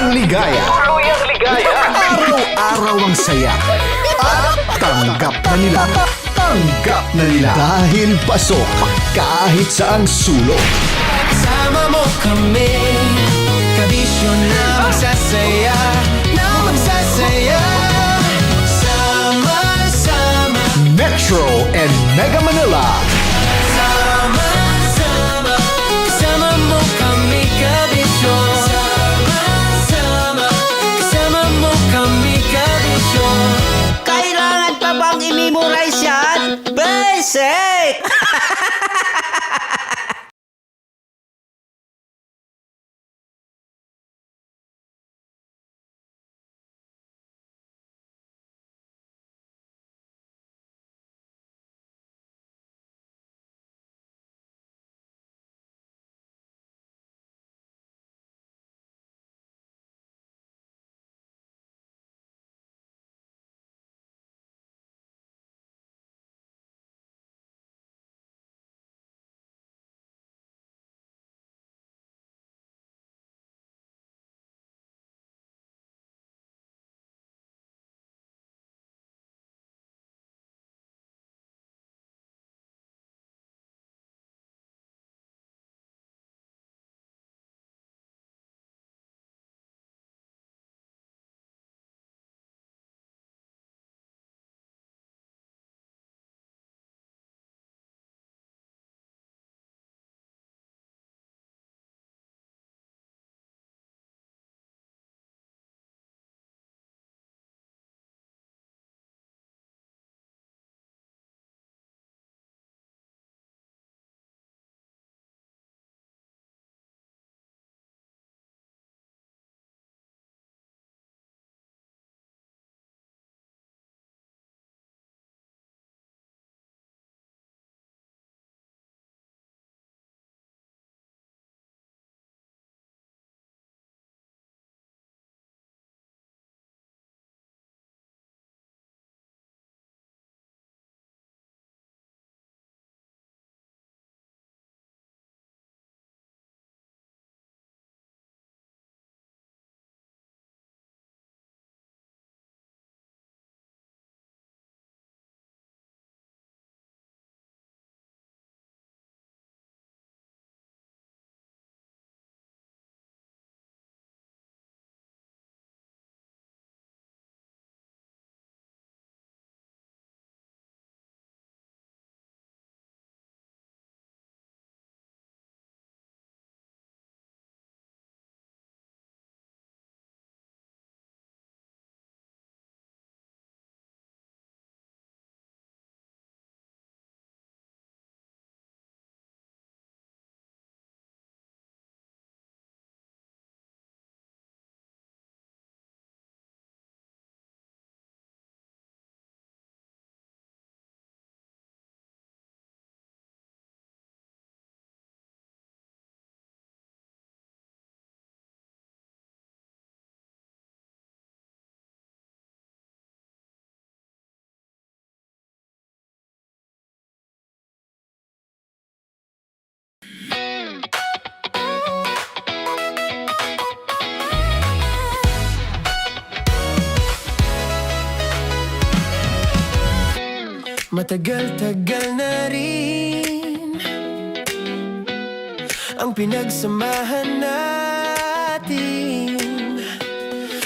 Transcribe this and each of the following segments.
Tuluyang ligaya. Tuluyang ligaya. Araw-araw ang saya. At tanggap na nila. Tanggap na nila. Dahil pasok kahit saang sulok. Sama mo kami, kabisyo na magsasaya, na magsasaya. Sama-sama, Metro and Mega Manila. sama-sama, kasama mo kami, kabisyo. Sama-sama, kasama mo kami, kabisyo. Kailangan pa bang i-memorize yan? Basic! Matagal-tagal na rin ang pinagsamahan natin,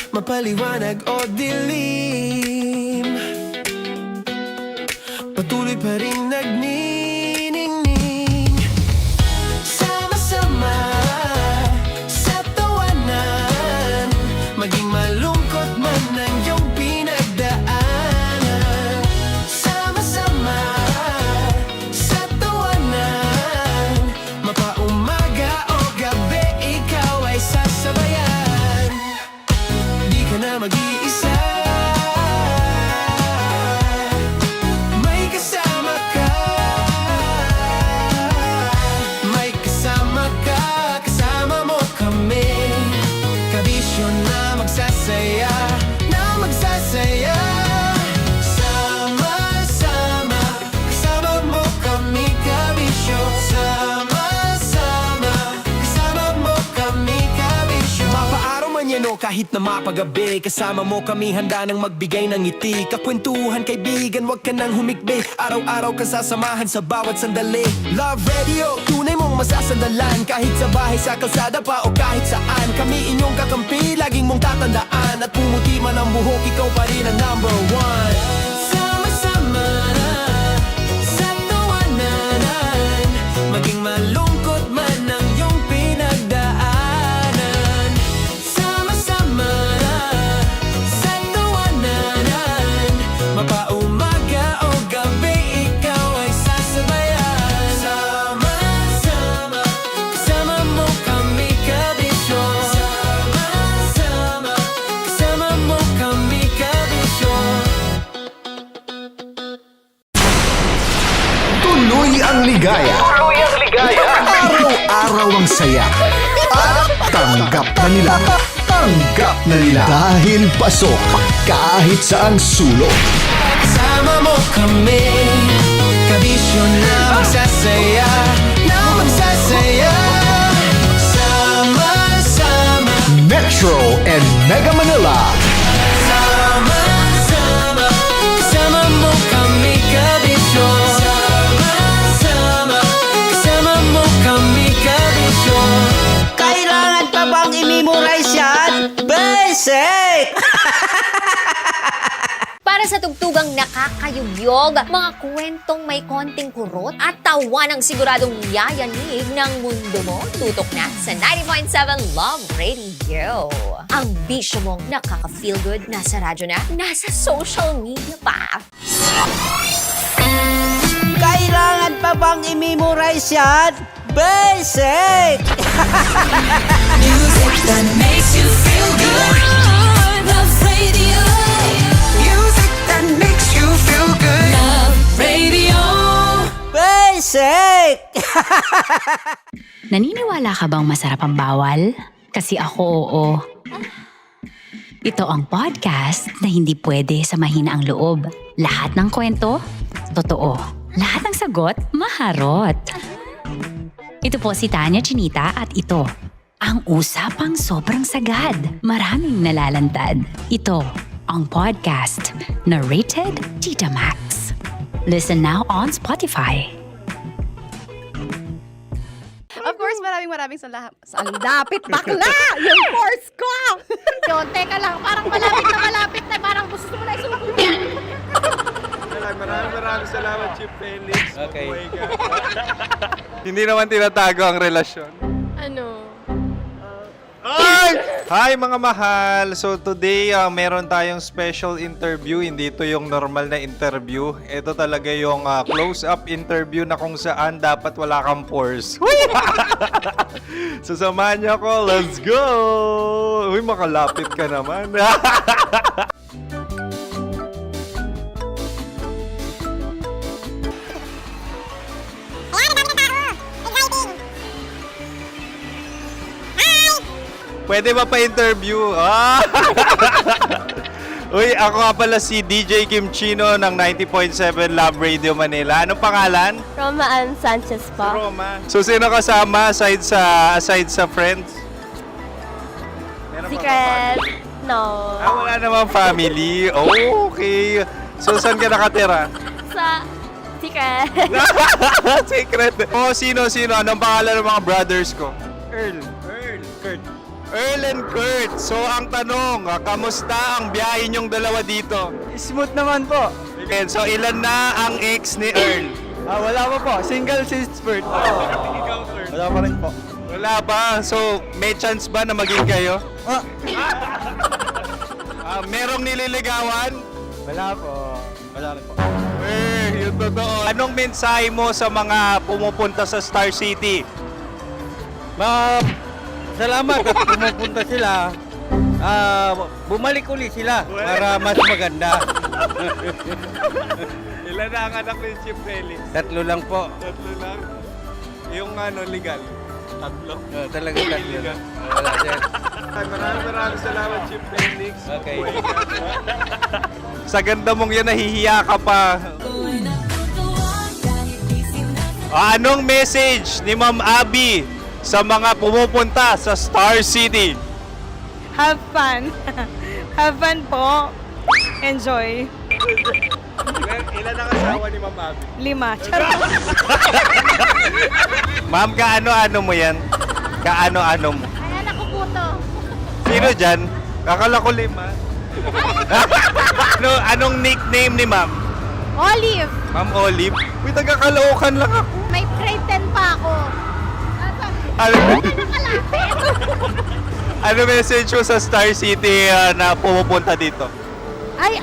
mapaliwanag o dilim, patuloy pa rin nagniningning. Sama-sama sa tawanan, maging malungkot man ang iyong pinagdaanan. Sama-sama sa tawanan, mapaumaga o gabi, ikaw ay sasabayan. Di ka na mag-iisa, may kasama ka. radio kahit na mapagabi. Kasama mo kami handa nang magbigay ng ngiti. Kakwentuhan kaibigan, wag ka nang humikbi. Araw-araw ka sasamahan sa bawat sandali. Love Radio, tunay mong masasandalan. Kahit sa bahay, sa kalsada pa o kahit saan. Kami inyong kakampi, laging mong tatandaan. At pumuti man ang buhok, ikaw pa rin ang number one. Sama-sama sa tawanan, maging malungkot man ang iyong pinagdaanan. Sama-sama sa tawanan, mapaumaga o gabi, ikaw ay sasabayan. Sama-sama, kasama mo kami kabisyon. Sama-sama, kasama mo kami kabisyon. Tuloy ang ligaya. Araw-araw ang saya. At tanggap na nila. Tanggap na nila. Dahil pasok kahit saang sulok. Sama mo kami, kabisyon na magsasaya, na magsasaya. Sama-sama, Metro and Mega Manila. sama-sama, kasama mo kami kabisyon. Sama-sama, kasama mo kami kabisyon. Kailangan pa bang i-memorize yan? Basic! Para sa tugtugang nakakayugyog, mga kwentong may konting kurot at tawa ng siguradong yayanig ng mundo mo, tutok na sa 90.7 Love Radio. Ang bisyo mong nakaka-feel good, nasa radyo na, nasa social media pa. Kailangan pa bang i-memorize yan? Basic! Music that makes you feel good. Love Radio. Music that makes you feel good. Love Radio. Basic! Naniniwala ka bang masarap ang bawal? Kasi ako oo. Ito ang podcast na hindi pwede sa mahina ang loob. Lahat ng kwento, totoo. Lahat ng sagot, maharot. Ito po si Tanya Chinita at ito, ang usapang sobrang sagad. Maraming nalalantad. Ito, ang podcast na Rated Tita Max. Listen now on Spotify. Of course, maraming salamat. Ang lapit bakla! Yung course ko! Yun, teka lang, parang malapit na, parang gusto mo na isulat. Maraming salamat, Chief Felix. Okay. Oh my God. Hindi naman tinatago ang relasyon. Ano? Ay! Hi mga mahal! So today, meron tayong special interview. Hindi ito yung normal na interview. Ito talaga yung close-up interview na kung saan dapat wala kang pores. So samahan niyo ako. Let's go! Uy, makalapit ka naman. Pwede ba pa-interview? Uy, ako nga pala si DJ Kim Chino ng 90.7 Love Radio Manila. Anong pangalan? Roma Ann Sanchez po. Roma. So, sino kasama aside sa friends? Meron ba Secret. family? No. Wala namang family. Oh, okay. So, saan ka nakatira? Sa secret. Secret. Oh, sino? Anong pangalan ng mga brothers ko? Earl, Kurt. Earl and Kurt. So, ang tanong, kamusta ang biyahe niyong dalawa dito? Smooth naman po. Okay, so ilan na ang ex ni Earl? Wala pa po. Single since birth. Wala pa rin po. Wala ba? So, may chance ba na maging kayo? Merong nililigawan? Wala po. Wala rin po. Yung totoo. Anong mensahe mo sa mga pumupunta sa Star City? Salamat at pumupunta sila. Bumalik uli sila para mas maganda. Ilan na ang anak ni Chief Felix? 3 lang po. 3 lang. Yung legal? 3. Talaga 3 lang. Wala din. Maraming salamat, Chief Felix. Okay. Sa ganda mong yan, nahihiya ka pa. Anong message ni Ma'am Abby sa mga pumupunta sa Star City? Have fun. Have fun po. Enjoy. Ilan ang asawa ni Ma'am Abby? 5. Charot. Ma'am, kaano-ano mo yan? Kaano-ano mo? Ay, anak ko po to. Sino dyan? Kakala ko 5. Anong nickname ni Ma'am? Olive. Ma'am Olive? Uy, taga-Caloocan lang ako. May grade 10 pa ako. Ano, ano message mo sa Star City na pumupunta dito? Ay,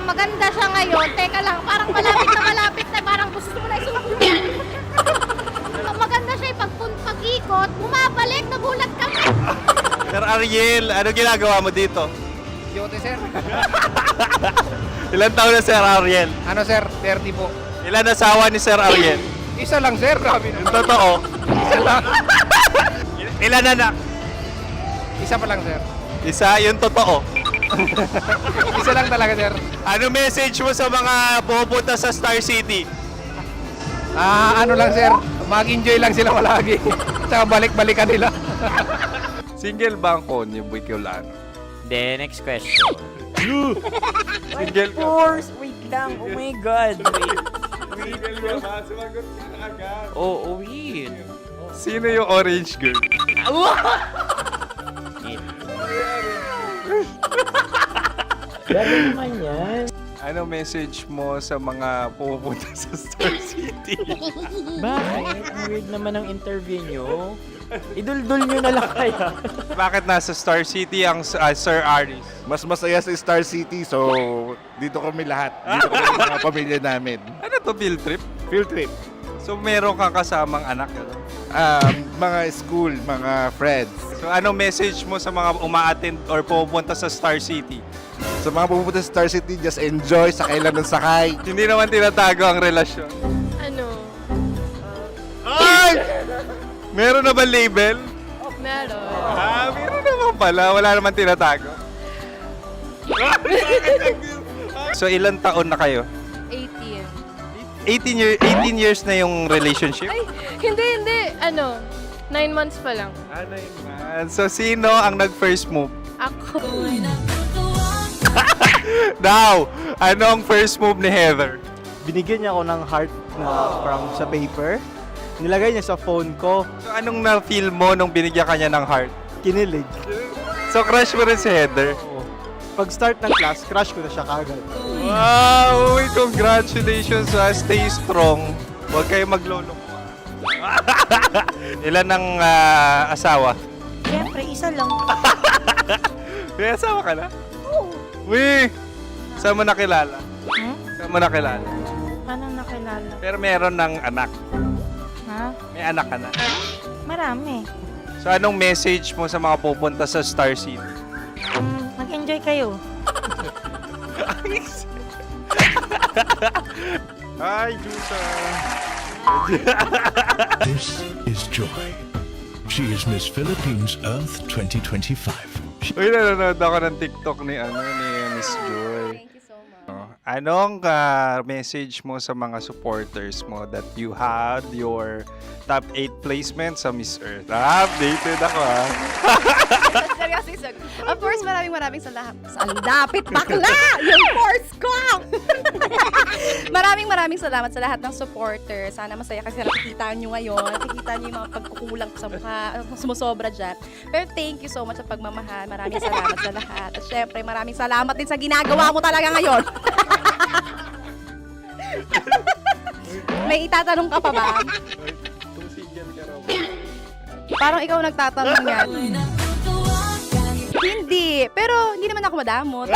maganda siya ngayon. Teka lang, parang malapit na. Parang gusto mo na isumakit. Maganda siya pag-ikot, bumabalik, nagulat kami. Sir Ariel, ano ginagawa mo dito? Yote, sir. Ilan taon na Sir Ariel? Ano, sir? 30 po. Ilan asawa ni Sir Ariel? Isa lang, sir. Grabe Yung totoo? Isa lang. Ilan anak? Isa pa lang, sir. Isa, yung totoo. Isa lang talaga, sir. Ano message mo sa mga pupunta sa Star City? Ano lang, sir. Mag-enjoy lang sila palagi. Tsaka balik-balikan nila. Single ba ang konyo, Boy Kiolano? Then, next question. Single ka? Wait lang. Oh my God. Single ka ba? Sumagot ka agad. Oh, wait. Sino yung orange girl? Gano'n naman yan. Ano message mo sa mga pupunta sa Star City? Bakit? Ang weird naman ang interview nyo. Iduldul nyo na lang kaya. Bakit nasa Star City ang Sir Aris? Mas masaya sa Star City, so dito kami lahat. Dito kami mga pamilya namin. Ano to, field trip? Field trip. So meron kang kasamang anak? Ano? Mga school, mga friends. So ano message mo sa mga uma-attend or pupunta sa Star City? Sa mga pupunta sa Star City, just enjoy, sakay lang ng sakay. Hindi naman tinatago ang relasyon. Ano? Ay! Meron na ba label? Meron. Meron naman pala. Wala naman tinatago. So ilan taon na kayo? 18. 18 years na yung relationship? Ay, hindi. 9 months pa lang. Ano yun, man? So sino ang nag-first move? Ako. Now, ano ang first move ni Heather? Binigyan niya ako ng heart na from sa paper. Nilagay niya sa phone ko. So anong na-feel mo nung binigyan ka niya ng heart? Kinilig. So crush mo rin si Heather? Pag start ng class, crush ko na siya kagad. Wow! Uy, congratulations ha! Stay strong. Huwag kayo maglolo. Ilan ang asawa? Siyempre, isa lang. May asawa ka na? Oo. Uy! Saan mo nakilala? Saan mo nakilala? Paano nakilala? Pero meron ng anak. Ha? May anak ka na. Marami. So anong message mo sa mga pupunta sa Star City? Mag-enjoy kayo. Hi, Jusa! This is Joy. She is Miss Philippines Earth 2025. Uy, nanonood ako ng TikTok ni Miss Joy. Thank you so much. Anong message mo sa mga supporters mo that you had your top 8 placement sa Miss Earth? Updated ako ha. Seryoso. Of course, maraming salamat. Ang dapit bakla! Yung course ko! maraming salamat sa lahat ng supporters. Sana masaya kasi nakikita nyo ngayon. Nakikita nyo yung mga pagkukulang ko sa mukha. Sumusobra dyan. Pero thank you so much sa pagmamahal. Maraming salamat sa lahat. At syempre, maraming salamat din sa ginagawa mo talaga ngayon. May itatanong ka pa ba? Parang ikaw nagtatanong yan. Hindi. Pero hindi naman ako madamot.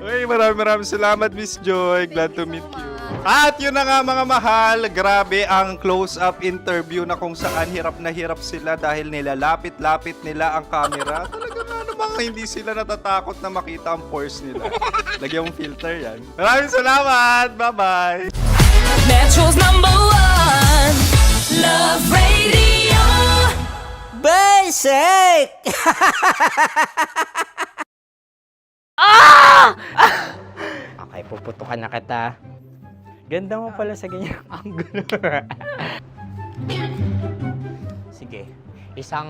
Uy, maraming salamat, Miss Joy. Glad to meet you. At yun na nga mga mahal, grabe ang close-up interview na kung saan hirap na hirap sila dahil nilalapit-lapit nila ang camera. Talaga na namang hindi sila natatakot na makita ang pores nila. Lagyan mong filter yan. Maraming salamat! Bye-bye! Metro's #1 Love Radio. Basic! Okay, puputukan na kita. Ganda mo pala sa ganyang angulo. Sige, isang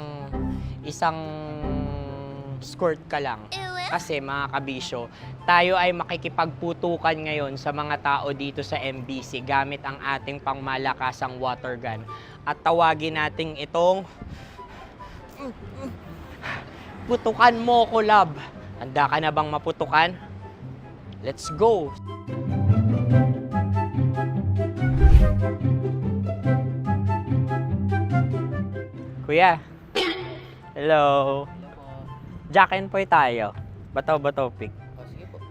skirt ka lang. Kasi mga kabisyo, tayo ay makikipagputukan ngayon sa mga tao dito sa MBC gamit ang ating pangmalakasang water gun. At tawagin natin itong putukan mo ko, love. Handa ka na bang maputukan? Let's go! Kuya. Hello. Jack and Poy tayo. Bato-bato pick.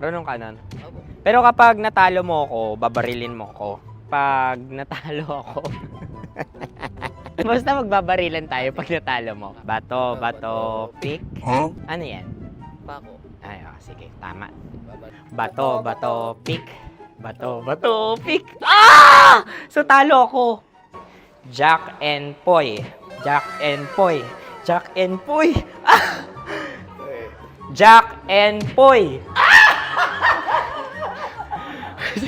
Runong ka nun. Pero kapag natalo mo ako, babarilin mo ako. Pag natalo ako, basta magbabarilan tayo pag natalo mo. Bato, pick. Ano yan? Pako. Ay, sige, tama. Bato, pick. Bato, pick. Ah! So, talo ako. Jack and Poy. Jack and Poy. Jack and Poy. Ah! Jack and Poy.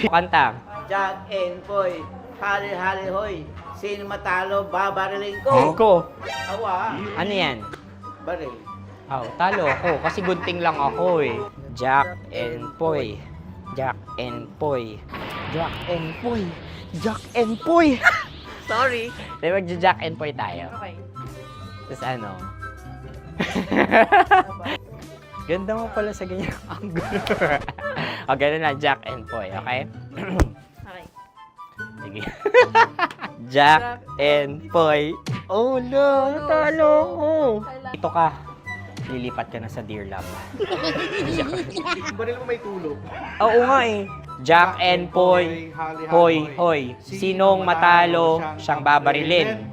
Kanta. Jack and Poy, hali-hali hoy. Sino matalo, babariling ko. Ko. Awa, Ano yan? baril. Oh, talo ako kasi gunting lang ako eh. Jack and Poy. Jack and Poy. Jack and Poy. Jack and Poy. Sorry. Di ba Jack and Poy tayo? Okay. Tapos ano? Ganda mo pala sa ganyan angulo. O, ganun na, Jack and Poy, okay? Okay. Sige. Jack and Poy. Oh, no, talo ko. Ito ka. Lilipat ka na sa Dear Love. Baril mo may tulog. Oo nga eh. Jack and Poy. Hoy, hoy. Sinong matalo, siyang babarilin.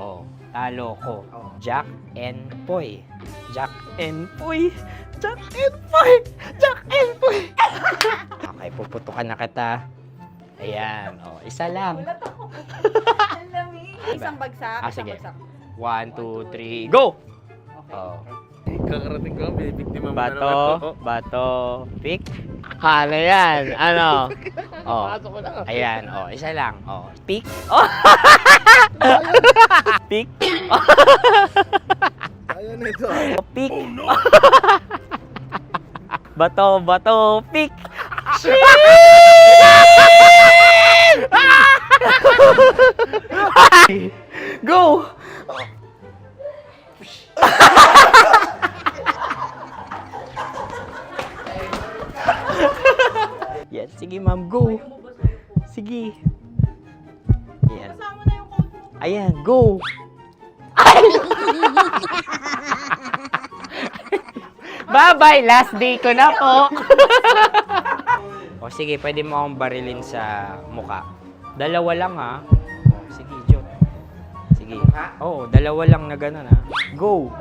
Oh, talo ko. Jack and Poy. Jack and Poy. Jack and Poy. Jack and Poy. Okay, puputukan na kita. Ayan. Oh, isa lang. Isang bagsak. Sige. 1, 2, 3, go! Oh. Kakarating ko, binibiktima mo Bato, pick. Ano yan? Ano? Oh. Ayan, oh, isa lang. Oh, pick. Oh. Pick. Ayaw na ito. Oh, pick. Bato, pick. Go! Yan, sige ma'am, go. Sige. Ayan. Ayan, go. Bye-bye, last day ko na po. O sige, pwede mo akong barilin sa muka. Dalawa lang ha. O, sige, Jot. Sige. Oo, dalawa lang na gano'n ha. Go.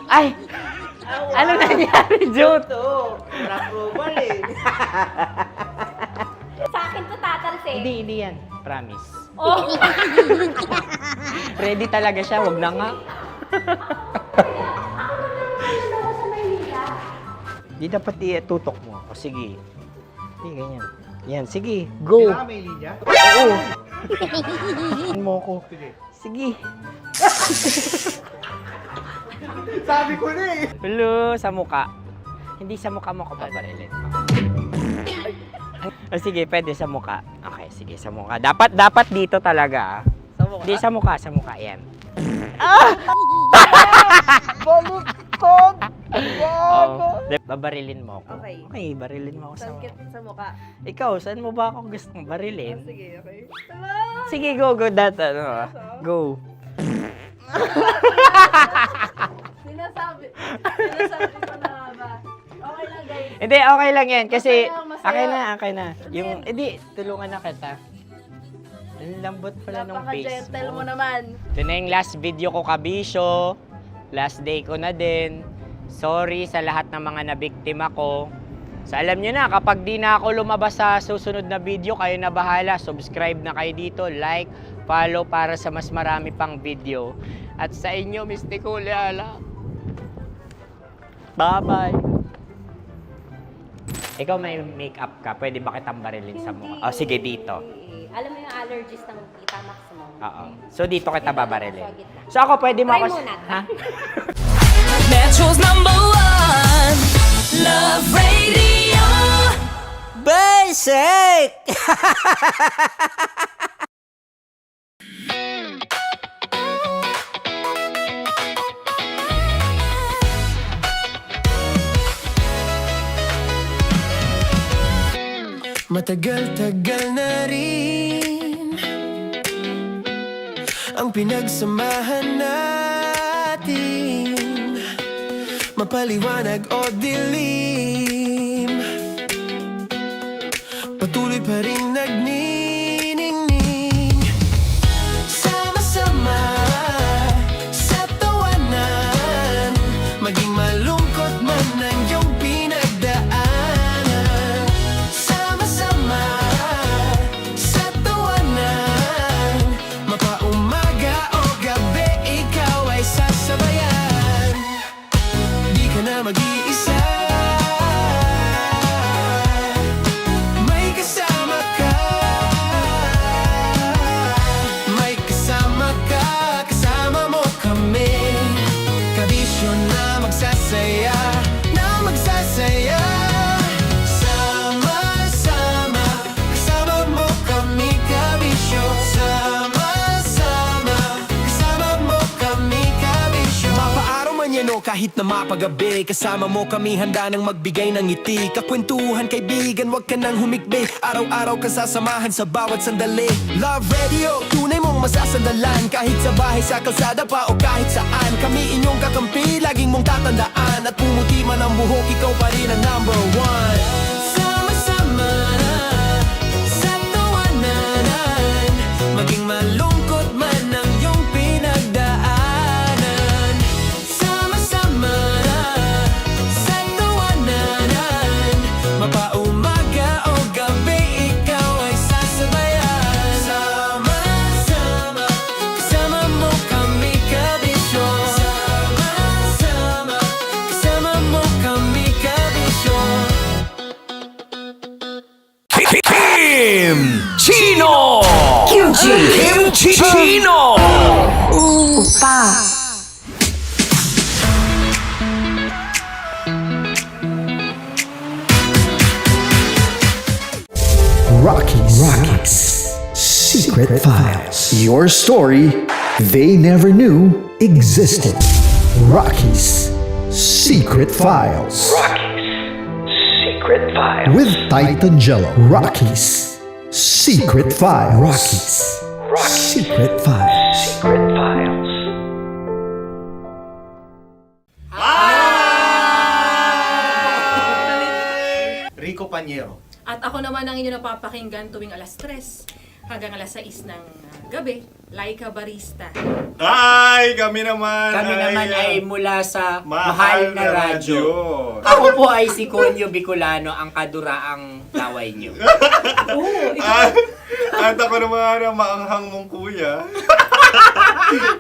Ay! Ano nangyari, Jot? Ito, approval eh. Sa akin to tatalsik. Hindi yan. Promise. Oh. Ready talaga siya, wag na nga. Di dapat tutok mo. O sige. Sige, ganyan. Yan, sige. Go. Kailangan may linya? Oo. Mo ko. Sige. Sabi ko na eh. Hello, sa muka. Hindi sa muka mo ko paparilin. O sige, pwede sa muka. Okay, sige, sa muka. Dapat dito talaga. Sa mukha? Hindi, sa muka, yan. Baluktot! Oh, babarilin mo ako. Okay. Okay, barilin mo ako sa muka. Sa mukha. Ikaw, saan mo ba ako gustong barilin? Sige, okay. Sige, go, go. Sinasabi ko na ba? Okay lang, guys. Hindi, okay lang yan. Kasi, Masaya. okay na. Yung, hindi, tulungan na kita. Ang lambot pala nung face Napaka-gentle mo. mo naman. Ito na yung last video ko, kabisyo. Last day ko na din. Sorry sa lahat ng mga nabiktima ko. So alam nyo na, kapag di na ako lumabas sa susunod na video, kayo na bahala. Subscribe na kayo dito, like, follow para sa mas marami pang video. At sa inyo, Mistiko Leala. Bye-bye. Ikaw may makeup ka, pwede ba kitang barilin sa mukha? O sige, dito. Alam mo yung allergies ng Tita Max mo? Oo. So, dito kita Dito babarilin. sa gitna. So, ako pwede mo Try ako... muna. Ha? Metro's #1 Love Radio. Basic! Matagal-tagal na rin ang pinagsamahan natin, mapaliwanag o dilim, patuloy pa rin nagniningning. Sama-sama sa tawanan, maging malungkot man ang iyong pinagdaanan. Sama-sama sa tawanan, mapaumaga o gabi, ikaw ay sasabayan. Di ka na mag-iisa, may kasama ka. May kasama ka, kasama mo kami. Kabisyo na magsasaya, na magsasaya. Sama-sama, kasama mo kami, kabisyo. Sama-sama, kasama mo kami, kabisyo. Mapaaraw man yan o kahit na mapagabi, kasama mo kami, handa nang magbigay ng ngiti. Kakwentuhan, kaibigan, wag ka nang humikbi. Araw-araw ka sasamahan sa bawat sandali. Love Radio, tunay mong masasandalan. Kahit sa bahay, sa kalsada pa o kahit saan, kami inyong kakampi, laging mong tatandaan. At pumuti man ang buhok, ikaw pa rin ang #1. Sama-sama sa tawanan, maging malungkot man ang iyong pinagdaanan. Sama-sama sa tawanan, mapaumaga o gabi, ikaw ay sasabayan. Sama-sama, kasama mo kami, kabisyo. Sama-sama, kasama mo kami, kabisyo. Kimchi Chino. Rockies Secret Files. Your story they never knew existed. Rockies Secret Files. With Titan Jello. Rockies Secret Files. Rockies Secret Files. Rico Panyero. At ako naman ang inyo napapakinggan tuwing alas 3 hanggang alas 6 ng gabi, Laika Barista. Ay, kami naman. Kami naman ay mula sa Mahal na Radyo. Ako po ay si Conyo Bicolano, ang kaduraang laway niyo. At ako naman ang maanghang mong kuya.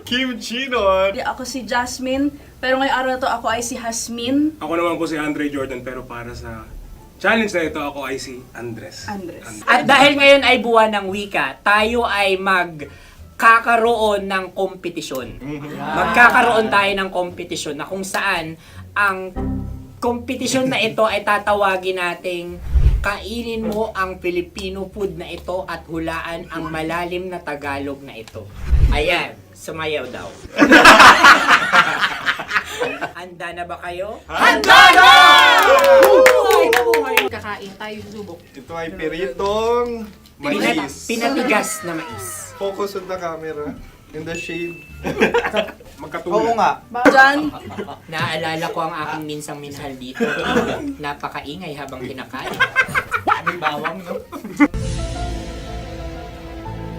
Kim Chinon. Ako si Jasmine, pero ngayong araw na to ako ay si Hasmin. Ako naman po si Andre Jordan, pero para sa challenge na ito, ako ay si Andres. At dahil ngayon ay buwan ng wika, tayo ay magkakaroon ng kompetisyon. Magkakaroon tayo ng kompetisyon na kung saan ang kompetisyon na ito ay tatawagin nating kainin mo ang Filipino food na ito at hulaan ang malalim na Tagalog na ito. Ayan, sumayaw daw. Handa na ba kayo? Handa na! Buhay na buhay! Kakain tayo subok. Ito ay piritong mais. Pinatigas na mais. Focus on the camera. In the shade. Magkatulad. Oo nga. Diyan, Naalala ko ang aking minsang minahal dito. Napakaingay habang kinakain. May bawang, no?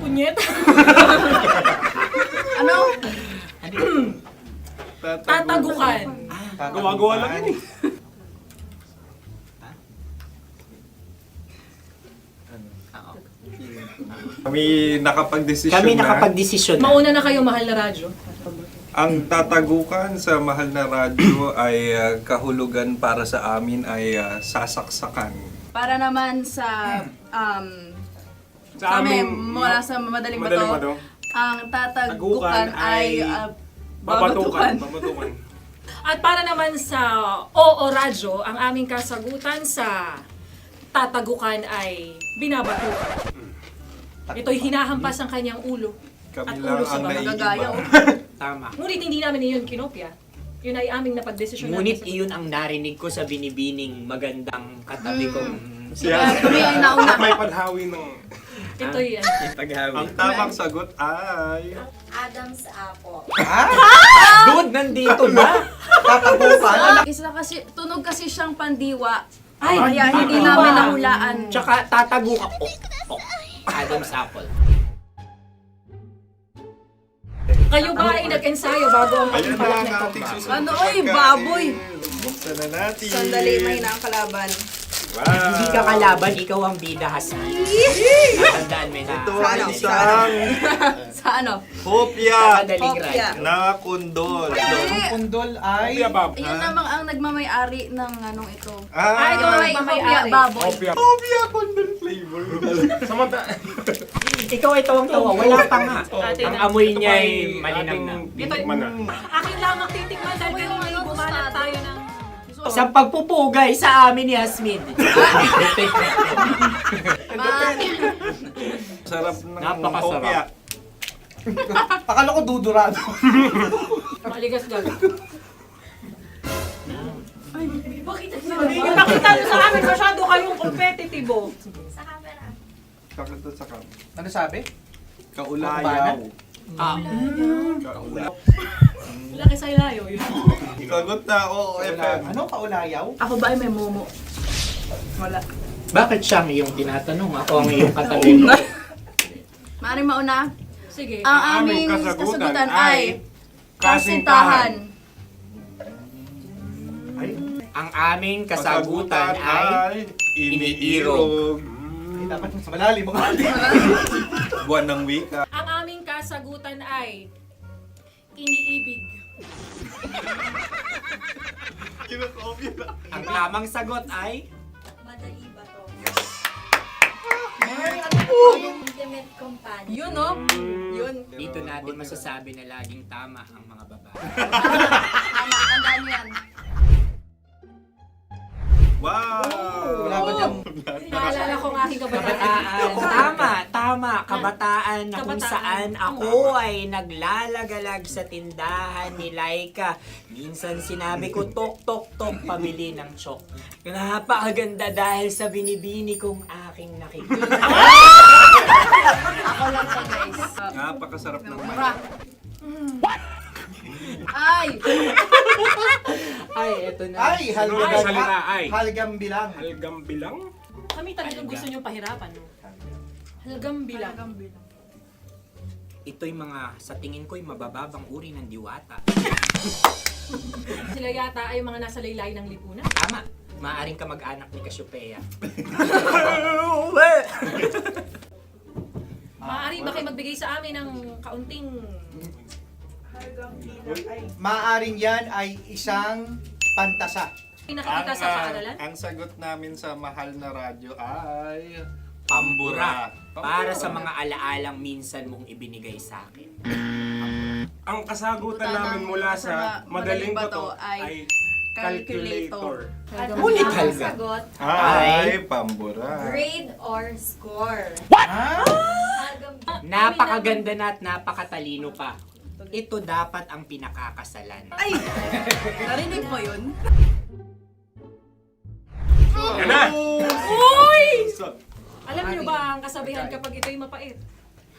punyet. Ano? Tatagukan. Gawa-gawa lang yun eh. Kami nakapag-desisyon Kami na. nakapag-desisyon na. Mauna na kayo, mahal na radyo. Ang tatagukan sa Mahal na Radyo ay kahulugan para sa amin ay sasaksakan. Para naman sa Sa amin, mula sa Madaling Madaling Bato, Bato. ang Tagukan tatagukan ay babatukan. babatukan. At para naman sa Oo Radyo, ang aming kasagutan sa tatagukan ay binabatukan. Ito'y hinahampas ang kanyang ulo. At Kami ulo lang sa ang baba. Nagagaya, Tama. Ngunit hindi namin iyon kinopya. Yun ay aming napagdesisyon Ngunit namin. iyon ang narinig ko sa binibining magandang katabi kong Kami ang nauna. May paghawi ng... Ito'y Ang tamang sagot ay... Adam's apple. Dude, nandito ba? Isa kasi, tunog kasi siyang pandiwa. Ay, Kaya hindi pandiwa. namin nahulaan. Tsaka tatagukan. Adam's apple. kayo ba ay nag-ensayo bago ang Ayan na pagpalak ang nito? ating susunod Ano, na oy, pagkain. baboy. Buksan na natin. Sandali, may na ang kalaban. Wow. Hindi ka kalaban, ikaw ang bida, Hasmi. Natandaan mo na. Ito Sa ang ano? isang Sa ano? hopya Madaling Hopya. right. na kundol. Pundol ay... Opya Bob. Yun namang ang nagmamayari ng anong ito. Ah, ito ay Hopya, baboy. Opya. hopya kundol flavor. Samanta. Ikaw ay tawang-tawa, wala pa nga. Atin Ang na. amoy niya ay malinam na. Titikman na. Akin lamang titikman dahil kayo ay bumanat tayo ng... Sa pagpupugay sa amin ni Hasmin. Sarap ng Napakasarap. hopya. Akala ko dudurado. Maligas gal. Ay, bakit? Ipakita nyo sa amin masyado kayong competitive. Sakit sa kam. Ano sabi? Kaulayaw. Ah, Kaulayaw. Laki sa ilayo yun. Sagot na, oo, FM. Ano? Kaulayaw? Ako ba ay may momo? Wala. bakit siya ang iyong tinatanong? Ako ang iyong katabi. Maaaring mauna. Sige. Ang aming kasagutan ay kasintahan. Ang aming kasagutan ay iniirog. Ay, dapat sa malalim mga Buwan ng wika. Ang aming kasagutan ay iniibig. Kinakopya na. Ang tamang sagot ay Madali ba to? Intimate companion. Yun, no? Yun. dito natin masasabi na laging tama ang mga babae. Tama, tandaan mo yan. Wow! Wala ba dyan? Naalala ko ang aking kabataan. Kabataan. Tama. Kabataan na kung Kabataan. saan ako ay naglalagalag sa tindahan ni Laika. Minsan sinabi ko, tok, tok, tok, pamili ng chok. Napakaganda dahil sa binibini kong aking nakikita. Ako lang siya, guys. Napakasarap ng Mura. Ay! Ay, eto na. Ay, Sunod na salita ay halgam bilang. halgam bilang. Kami talagang gusto nyo pahirapan. No? Halagang bilang. Ito'y mga, sa tingin ko'y mabababang uri ng diwata. Sila yata ay mga nasa laylay ng lipunan. Tama. Maaring ka mag-anak ni Cassiopeia. Maaari ba kayo magbigay sa amin ng kaunting... Maaring yan ay isang pantasa. Nakikita sa paaralan? ang sagot namin sa mahal na radyo ay... Pambura. Para sa mga alaalang minsan mong ibinigay sa akin. Ang kasagutan namin mula sa Madaling Bato ay calculator. Ulit halga. Sagot, Ay, pambura. grade or score? Napakaganda na at napakatalino pa. Ito dapat ang pinakakasalan. Ay! Narinig mo yun? Yan na! Uy! Alam niyo ba ang kasabihan kapag ito'y mapait?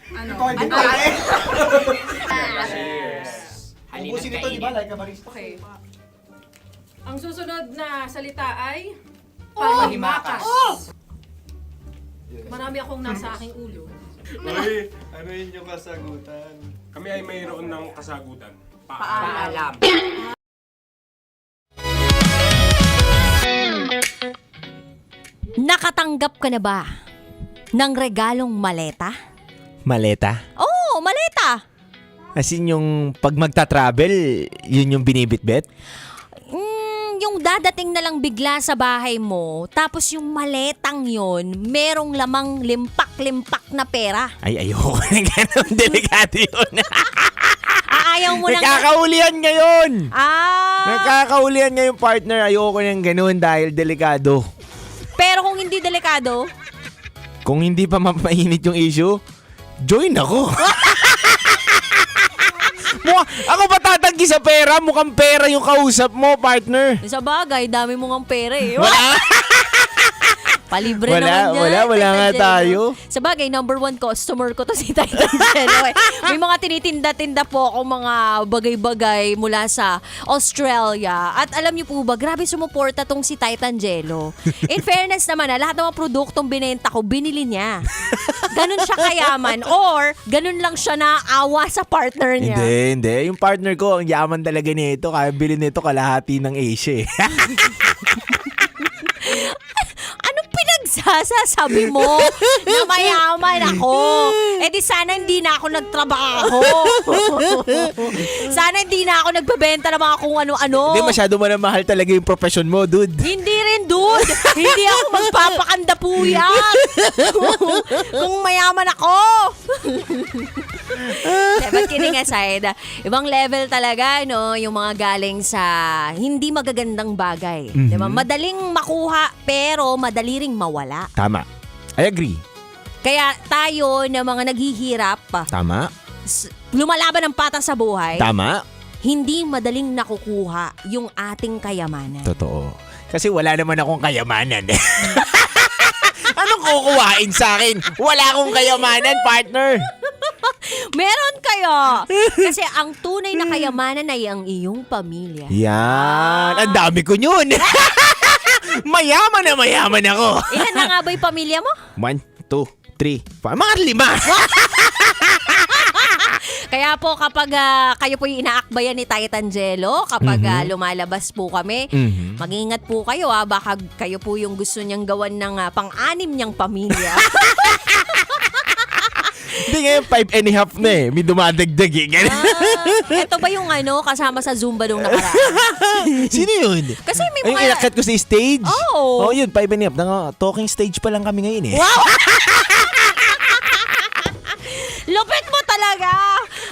Ano? Ikaw ay bigay. Cheers! Halina't Ubusin ito, di ba? kainin. Like a barista. Okay. Ang susunod na salita ay Panghimakas. Marami akong nasa aking ulo. Uy, ano yun yung kasagutan? Kami ay mayroon ng kasagutan. Paalam. Nakatanggap ka na ba ng regalong maleta? Maleta? Oo, maleta! As in yung pag magta-travel, yun yung binibitbit? yung dadating na lang bigla sa bahay mo, tapos yung maletang yon merong lamang limpak-limpak na pera. Ay, ayoko na ganun. Delikado yun. Ayaw mo nang... Nagkakaulian ngayon. Ah! Nagkakaulian ngayon, partner. Ayoko nang ganun dahil delikado. Pero kung hindi delikado, Kung hindi pa mapainit yung issue, join ako. Ako ba tatanggi sa pera? Mukhang pera yung kausap mo, partner. sa bagay, dami mo ngang pera eh. Wala. Palibre naman yan. Wala nga tayo. Sa bagay, number 1 customer ko to si Titan Jello. May mga tinitinda-tinda po ako mga bagay-bagay mula sa Australia. At alam niyo po ba, grabe sumuporta tong si Titan Jello. In fairness naman, lahat ng mga produktong binenta ko, binili niya. Ganun siya kayaman. Or, ganun lang siya naawa sa partner niya. Hindi. Yung partner ko, ang yaman talaga nito. Kaya bilhin nito kalahati ng Asia. Sasabi mo na mayaman ako. Eh di sana hindi na ako nagtrabaho. Sana hindi na ako nagbebenta ng mga kung ano-ano. Hindi, masyado mo na mahal talaga yung profession mo, dude. Hindi rin, dude. Hindi ako magpapakanda puyat. Kung mayaman ako. But kidding aside, ibang level talaga, no? Yung mga galing sa hindi magagandang bagay. Mm-hmm. Diba? Madaling makuha, pero madali ring mawala. Tama. I agree. Kaya tayo na mga naghihirap, Tama. lumalaban ng patas sa buhay, Tama. hindi madaling nakukuha yung ating kayamanan. Totoo. Kasi wala naman akong kayamanan. Anong kukuhain sa akin? Wala akong kayamanan, partner. Meron kayo. Kasi ang tunay na kayamanan ay ang iyong pamilya. Yan. Ang dami ko yun. Mayaman na mayaman ako. Ilan na nga ba yung pamilya mo? 1, 2, 3, 4. Mga 5. Kaya po kapag kayo po yung inaakbayan ni Titan Jello, kapag lumalabas po kami, mag-ingat po kayo baka kayo po yung gusto niyang gawan ng pang-anim niyang pamilya. Hindi ngayon, 5.5 na eh. May dumadagdag eh. Ito ba yung kasama sa Zumba nung nakaraan? Sino yun? Kasi may Yung mga... inakyat ko sa stage? Oo. Oh, yun, 5.5. Talking stage pa lang kami ngayon eh. Wow! Lupit mo talaga!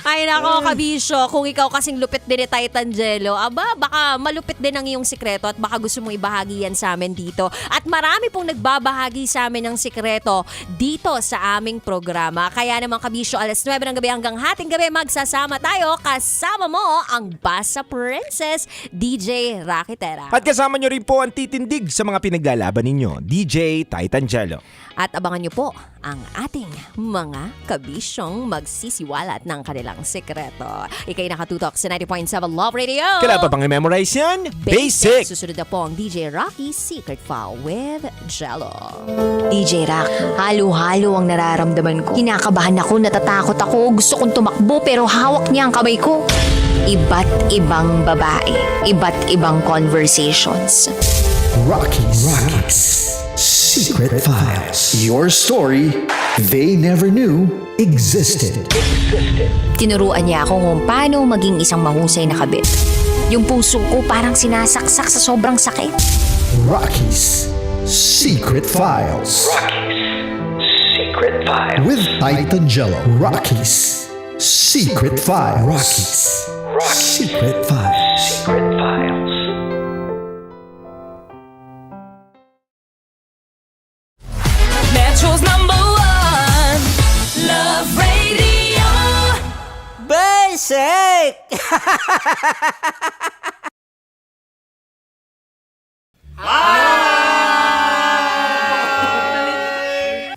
Ay nako, kabisyo, kung ikaw kasing lupit din ni Titan Jello, baka malupit din ang iyong sikreto at baka gusto mong ibahagi yan sa amin dito. At marami pong nagbabahagi sa amin ng sikreto dito sa aming programa. Kaya naman kabisyo, alas 9 ng gabi hanggang hating gabi, magsasama tayo. Kasama mo ang Basa Princess, DJ Rakitera. At kasama nyo rin po ang titindig sa mga pinaglalaban ninyo, DJ Titan Jello. At abangan nyo po ang ating mga kabisyong magsisiwalat ng kanilang sekreto. Ika'y nakatutok sa 90.7 Love Radio. Kailan pa bang i-memorize yan? Basic! Susunod na po ang DJ Rocky's Secret File with Jello. DJ Rocky, halo-halo ang nararamdaman ko. Kinakabahan ako, natatakot ako, gusto kong tumakbo pero hawak niya ang kamay ko. Iba't ibang babae, iba't ibang conversations. Rocky's Secret Files. Your story they never knew existed. Tinuruan niya ako kung paano maging isang mahusay na kabit. Yung puso ko parang sinasaksak sa sobrang sakit. Rocky's Secret Files. Secret Files. With Titan Jello. Rocky's Secret Files. Rocky's Secret Files. Secret Files. Metro's number 1 Love Radio Basic!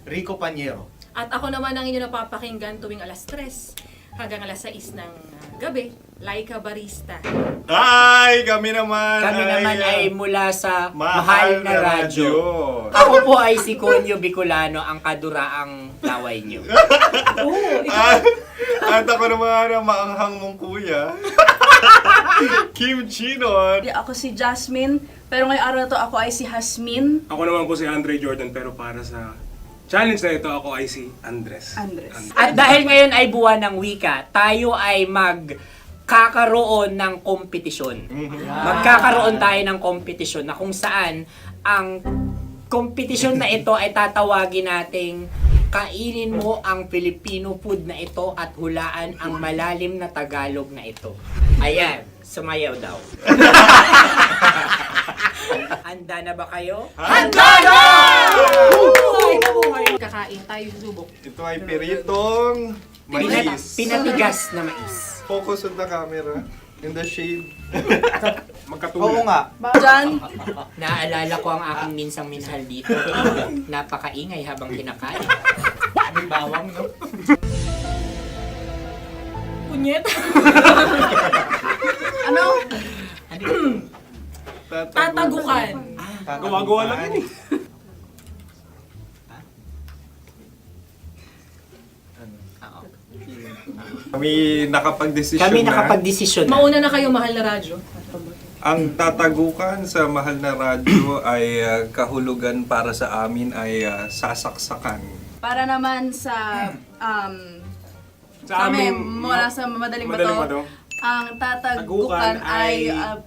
Rico Panyero. At ako naman ang inyo napapakinggan tuwing alas 3 hanggang alas 6 ng gabi, Laika Barista. Hi! Kami naman! Kami naman ay mula sa Mahal na Radyo. Ako Ako po ay si Conyo Bicolano, ang kaduraang laway nyo. At ako naman ang maanghang mong kuya. Kim Chinon. Ako si Jasmine, pero ngayong araw na to ako ay si Hasmin. Ako naman po si Andre Jordan, pero para sa challenge na ito, ako ay si Andres. At dahil ngayon ay buwan ng wika, tayo ay magkakaroon ng kompetisyon. Magkakaroon tayo ng kompetisyon na kung saan ang kompetisyon na ito ay tatawagin nating kainin mo ang Filipino food na ito at hulaan ang malalim na Tagalog na ito. Ayan, sumayaw daw. Handa na ba kayo? Handa na! Kakain tayo subok. Ito ay piritong mais. Pinatigas na mais. Focus on the camera. In the shade. Magkatulad. nga. Diyan. Naalala ko ang aking minsang minahal dito. Napakaingay habang kinakain. May bawang, no? Punyet. Ano? Tatagukan. Gawa-gawa lang yun eh. Kami nakapag-desisyon Kami na. nakapag-desisyon na. Mauna na kayo, mahal na radyo. Ang tatagukan sa mahal na radyo ay kahulugan para sa amin ay sasaksakan. Para naman sa Sa amin, mula sa madaling madaling bato, bato. ang tatagukan Tagukan ay ay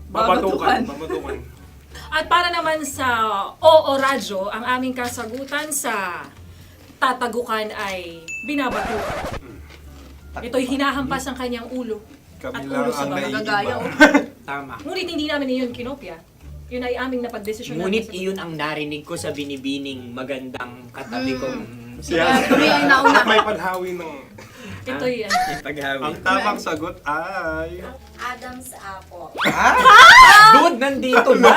babatukan. Babatukan. At para naman sa Oo Radyo, ang aming kasagutan sa tatagukan ay binabatukan. Ito'y hinahampas ang kanyang ulo. Kami At lang ulo sa ang mga gagaya, naiiba. Tama. Ngunit hindi namin iyon kinopya. Yun ay aming napagdesisyon Ngunit natin. iyon ang narinig ko sa binibining magandang katabi kong Kami ay nauna. May panhawi ng... Ito'y Ang tamang sagot ay... Adam's apple. Dude, nandito ba?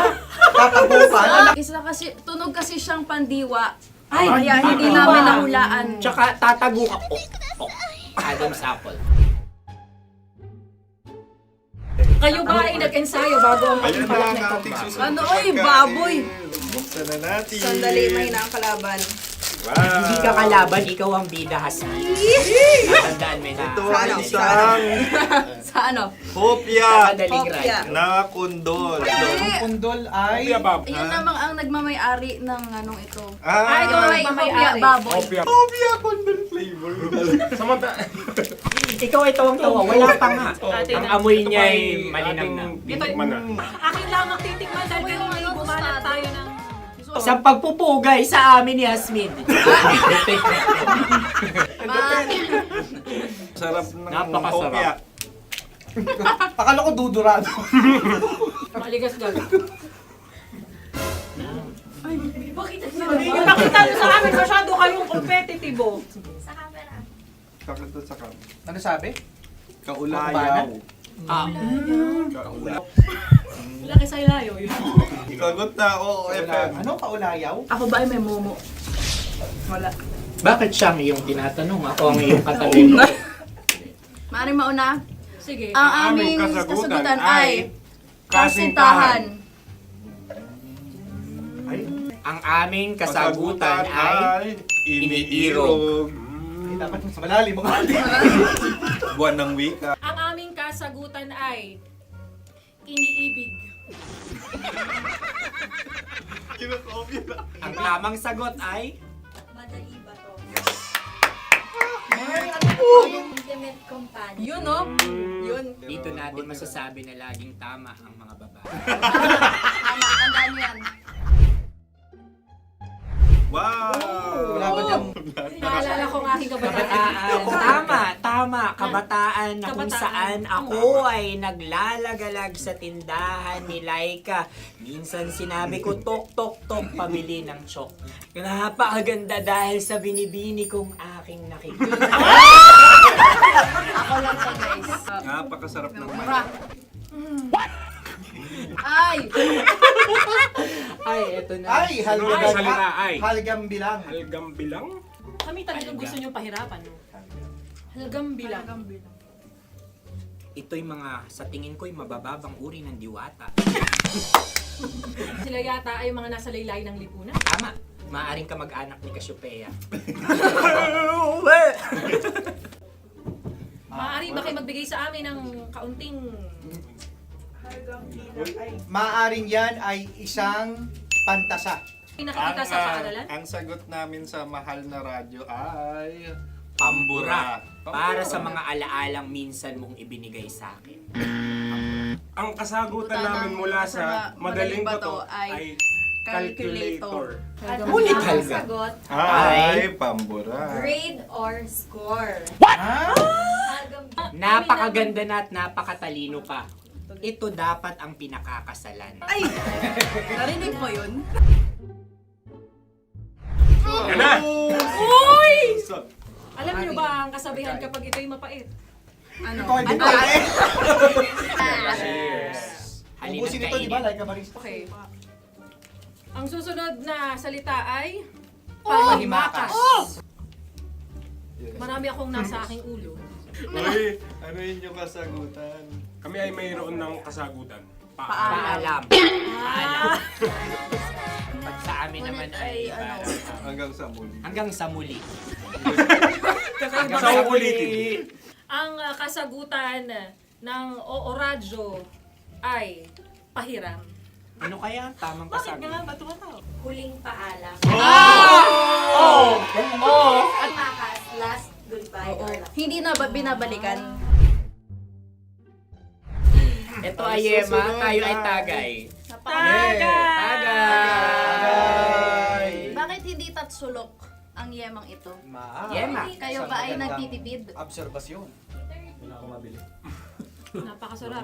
Isa kasi, tunog kasi siyang pandiwa. Ay, Kaya hindi pandiwa. namin nahulaan. Tsaka tatagukan. Adam's apple. Kayo ba ay nag-ensayo bago ang Ayan na pagpalat ang nito? ating susunod Ano, na oy, pagkain. baboy. Buksan na natin. Sandali, may na ang kalaban. Wow. Hindi ka kalaban, ikaw ang bida, Hasmi. Tandaan mo na. Ito ang isang Sa ano? hopya Madaling Hopya. radyo. na kundol. Kundol ay... Kuya Bob. Yun namang ang nagmamayari ng anong ito. Ah, Ito ay Nagmamayari. baboy. Opia. hopya kundol flavor. Ikaw ay tawang-tawa, wala pa nga. Ate Ang na. amoy niya ay malinam na. Titikman na. Akin lamang titikman dahil kayo ay bumalat tayo ng... Sa pagpupugay sa amin ni Hasmin. Sarap ng Napakasarap. hopya. Akala ko dudurado. Maligas gag. Bakit? Yung nakita nyo sa amin, masyado kayong competitive. Sa camera. Sakit to sa kam. Ano sabi? Kaulayaw. Laki sa ilayo yun. Sagot na, oo, FM. Ano? Kaulayaw? Ako ba ay may momo? Wala. Bakit siya ang iyong tinatanong? Ako ang iyong katabi. Maaaring mauna. Sige. Ang aming kasagutan kasagutan ay ay kasintahan. Ang aming kasagutan ay iniirog. Dapat mas malalim mo. Buwan ng wika. Ang aming kasagutan ay iniibig. Ang tamang sagot ay Madali ba to? Intimate companion. Yun, no? Yun. dito natin masasabi na laging tama ang mga babae. Tama, tandaan nyo yan. Wow! Wala ba dyan? Naalala ko ang aking kabataan. Kabataan. Tama. Kabataan na kung Kabataan. saan ako ay naglalagalag sa tindahan ni Laika. Minsan sinabi ko, tok, tok, tok, pabili ng chok. Napakaganda dahil sa binibini kong aking nakikita. Ako lang to, guys. Napakasarap ng Mura. Ay! Ay, eto na. Ay, Ano ang salita ay? halgam bilang. Halgam bilang? Kami talagang gusto nyo pahirapan. No? Halagang bilang. Ito'y mga, sa tingin ko'y mabababang uri ng diwata. Sila yata ay mga nasa laylay ng lipunan. Tama. Maaring ka mag-anak ni Cassiopeia. Maaari ba kayo magbigay sa amin ng kaunting... Maaring yan ay isang pantasa. Nakikita sa paaralan? Ang sagot namin sa mahal na radyo ay Pambura. Para sa mga alaalang minsan mong ibinigay sa akin. Ang kasagutan namin mula sa Madaling Bato ay calculator. Ngunit Halga. Sagot, Ay, pambura. grade or score. Napakaganda na at napakatalino pa. Ito dapat ang pinakakasalan. Ay! Narinig mo yun? Yan na! Uy! Alam niyo ba ang kasabihan kapag ito'y mapait? Ano? Halina kainin. Okay. Ang susunod na salita ay panghimakas. Marami akong nasa aking ulo. Uy, ano yun yung kasagutan? Kami ay mayroon ng kasagutan. Paalam. Paalam. Pag sa amin naman ay Hanggang sa muli. hanggang sa muli. Sa uulitin. Ang kasagutan ng Oo Radyo ay pahiram. Ano kaya ang tamang kasagutan? Huling paalam. Oh! Panghimakas, last goodbye or last. Hindi na ba binabalikan? Ito ay Yema, tayo ay Tagay. Tagay! Bakit hindi tatsulok ang yemang ito? Yema. Kayo ba ay nagtitipid? Napakasarap.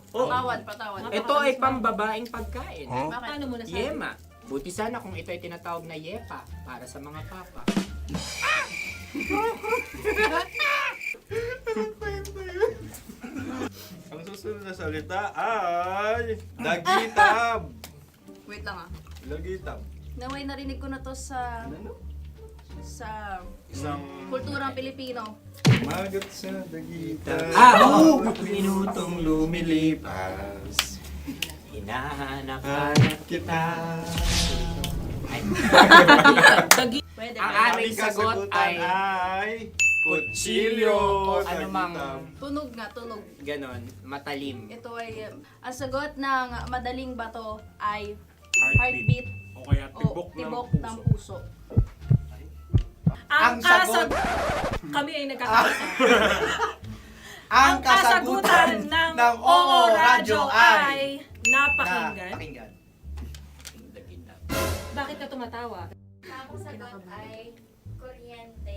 Patawad. Ito ay pambabaeng pagkain. Bakit? Paano mo nasabi? Yema. Buti sana kung ito ay tinatawag na Yepa para sa mga papa. Ang susunod na salita ay lagitab. Wait lang ah. Lagitab. Naway narinig ko na to sa Isang kulturang Pilipino. magat sa lagitab. Oo! Minutong lumilipas. Hinahanap kita. Pwede Ang ba? aming sagot ay kutsilyo. anumang Tunog nga, tunog. ganon, matalim. Ito ay, ang sagot ng Madaling Bato ay Heartbeat. heartbeat O kaya o tibok tibok ng ng puso. puso. Ang kasagutan... Kami ay nagkakasa. Ang kasagutan ng Oo Radyo ay napakinggan. Bakit ka tumatawa? Ang sagot ay kuryente.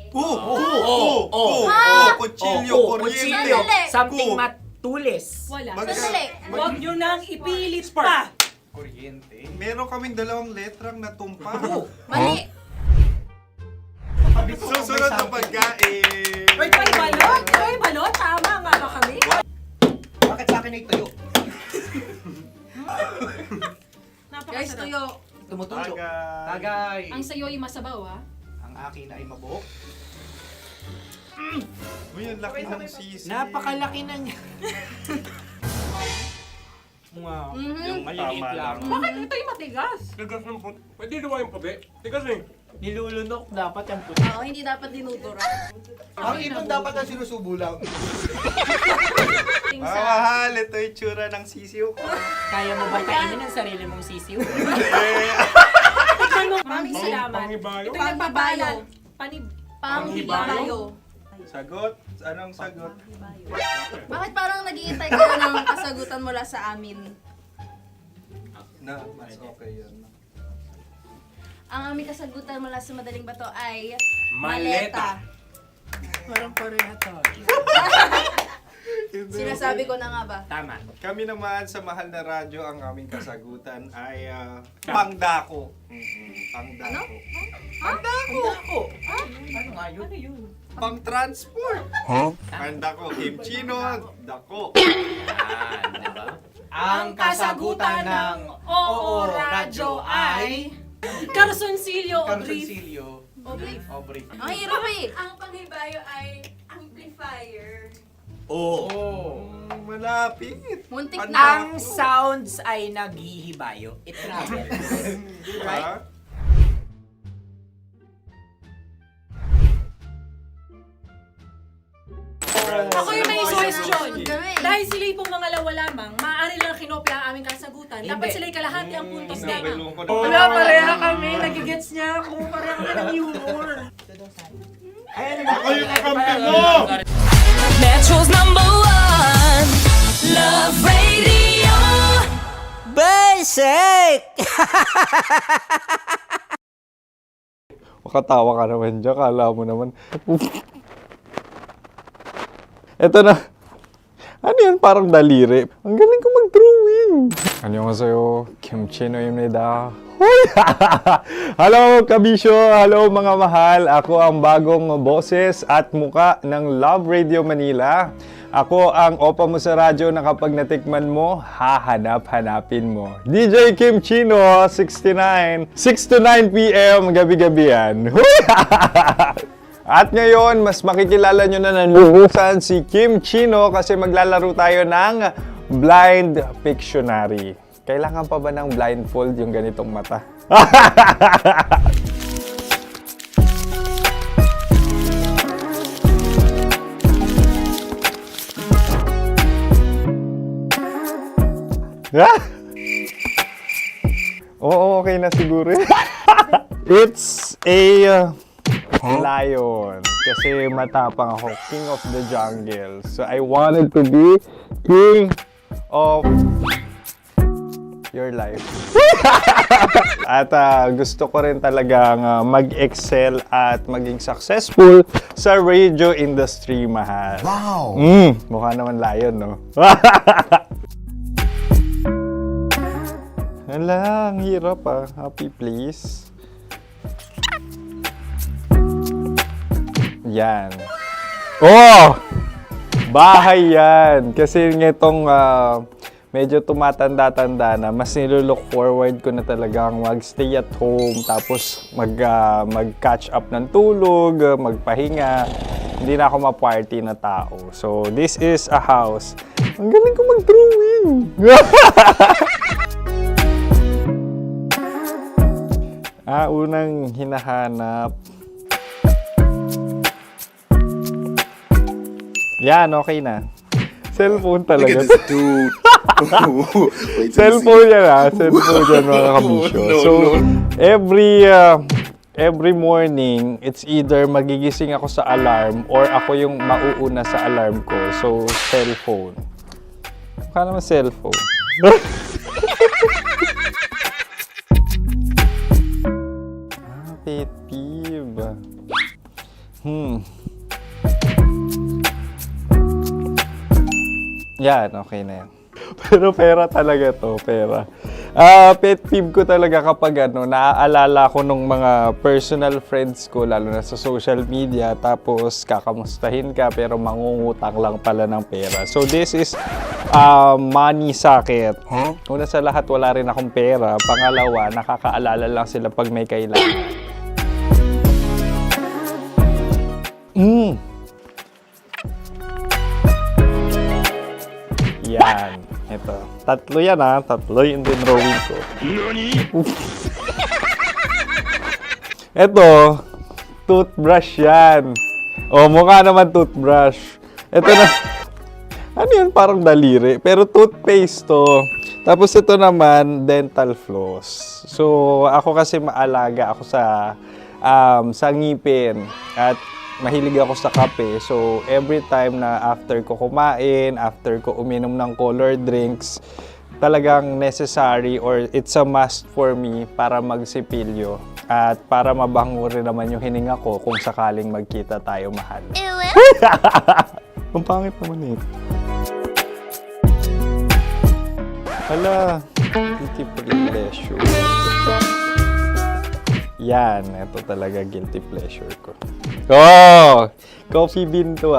Kutsilyo, kuryente. Sandali. Something matulis. Wala. Sandali. Huwag nyo nang ipilit pa. Meron kaming dalawang letrang natumpa. Mali. Susunod na pagkain. May balot? May balot? Tama nga ba kami? Bakit sa akin ay tuyo? Guys, Napakasarap. tuyo. Tumutulo. Tagay. Ang sayo ay masabaw, ha? Ang akin ay mabuhok. Uy, ang laki ng sisi. Napakalaki na niya. Yung maliliit Tama lang. Bakit ito'y matigas? Tigas ng puti. Pwede naman yung puti. Tigas eh. Nilulunok dapat yung puti. Oo, hindi dapat dinudura. Ang ibon dapat ang sinusubo lang. Mahal, ito yung tsura ng sisiw ko. Kaya mo ba kainin ang sarili mong sisiw? Maraming salamat. Panghibayo. Ito'y nagbabayan. Panghibayo. Sagot? Anong sagot? Bakit parang nag-iintay ka na ng kasagutan mula sa amin? Na, mas okay yun. Ang aming kasagutan mula sa Madaling Bato ay Maleta. Parang pareha tayo. Sinasabi ko na nga ba? Tama. Kami naman sa mahal na radyo, ang aming kasagutan ay pangdako. Pangdako. Pangdako. Ano nga yun? Ano yun? Pang-transport. Pangdako, kimchino, dako. Yan, diba? Ang kasagutan ng Oo Radyo ay... Carsoncillo Oblique. Ang hirap eh! Ang panghibayo ay amplifier. Malapit. Muntik Ano? na. Ang sounds ay naghihibayo. It travels. Diba? Ako yung may question. Kami. Dahil sila'y pong mga lawa lamang, maaari lang kinopya ang aming kasagutan. Dapat Hindi. sila'y kalahati ang puntos Hindi, may lamang. lungkot. Wala, pareha kami. Nagigets niya ako. Pareha kami ng humor. Ako yung kakampi mo! Metro's #1 Love Radio. Basic! Makatawa ka naman dyan. Kala mo naman. Eto na. Ano yan? Parang daliri. Ang galing ko mag-drawing. 안녕하세요. 김치노입니다. Hello, kabisyo! Hello, mga mahal! Ako ang bagong boses at muka ng Love Radio Manila. Ako ang opa mo sa radyo na kapag natikman mo, hahanap-hanapin mo. DJ Kim Chino, 69. 6 to 9 p.m. gabi-gabi yan. At ngayon, mas makikilala nyo na ng lubusan si Kim Chino kasi maglalaro tayo ng Blind Pictionary. Kailangan pa ba ng blindfold yung ganitong mata? Oo, okay na siguro. It's a lion. Kasi matapang ako. King of the jungle. So I wanted to be king of your life. At gusto ko rin talagang mag-excel at maging successful sa radio industry, mahal. Wow! Mukha naman lion, no? Hala, ang hirap Happy, please. Yan. Oh! Bahay yan. Kasi itong medyo tumatanda-tanda na, mas nilook forward ko na talagang mag-stay at home, tapos mag-catch up ng tulog, magpahinga. Hindi na ako ma-party na tao. So, this is a house. Ang galing ko mag-drawing! Unang hinahanap. Yan, okay na. Cellphone talaga. Dude. Cellphone yan Cellphone yan, mga kabisyo. So, every morning, it's either magigising ako sa alarm or ako yung mauuna sa alarm ko. So, cellphone. Mukha naman cellphone. Pet peeve. Yan, okay na yan. Pero pera talaga to, pera. Pet peeve ko talaga kapag naaalala ko nung mga personal friends ko, lalo na sa social media, tapos kakamustahin ka pero mangungutang lang pala ng pera. So this is money sakit. Una sa lahat, wala rin akong pera. Pangalawa, nakakaalala lang sila pag may kailangan. Yan. Ito. Tatlo yan Tatlo yung dinrawing ko. Ito. Toothbrush yan. Mukha naman toothbrush. Ito na. Ano yan? Parang daliri. Pero toothpaste to. Tapos ito naman, dental floss. So, ako kasi maalaga ako sa ngipin. At mahilig ako sa kape. So, every time na after ko kumain, after ko uminom ng colored drinks, talagang necessary or it's a must for me para magsipilyo. At para mabango rin naman yung hininga ko kung sakaling magkita tayo, mahal. Ang pangit naman ito. Hala, guilty pleasure. Yan, ito talaga guilty pleasure ko. Coffee bean to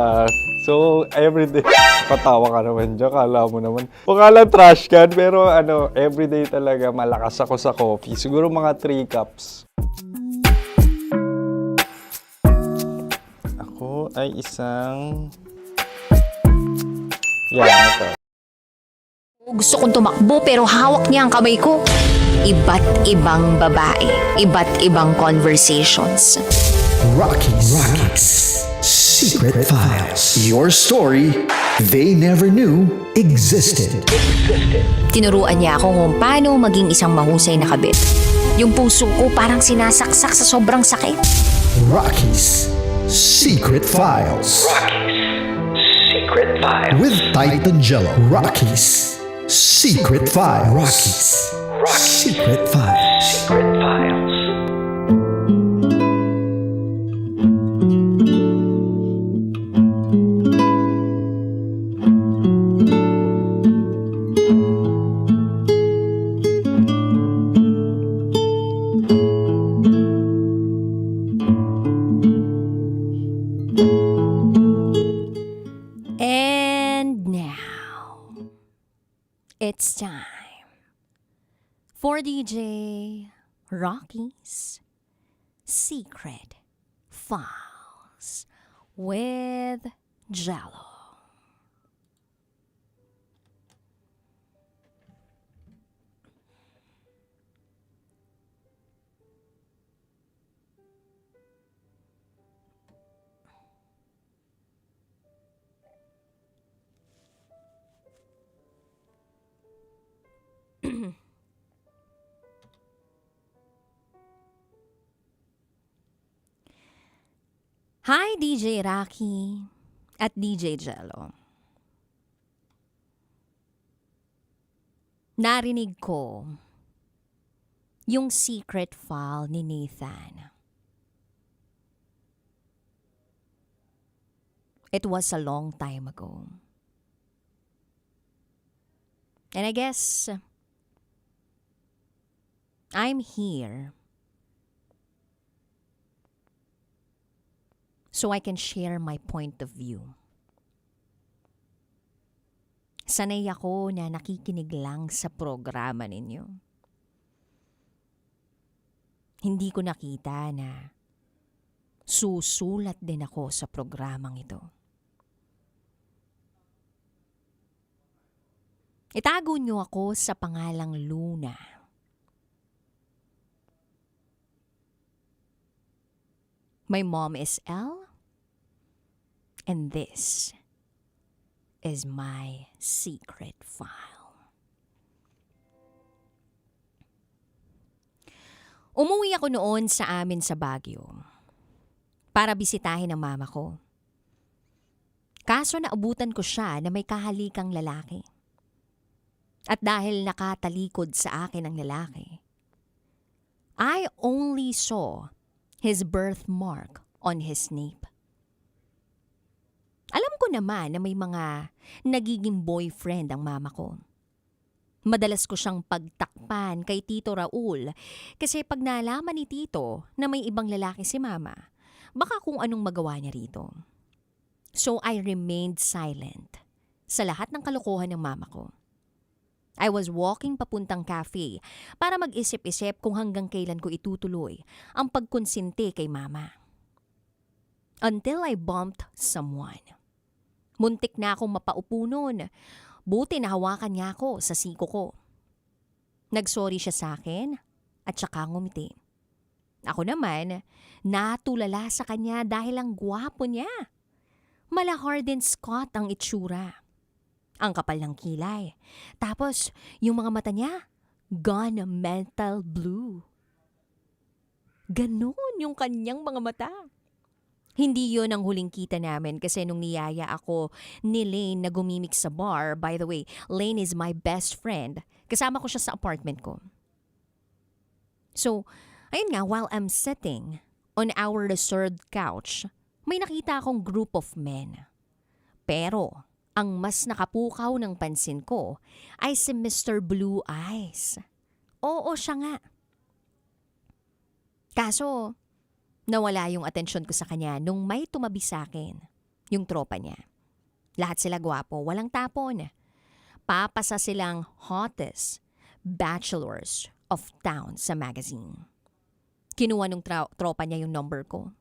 So, everyday. Patawa ka naman dyan, kala mo naman. Pakala trash can, pero everyday talaga malakas ako sa coffee. Siguro mga 3 cups. Ako ay isang... Yan, ito. Gusto kong tumakbo pero hawak niya ang kamay ko. Iba't ibang babae, iba't ibang conversations. Rockies. Secret Files. Your story they never knew existed. Tinuruan niya ako kung paano maging isang mahusay na kabit. Yung puso ko parang sinasaksak sa sobrang sakit. Rockies. Secret Files. Secret Files. With Titan Jello. Rockies Secret Files. Rockies Secret Files. Secret Files. And now, it's time for DJ Rocky's Secret Files with Jello. Hi, DJ Rocky at DJ Jello. Narinig ko yung secret file ni Nathan. It was a long time ago. And I guess I'm here so I can share my point of view. Sanay ako na nakikinig lang sa programa ninyo. Hindi ko nakita na susulat din ako sa programang ito. Itago niyo ako sa pangalang Luna. My mom is Elle, and this is my secret file. Umuwi ako noon sa amin sa Baguio para bisitahin ang mama ko. Kaso naabutan ko siya na may kahalikang lalaki. At dahil nakatalikod sa akin ang lalaki, I only saw his birthmark on his nape. Alam ko naman na may mga nagiging boyfriend ang mama ko. Madalas ko siyang pagtakpan kay Tito Raul kasi pag nalaman ni Tito na may ibang lalaki si mama, baka kung anong magawa niya rito. So I remained silent sa lahat ng kalokohan ng mama ko. I was walking papuntang cafe para mag-isip-isip kung hanggang kailan ko itutuloy ang pagkonsinti kay mama. Until I bumped someone. Muntik na akong mapaupo nun. Buti nahawakan niya ako sa siko ko. Nagsorry siya sa akin at saka ngumiti. Ako naman, natulala sa kanya dahil ang gwapo niya. Mala Hardin Scott ang itsura. Ang kapal ng kilay. Tapos, yung mga mata niya, gunmetal blue. Ganon yung kanyang mga mata. Hindi yon ang huling kita namin kasi nung niyaya ako ni Lane na gumimik sa bar. By the way, Lane is my best friend. Kasama ko siya sa apartment ko. So, ayun nga, while I'm sitting on our reserved couch, may nakita akong group of men. Pero, ang mas nakapukaw ng pansin ko ay si Mr. Blue Eyes. Oo, siya nga. Kaso, nawala yung atensyon ko sa kanya nung may tumabi sa akin, yung tropa niya. Lahat sila gwapo, walang tapon. Papasa silang hottest bachelors of town sa magazine. Kinuha nung tropa niya yung number ko.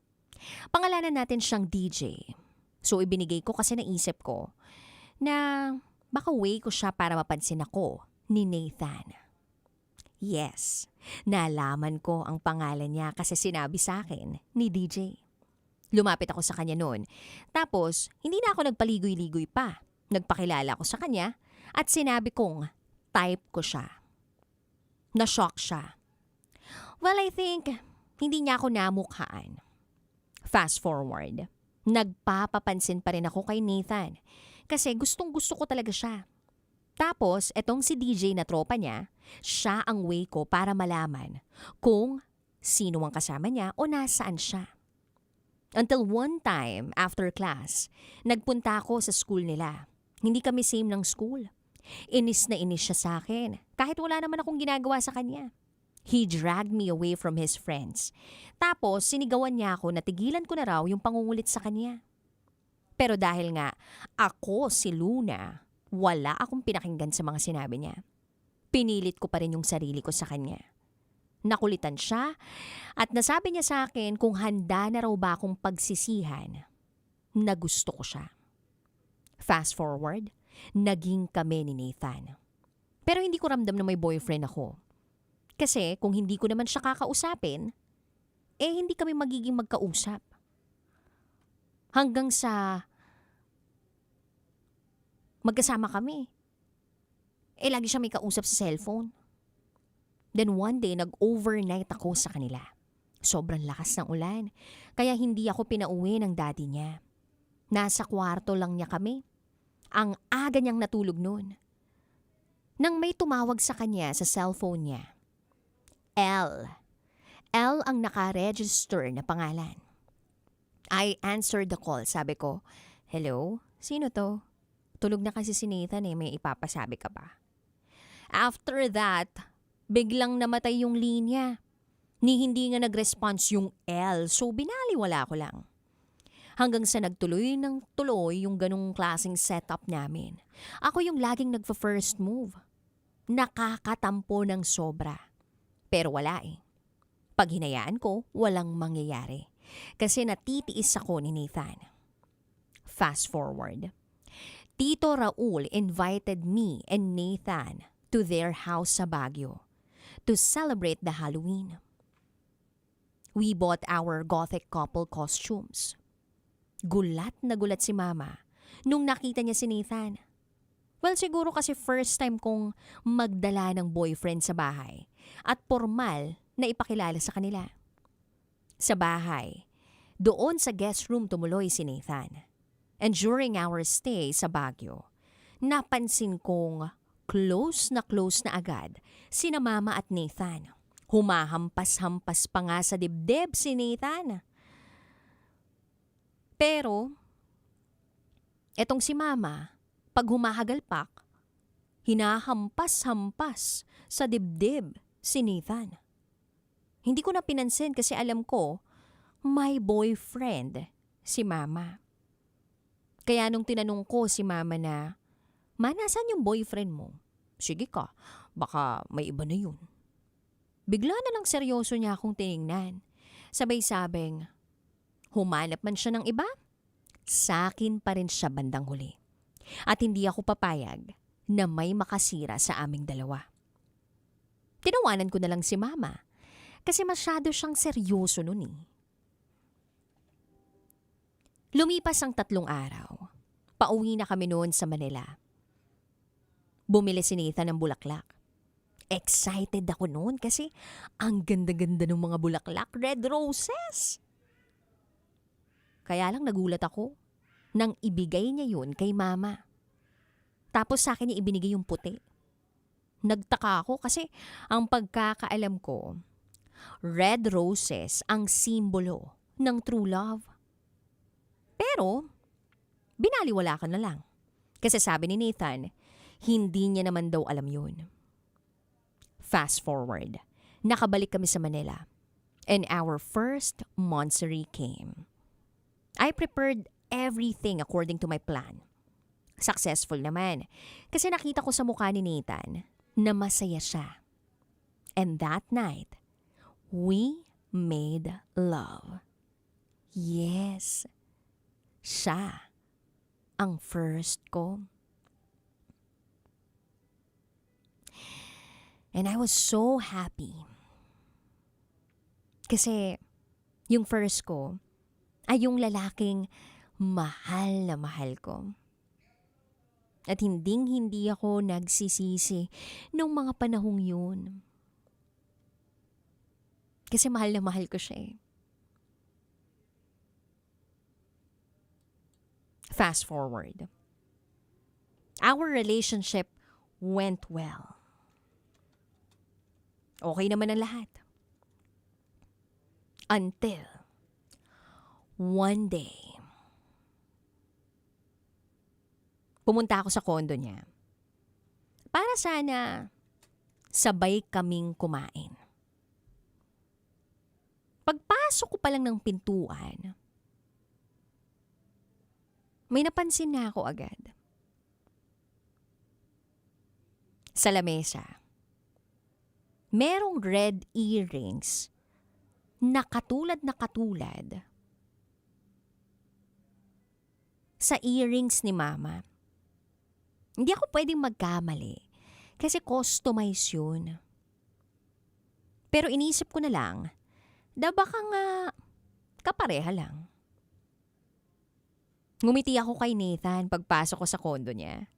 Pangalanan natin siyang DJ. So ibinigay ko kasi naisip ko na baka way ko siya para mapansin ako ni Nathan. Yes, nalaman ko ang pangalan niya kasi sinabi sa akin ni DJ. Lumapit ako sa kanya noon. Tapos, hindi na ako nagpaligoy-ligoy pa. Nagpakilala ako sa kanya at sinabi kong type ko siya. Na-shock siya. Well, I think hindi niya ako namukhaan. Fast forward, nagpapapansin pa rin ako kay Nathan kasi gustong gusto ko talaga siya. Tapos, etong si DJ na tropa niya, siya ang way ko para malaman kung sino ang kasama niya o nasaan siya. Until one time, after class, nagpunta ako sa school nila. Hindi kami same ng school. Inis na inis siya sa akin, kahit wala naman akong ginagawa sa kanya. He dragged me away from his friends. Tapos, sinigawan niya ako na tigilan ko na raw yung pangungulit sa kanya. Pero dahil nga, ako si Luna, wala akong pinakinggan sa mga sinabi niya. Pinilit ko pa rin yung sarili ko sa kanya. Nakulitan siya at nasabi niya sa akin kung handa na raw ba akong pagsisihan na gusto ko siya. Fast forward, naging kami ni Nathan. Pero hindi ko ramdam na may boyfriend ako. Kasi kung hindi ko naman siya kakausapin, hindi kami magiging magkausap. Hanggang sa magkasama kami. Lagi siya may kausap sa cellphone. Then one day, nag-overnight ako sa kanila. Sobrang lakas ng ulan, kaya hindi ako pinauwi ng daddy niya. Nasa kwarto lang niya kami. Ang aga niyang natulog noon. Nang may tumawag sa kanya sa cellphone niya. L ang naka-register na pangalan. I answered the call. Sabi ko, hello? Sino to? Tulog na kasi si Nathan may ipapasabi ka ba? After that, biglang namatay yung linya. Hindi nga nag-response yung L, so binaliwala ko lang. Hanggang sa nagtuloy ng tuloy yung ganong klaseng setup namin. Ako yung laging nagfa-first move. Nakakatampo ng sobra. Pero wala Pag hinayaan ko, walang mangyayari. Kasi natitiis ako ni Nathan. Fast forward. Tito Raul invited me and Nathan to their house sa Baguio to celebrate the Halloween. We bought our gothic couple costumes. Gulat na gulat si Mama nung nakita niya si Nathan. Well, siguro kasi first time kong magdala ng boyfriend sa bahay at formal na ipakilala sa kanila. Sa bahay, doon sa guest room tumuloy si Nathan. And during our stay sa Baguio, napansin kong close na agad sina Mama at Nathan. Humahampas-hampas pa nga sa dibdib si Nathan. Pero, etong si Mama, pag humahagalpak, hinahampas-hampas sa dibdib si Nathan. Hindi ko na pinansin kasi alam ko, may boyfriend si Mama. Kaya nung tinanong ko si Mama na, Ma, nasaan yung boyfriend mo? Sige ka, baka may iba na yun. Bigla na lang seryoso niya akong tiningnan. Sabay sabing, humanap man siya ng iba, sa akin pa rin siya bandang huli. At hindi ako papayag na may makasira sa aming dalawa. Tinawanan ko na lang si Mama kasi masyado siyang seryoso nun . Lumipas ang 3 araw. Pauwi na kami noon sa Manila. Bumili si Nathan ng bulaklak. Excited ako noon kasi ang ganda-ganda ng mga bulaklak, red roses. Kaya lang nagulat ako nang ibigay niya yun kay Mama. Tapos sa akin niya ibinigay yung puti. Nagtaka ako kasi ang pagkakaalam ko, red roses ang simbolo ng true love. Pero, binaliwala ka na lang. Kasi sabi ni Nathan, hindi niya naman daw alam yun. Fast forward, nakabalik kami sa Manila. And our first monthsary came. I prepared everything according to my plan. Successful naman. Kasi nakita ko sa mukha ni Nathan na masaya siya. And that night, we made love. Yes, siya ang first ko. And I was so happy. Kasi yung first ko ay yung lalaking mahal na mahal ko. At hindi ako nagsisisi nung mga panahong yun. Kasi mahal na mahal ko siya . Fast forward. Our relationship went well. Okay naman ang lahat. Until one day, pumunta ako sa condo niya. Para sana sabay kaming kumain. Pagpasok ko pa lang ng pintuan, may napansin na ako agad. Sa lamesa, merong red earrings na katulad sa earrings ni Mama. Hindi ako pwedeng magkamali kasi customize yun. Pero inisip ko na lang, baka nga kapareha lang. Ngumiti ako kay Nathan pagpasok ko sa kondo niya.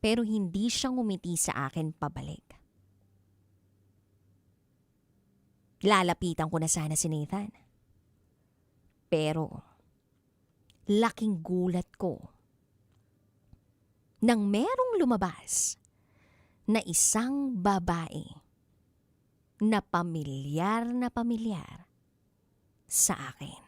Pero hindi siya ngumiti sa akin pabalik. Lalapitan ko na sana si Nathan. Pero, laking gulat ko nang merong lumabas na isang babae na pamilyar sa akin.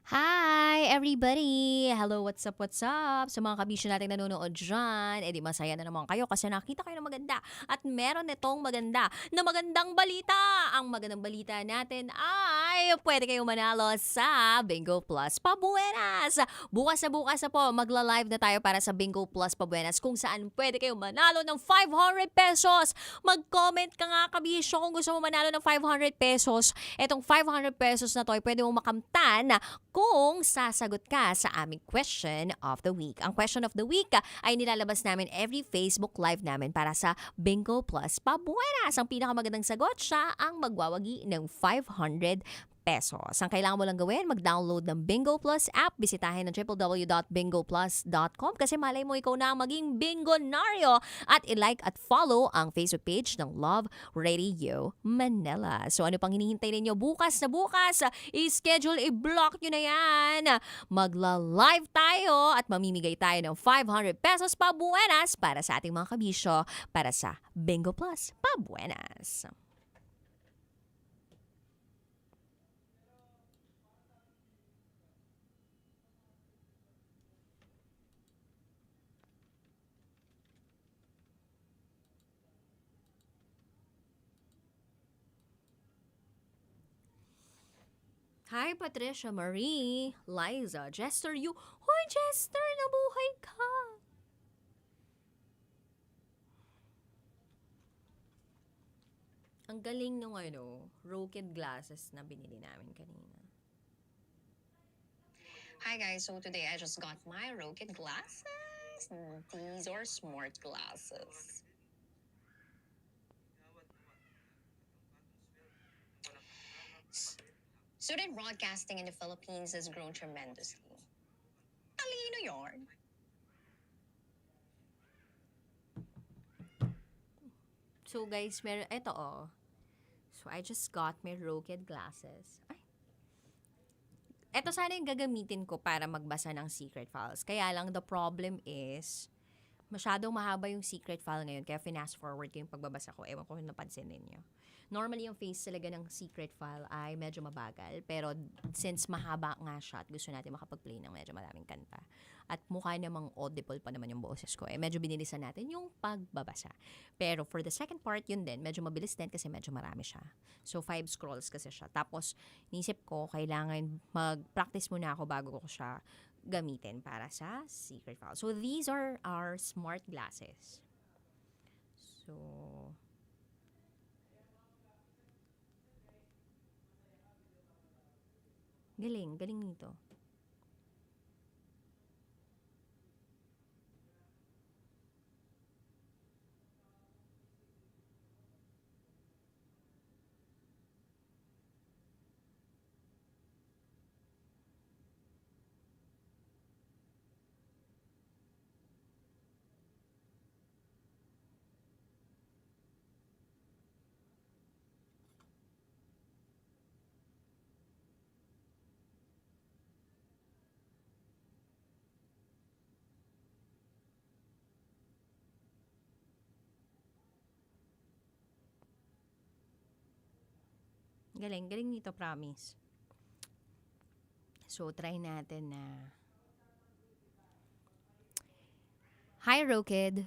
Hi, everybody! Hello, what's up? Sa mga kabisyo natin nanonood dyan, di masaya na naman kayo kasi nakita kayo ng maganda. At meron itong magandang balita. Ang magandang balita natin ay pwede kayong manalo sa Bingo Plus Pabuenas. Bukas na po, magla-live na tayo para sa Bingo Plus Pabuenas kung saan pwede kayong manalo ng 500 pesos. Mag-comment ka nga kabisyo kung gusto mo manalo ng 500 pesos. Itong 500 pesos na to ay pwede mong makamtan kung sasagot ka sa aming question of the week. Ang question of the week ay nilalabas namin every Facebook Live namin para sa Bingo Plus Pabuenas. Ang pinakamagandang sagot, siya ang magwawagi ng 500 pesos. Ang kailangan mo lang gawin, mag-download ng Bingo Plus app, bisitahin ng www.bingoplus.com kasi malay mo ikaw na ang maging bingonaryo at i-like at follow ang Facebook page ng Love Radio Manila. So ano pang hinihintay ninyo? Bukas, i-schedule, i-block nyo na yan. Magla-live tayo at mamimigay tayo ng 500 pesos pabuenas para sa ating mga kabisyo para sa Bingo Plus Pabuenas. Hi, Patricia Marie, Liza, Jester, you. Hoy, Jester, nabuhay ka. Ang galing nung Roked glasses na binili namin kanina. Hi guys, so today I just got my Roked glasses. These are smart glasses. Student broadcasting in the Philippines has grown tremendously. Talino yarn. So guys, So I just got my Roked glasses. Ito sana yung gagamitin ko para magbasa ng secret files. Kaya lang the problem is, masyadong mahaba yung secret file ngayon. Kaya fast forward ko yung pagbabasa ko. Ewan ko kung napansin ninyo. Normally, yung face talaga ng secret file ay medyo mabagal. Pero since mahaba nga siya at gusto natin makapag-play ng medyo maraming kanta. At mukha namang audible pa naman yung boses ko. Medyo binilisan natin yung pagbabasa. Pero for the second part, yun din. Medyo mabilis din kasi medyo marami siya. So, 5 scrolls kasi siya. Tapos, nisip ko, kailangan mag-practice muna ako bago ko siya gamitin para sa secret file. So, these are our smart glasses. So, galing nito. Galing nito, promise. So, try natin na. Hi, Rokid.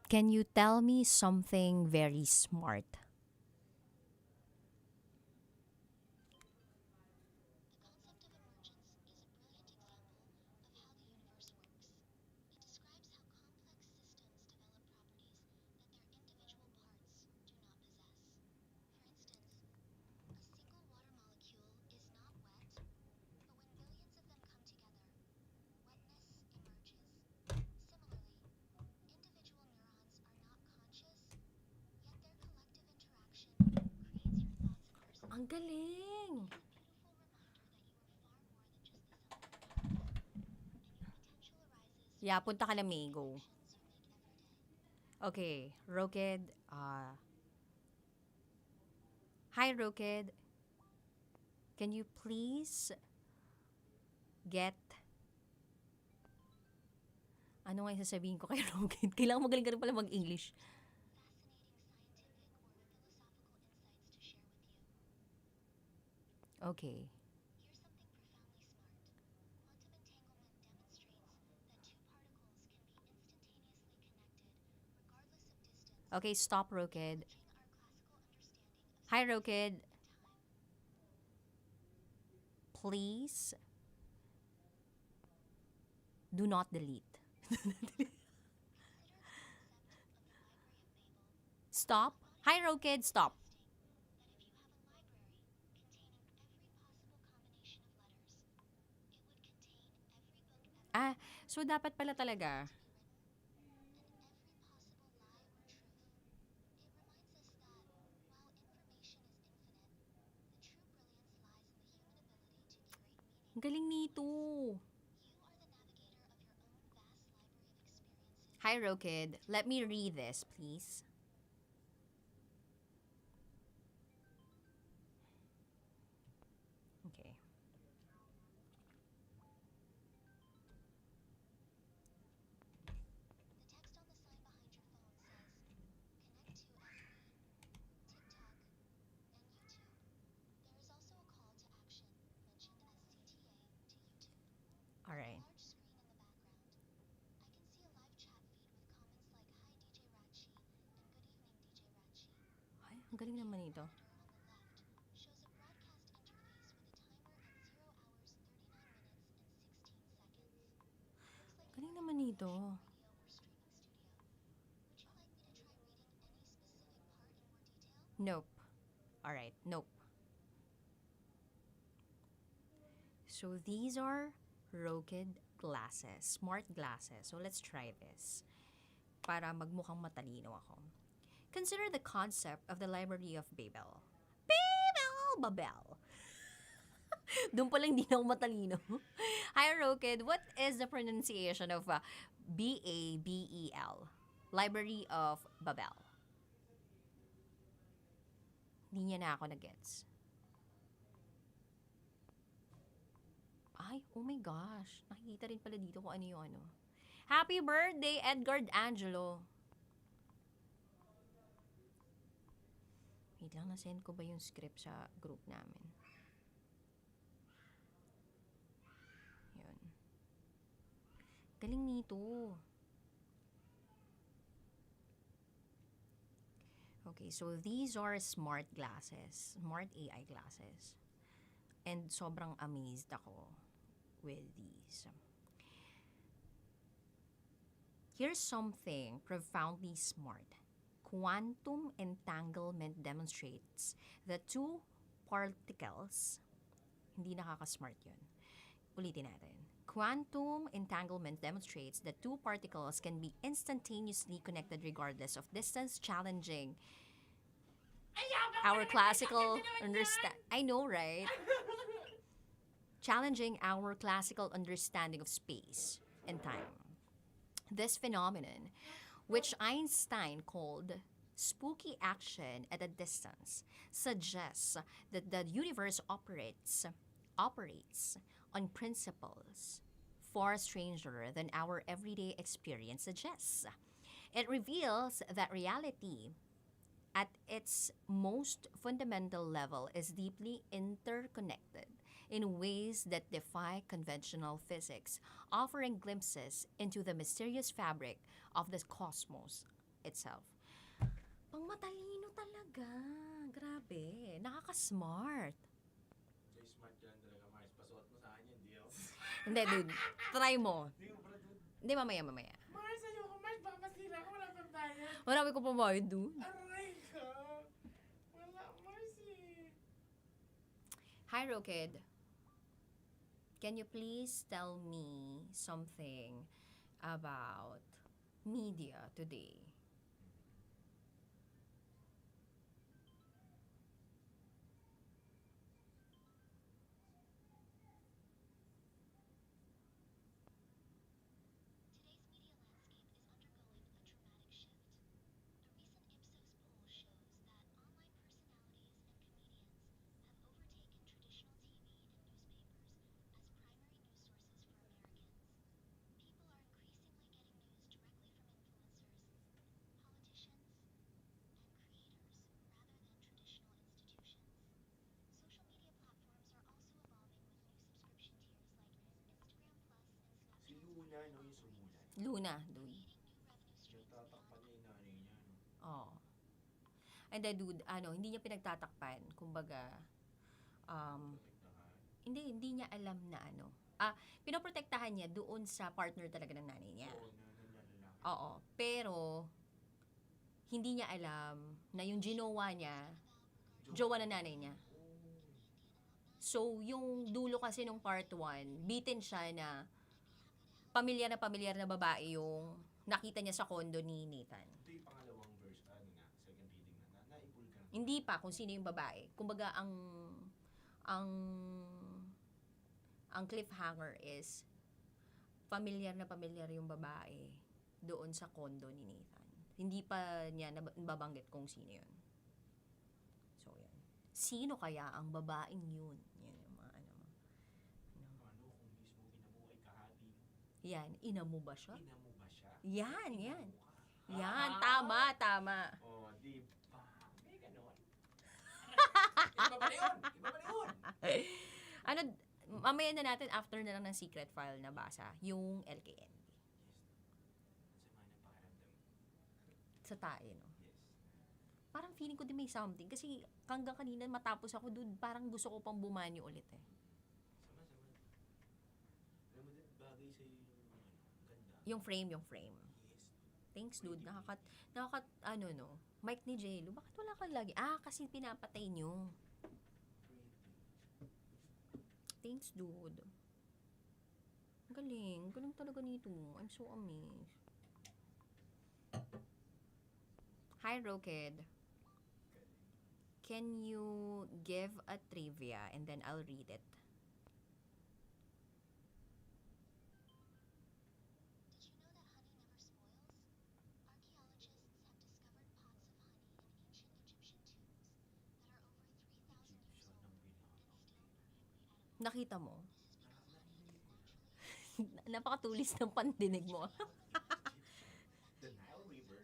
Can you tell me something very smart? Ang galing! Yeah, punta ka na Migo. Okay, Rokid. Hi, Rokid. Can you please get... Ano nga yung sasabihin ko kay Rokid? Kailangan magaling ka rin pala mag-English. Okay. Okay, stop, Rokid. Hi, Rokid. Please do not delete. Stop. Hi, Rokid. Stop. So dapat pala talaga. Ang galing nito. Hi, Rokid. Let me read this, please. Okay. Alright. Ay, ang galing naman ito. Galing naman ito. Nope. Alright, nope. So these are Rokid glasses, smart glasses. So let's try this. Para magmukhang matalino ako. Consider the concept of the Library of Babel. Babel! Doon pala hindi na ako matalino. Hi, Rokid. What is the pronunciation of B-A-B-E-L? Library of Babel. Hindi niya na ako na-gets. Ay, oh my gosh. Nakikita rin pala dito kung ano yung ano. Happy birthday, Edgar Angelo. Wait lang, na-send ko ba yung script sa group namin? Yun. Galing nito. Okay, so these are smart glasses. Smart AI glasses. And sobrang amazed ako with these. Here's something profoundly smart. Quantum entanglement demonstrates that two particles, hindi nakaka-smart yun. Ulitin natin. Quantum entanglement demonstrates that two particles can be instantaneously connected regardless of distance, challenging our classical I know, right? Challenging our classical understanding of space and time. This phenomenon, which Einstein called spooky action at a distance, suggests that the universe operates on principles far stranger than our everyday experience suggests. It reveals that reality, at its most fundamental level, is deeply interconnected in ways that defy conventional physics, offering glimpses into the mysterious fabric of the cosmos itself. Pang matalino talaga. Grabe. Nakaka-smart. Smart yan talaga, Mars. Pasuot mo sa akin yun, di ako. Hindi, dude. Try mo. Hindi, mamaya. Mars, ayoko, Mars. Baka masira ko. Wala pang bayad. Marami ko pabayad, dude. Aray ka. Wala, Mars eh. Hi, Rokid. Can you please tell me something about media today? Luna, no, yung sumulat. Luna, dude. Yung tatakpan niya yung nanay niya, no? Oo. And then, dude, hindi niya pinagtatakpan. Kumbaga, hindi niya alam na pinoprotektahan niya doon sa partner talaga ng nanay niya. Oo. Pero, hindi niya alam na yung ginawa niya, jowa na nanay niya. So, yung dulo kasi nung part 1, bitin siya na pamilyar na babae yung nakita niya sa kondo ni Nathan. Ito yung pangalawang verse, second reading na, naipul ka na. Hindi pa kung sino yung babae. Kumbaga, ang cliffhanger is pamilyar yung babae doon sa kondo ni Nathan. Hindi pa niya nababanggit kung sino yun. So, yan. Sino kaya ang babaeng yun? Yan yung mga Paano kung mismo inabuhay kahati? Yan, ina mo ba siya? Inamo ba siya? Yan. Inamo ka. Yan, tama. Oh, di ba? May ganon. Iba ba na yun? Mamaya na natin after na lang ng secret file na basa, yung LKN. Sama ng pakiramdam. Sa tae, no? Yes. Parang feeling ko din may something. Kasi hanggang kanina matapos ako, dude, parang gusto ko pang bumanyo ulit eh. Sama. Alam mo din, bagay sa'yo yung ganda. Yung frame. Yes. Thanks, dude. Mic ni J-Lo, bakit wala ka lagi? Kasi pinapatay nyo. Thanks, dude. Ang galing talaga nito. I'm so amazed. Hi, Rokid. Can you give a trivia and then I'll read it? Nakita mo? Napakatulis ng pandinig mo. The Nile River.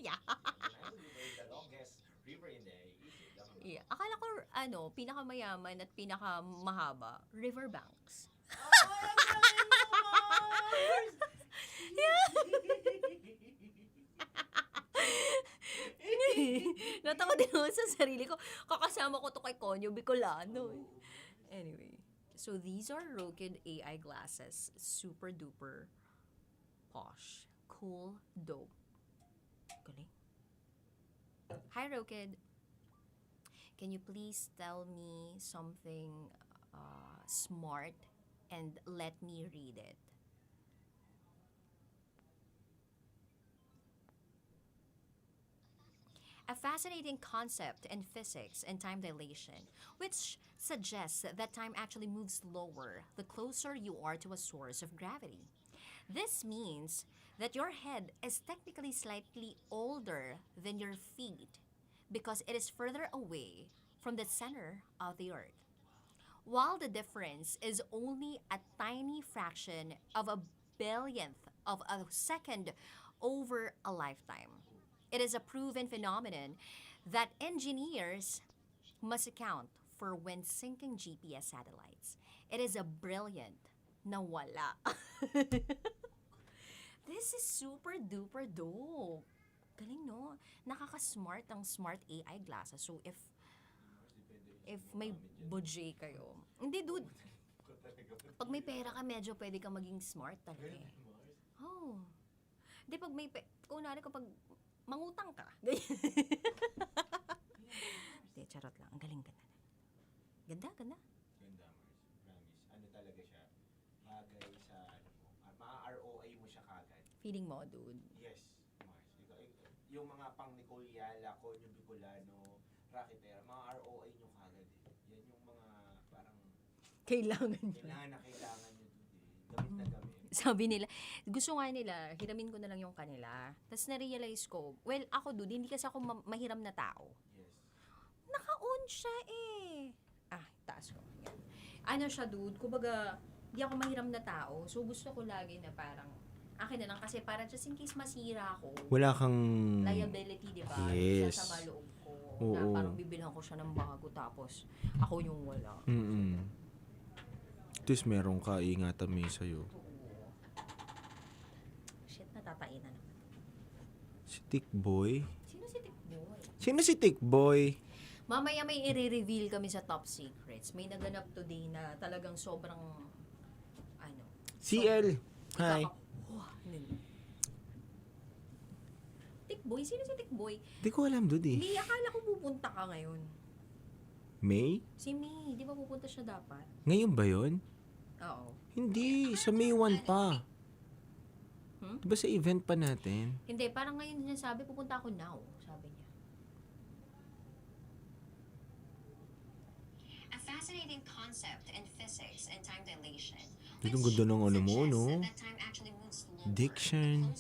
Yeah. The Nile River is the longest river in the Egypt. Yeah. Akala ko, pinakamayaman at pinakamahaba, riverbanks. Natawa din ako sa sarili ko. Kakasama ko to kay Konyo Bicolano. Anyway. So these are Rokid AI glasses. Super duper posh, cool, dope. Galing. Hi, Rokid. Can you please tell me something smart and let me read it? A fascinating concept in physics and time dilation, which suggests that time actually moves slower the closer you are to a source of gravity. This means that your head is technically slightly older than your feet because it is further away from the center of the earth. While the difference is only a tiny fraction of a billionth of a second over a lifetime, it is a proven phenomenon that engineers must account for when sinking GPS satellites. It is a brilliant nawala. This is super duper dope. Galing, no? Nakaka-smart ang smart AI glasses. So if may budget kayo. Hindi, dude. Pag may pera ka, medyo pwede ka maging smart talaga. Oh. Hindi, pag may kunwari kapag mangutang ka. Hindi, charot lang. Ang galing ka na. Ganda, ganda. Ganda, Mars. Promise. Ano talaga siya? Bagay sa, ma-ROI mo siya kagad. Feeling mo, dude. Yes, Mars. Yung mga pang Nicole Yala, Conyo Bicolano, Rakitera, mga ROI nyo kagad eh. Yan yung mga parang Kailangan nyo. kailangan nyo dun eh. Gamit na gamit. Sabi nila, gusto nga nila, hiramin ko na lang yung kanila. Tapos na-realize ko, well, ako dude, hindi kasi ako mahiram na tao. Yes. Naka-on siya eh. Taas ko. Yan. Ano siya dude, kumbaga, hindi ako mahiram na tao. So gusto ko lagi na parang, akin na lang kasi para just in case masira ako. Wala kang Liability, di ba? Yes. Sa maloob ko. Oo. Na parang bibilhan ko siya ng bago tapos ako yung wala. At least meron ka, ingatan mo yung sa'yo. Shit, natatainan naman. Si Tickboy? Sino si Tickboy? Sino si Tickboy? Mamaya may i-reveal kami sa Top Secrets. May naganap today na talagang sobrang, CL. Hi. Tickboy? Sino si Tickboy? Di ko alam, dude eh. Hindi, akala ko pupunta ka ngayon. May? Si May, di ba pupunta siya dapat? Ngayon ba yun? Oo. Hindi, sa May 1 pa. Di ba sa event pa natin? Hindi, parang ngayon niya sabi, pupunta ako now, sabi niya. A fascinating concept in physics and time dilation. Dito ang ganda ng ano mo, no? Diction,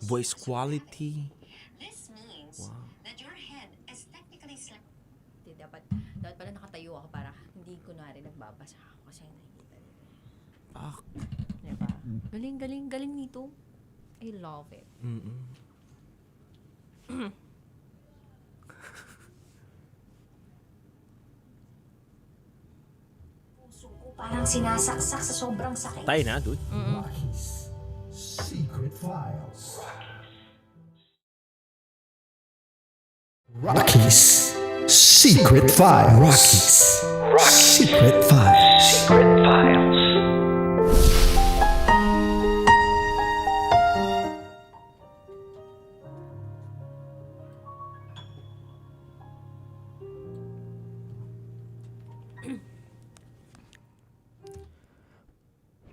voice quality. This means Wow. that your head is technically Hindi, dapat pala nakatayo ako para hindi kunwari nagbabasa ako kasi nakikita niyo. Diba? Galing nito. I love it. Puso ko parang sinasaksak sa sobrang sakit. Tayo na, dude. Rocky's Secret Files. Rocky's Secret Files. Rocky's Secret Files. Secret Files.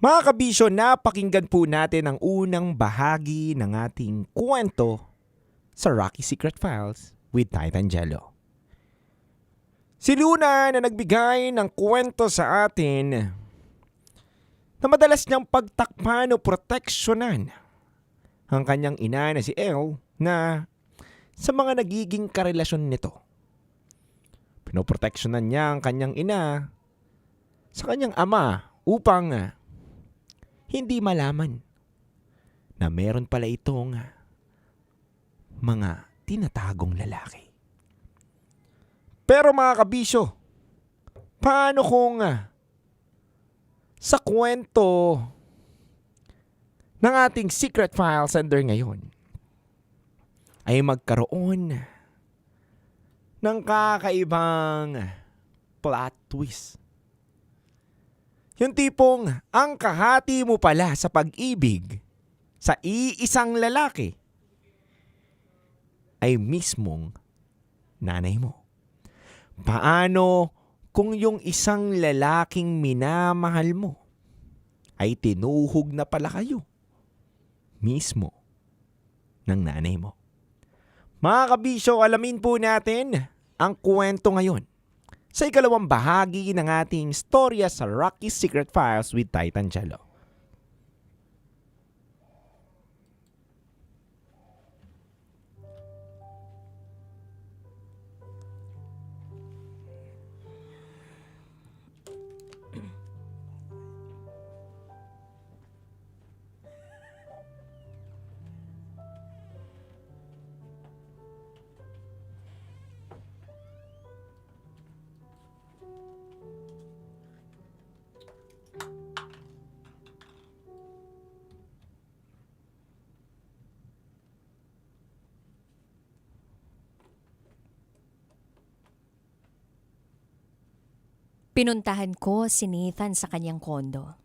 Mga kabisyo, napakinggan po natin ang unang bahagi ng ating kwento sa Rocky Secret Files with Titangelo. Si Luna na nagbigay ng kwento sa atin na madalas niyang pagtakpan o proteksyonan ang kanyang ina na si Elle na sa mga nagiging karelasyon nito. Pinoproteksyonan niya ang kanyang ina sa kanyang ama upang hindi malaman na meron pala itong mga tinatagong lalaki. Pero mga kabisyo, paano kung sa kwento ng ating Secret File Sender ngayon ay magkaroon ng kakaibang plot twist? Yung tipong ang kahati mo pala sa pag-ibig sa iisang lalaki ay mismong nanay mo? Paano kung yung isang lalaking minamahal mo ay tinuhog na pala kayo mismo ng nanay mo? Mga kabisyo, alamin po natin ang kwento ngayon sa ikalawang bahagi ng ating storya sa Rocky Secret Files with Titan Jello. Pinuntahan ko si Nathan sa kanyang kondo.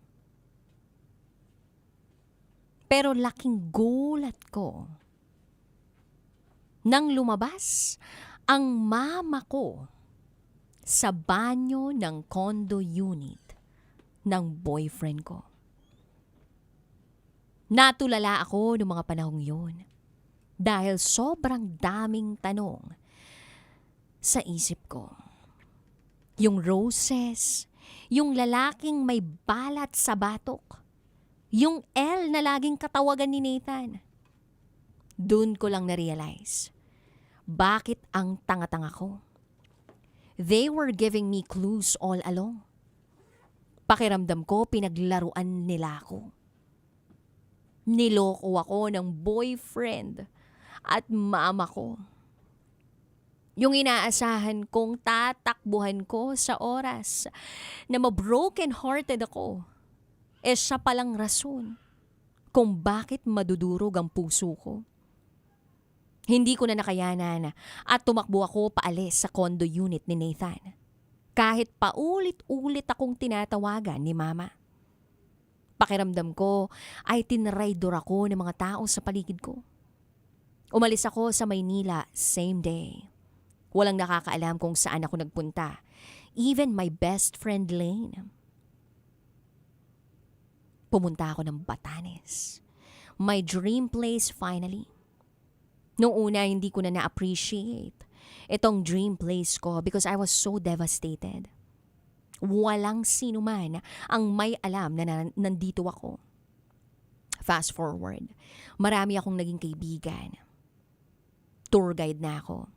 Pero laking gulat ko nang lumabas ang mama ko sa banyo ng condo unit ng boyfriend ko. Natulala ako noong mga panahong yun dahil sobrang daming tanong sa isip ko. Yung roses, yung lalaking may balat sa batok, yung L na laging katawagan ni Nathan. Doon ko lang na-realize, bakit ang tanga-tanga ko? They were giving me clues all along. Pakiramdam ko, pinaglaruan nila ako. Niloko ako ng boyfriend at mama ko. Yung inaasahan kong tatakbuhan ko sa oras na ma-broken-hearted ako, siya palang rason kung bakit madudurog ang puso ko. Hindi ko na nakayanan at tumakbo ako paalis sa condo unit ni Nathan. Kahit paulit-ulit akong tinatawagan ni Mama. Pakiramdam ko ay tinraidor ako ng mga tao sa paligid ko. Umalis ako sa Maynila same day. Walang nakakaalam kung saan ako nagpunta. Even my best friend Lane. Pumunta ako ng Batanes. My dream place finally. Noong una, hindi ko na na-appreciate itong dream place ko because I was so devastated. Walang sino man ang may alam na nandito ako. Fast forward, marami akong naging kaibigan. Tour guide na ako.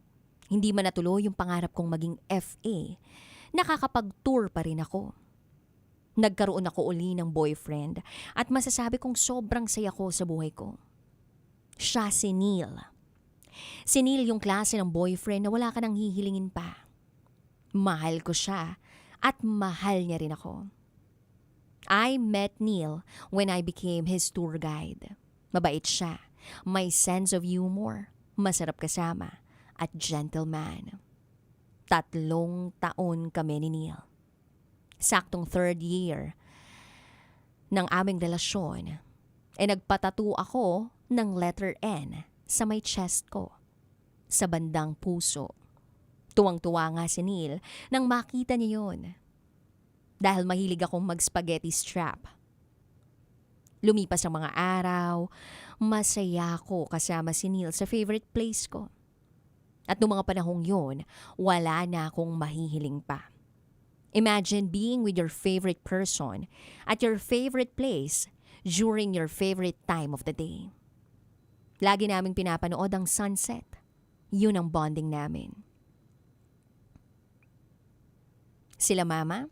Hindi man natuloy yung pangarap kong maging FA, nakakapag-tour pa rin ako. Nagkaroon ako uli ng boyfriend at masasabi kong sobrang saya ko sa buhay ko. Siya si Neil. Si Neil yung klase ng boyfriend na wala ka nang hihilingin pa. Mahal ko siya at mahal niya rin ako. I met Neil when I became his tour guide. Mabait siya, may sense of humor, masarap kasama, at gentleman. 3 taon kami ni Neil. Saktong 3rd year ng aming relasyon, nagpatattoo ako ng letter N sa may chest ko, sa bandang puso. Tuwang-tuwa nga si Neil nang makita niya yun. Dahil mahilig akong mag-spaghetti strap. Lumipas ang mga araw, masaya ko kasama si Neil sa favorite place ko. At noong mga panahong yun, wala na akong mahihiling pa. Imagine being with your favorite person at your favorite place during your favorite time of the day. Lagi naming pinapanood ang sunset. Yun ang bonding namin. Sila Mama,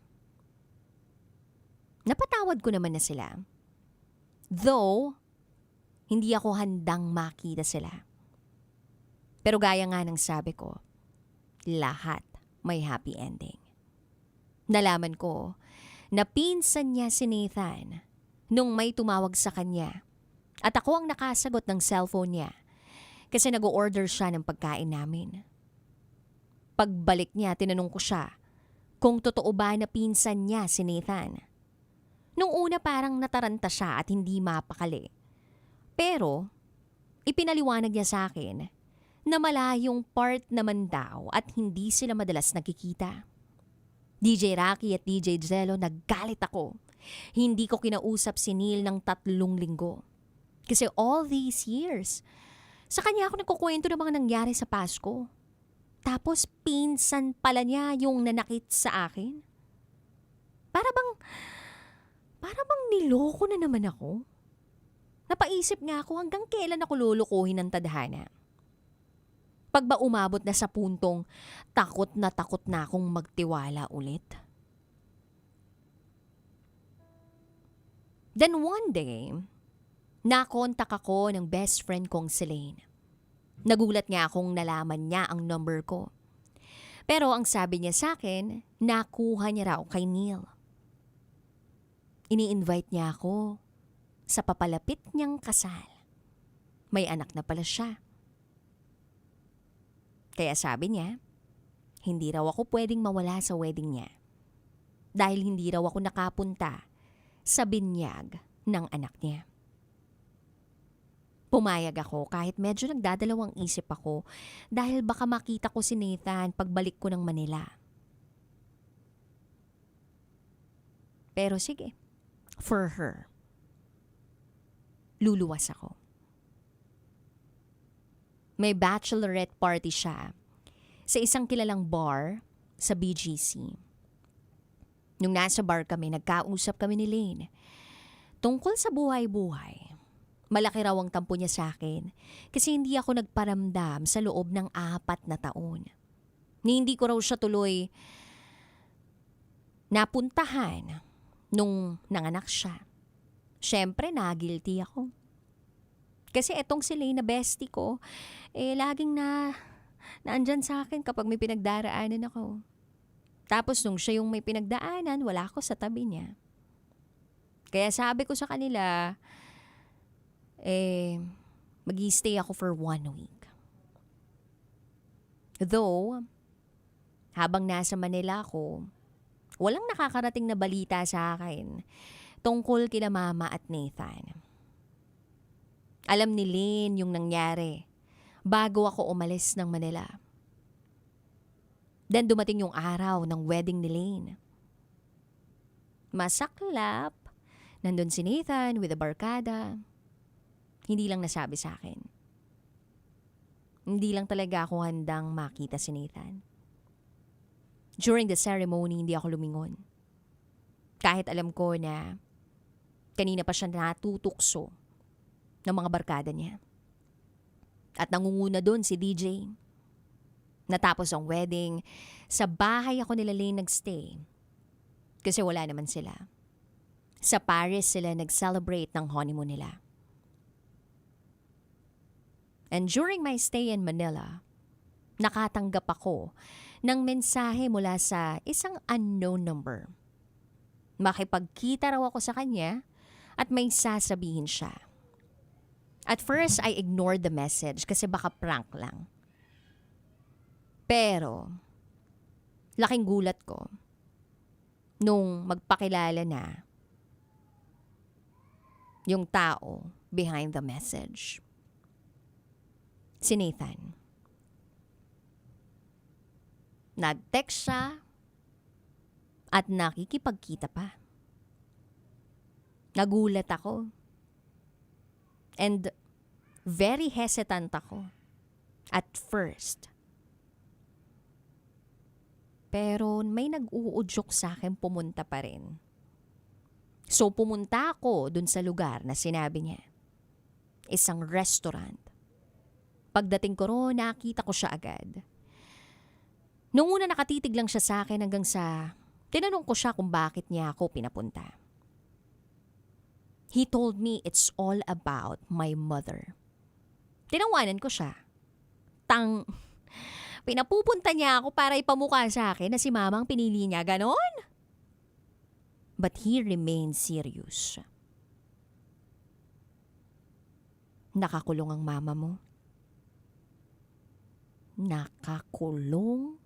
napatawad ko naman na sila. Though, hindi ako handang makita sila. Pero gaya nga ng sabi ko, lahat may happy ending. Nalaman ko na pinsan niya si Nathan nung may tumawag sa kanya. At ako ang nakasagot ng cellphone niya kasi nag-order siya ng pagkain namin. Pagbalik niya, tinanong ko siya kung totoo ba na pinsan niya si Nathan. Nung una parang nataranta siya at hindi mapakali. Pero, ipinaliwanag niya sa akin na malayong part naman daw at hindi sila madalas nagkikita. DJ Rocky at DJ Jello, naggalit ako. Hindi ko kinausap si Neil ng 3 linggo. Kasi all these years, sa kanya ako nagkukwento ng mga nangyari sa Pasko. Tapos pinsan pala niya yung nanakit sa akin. Para bang niloko na naman ako? Napaisip nga ako hanggang kailan ako lulukuhin ng tadhana. Pag ba umabot na sa puntong takot na akong magtiwala ulit? Then one day, nakontak ako ng best friend kong si Lane. Nagulat nga akong nalaman niya ang number ko. Pero ang sabi niya sa akin, nakuha niya raw kay Neil. Ini-invite niya ako sa papalapit niyang kasal. May anak na pala siya. Kaya sabi niya, hindi raw ako pwedeng mawala sa wedding niya. Dahil hindi raw ako nakapunta sa binyag ng anak niya. Pumayag ako kahit medyo nagdadalawang isip ako dahil baka makita ko si Nathan pagbalik ko ng Manila. Pero sige, for her, luluwas ako. May bachelorette party siya sa isang kilalang bar sa BGC. Nung nasa bar kami, nagkausap kami ni Lane tungkol sa buhay-buhay. Malaki raw ang tampo niya sa akin kasi hindi ako nagparamdam sa loob ng 4 na taon. Ni hindi ko raw siya tuloy napuntahan nung nanganak siya. Siyempre, na-guilty ako. Kasi etong si Lane na bestie ko, laging naandyan sa akin kapag may pinagdaraanan ako. Tapos nung siya yung may pinagdaanan, wala ako sa tabi niya. Kaya sabi ko sa kanila, mag-i-stay ako for 1 week. Though, habang nasa Manila ako, walang nakakarating na balita sa akin tungkol kina Mama at Nathan. Alam ni Lane yung nangyari bago ako umalis ng Manila. Then dumating yung araw ng wedding ni Lane. Masaklap, nandun si Nathan with a barkada. Hindi lang nasabi sa akin. Hindi lang talaga ako handang makita si Nathan. During the ceremony, hindi ako lumingon. Kahit alam ko na kanina pa siya natutukso ng mga barkada niya. At nangunguna doon si DJ. Natapos ang wedding, sa bahay ako nila Lane nagstay. Kasi wala naman sila. Sa Paris sila nag-celebrate ng honeymoon nila. And during my stay in Manila, nakatanggap ako ng mensahe mula sa isang unknown number. Makipagkita raw ako sa kanya at may sasabihin siya. At first, I ignored the message kasi baka prank lang. Pero, laking gulat ko nung magpakilala na yung tao behind the message. Si Nathan. Nag-text siya at nakikipagkita pa. Nagulat ako. And very hesitant ako at first. Pero may nag-uudyok sa akin pumunta pa rin. So pumunta ako dun sa lugar na sinabi niya. Isang restaurant. Pagdating ko roon, nakita ko siya agad. Nung una nakatitig lang siya sa akin hanggang sa tinanong ko siya kung bakit niya ako pinapunta. He told me it's all about my mother. Tinawanan ko siya. Pinapupunta niya ako para ipamukha sa akin na si Mama ang pinili niya, ganon? But he remained serious. Nakakulong ang mama mo. Nakakulong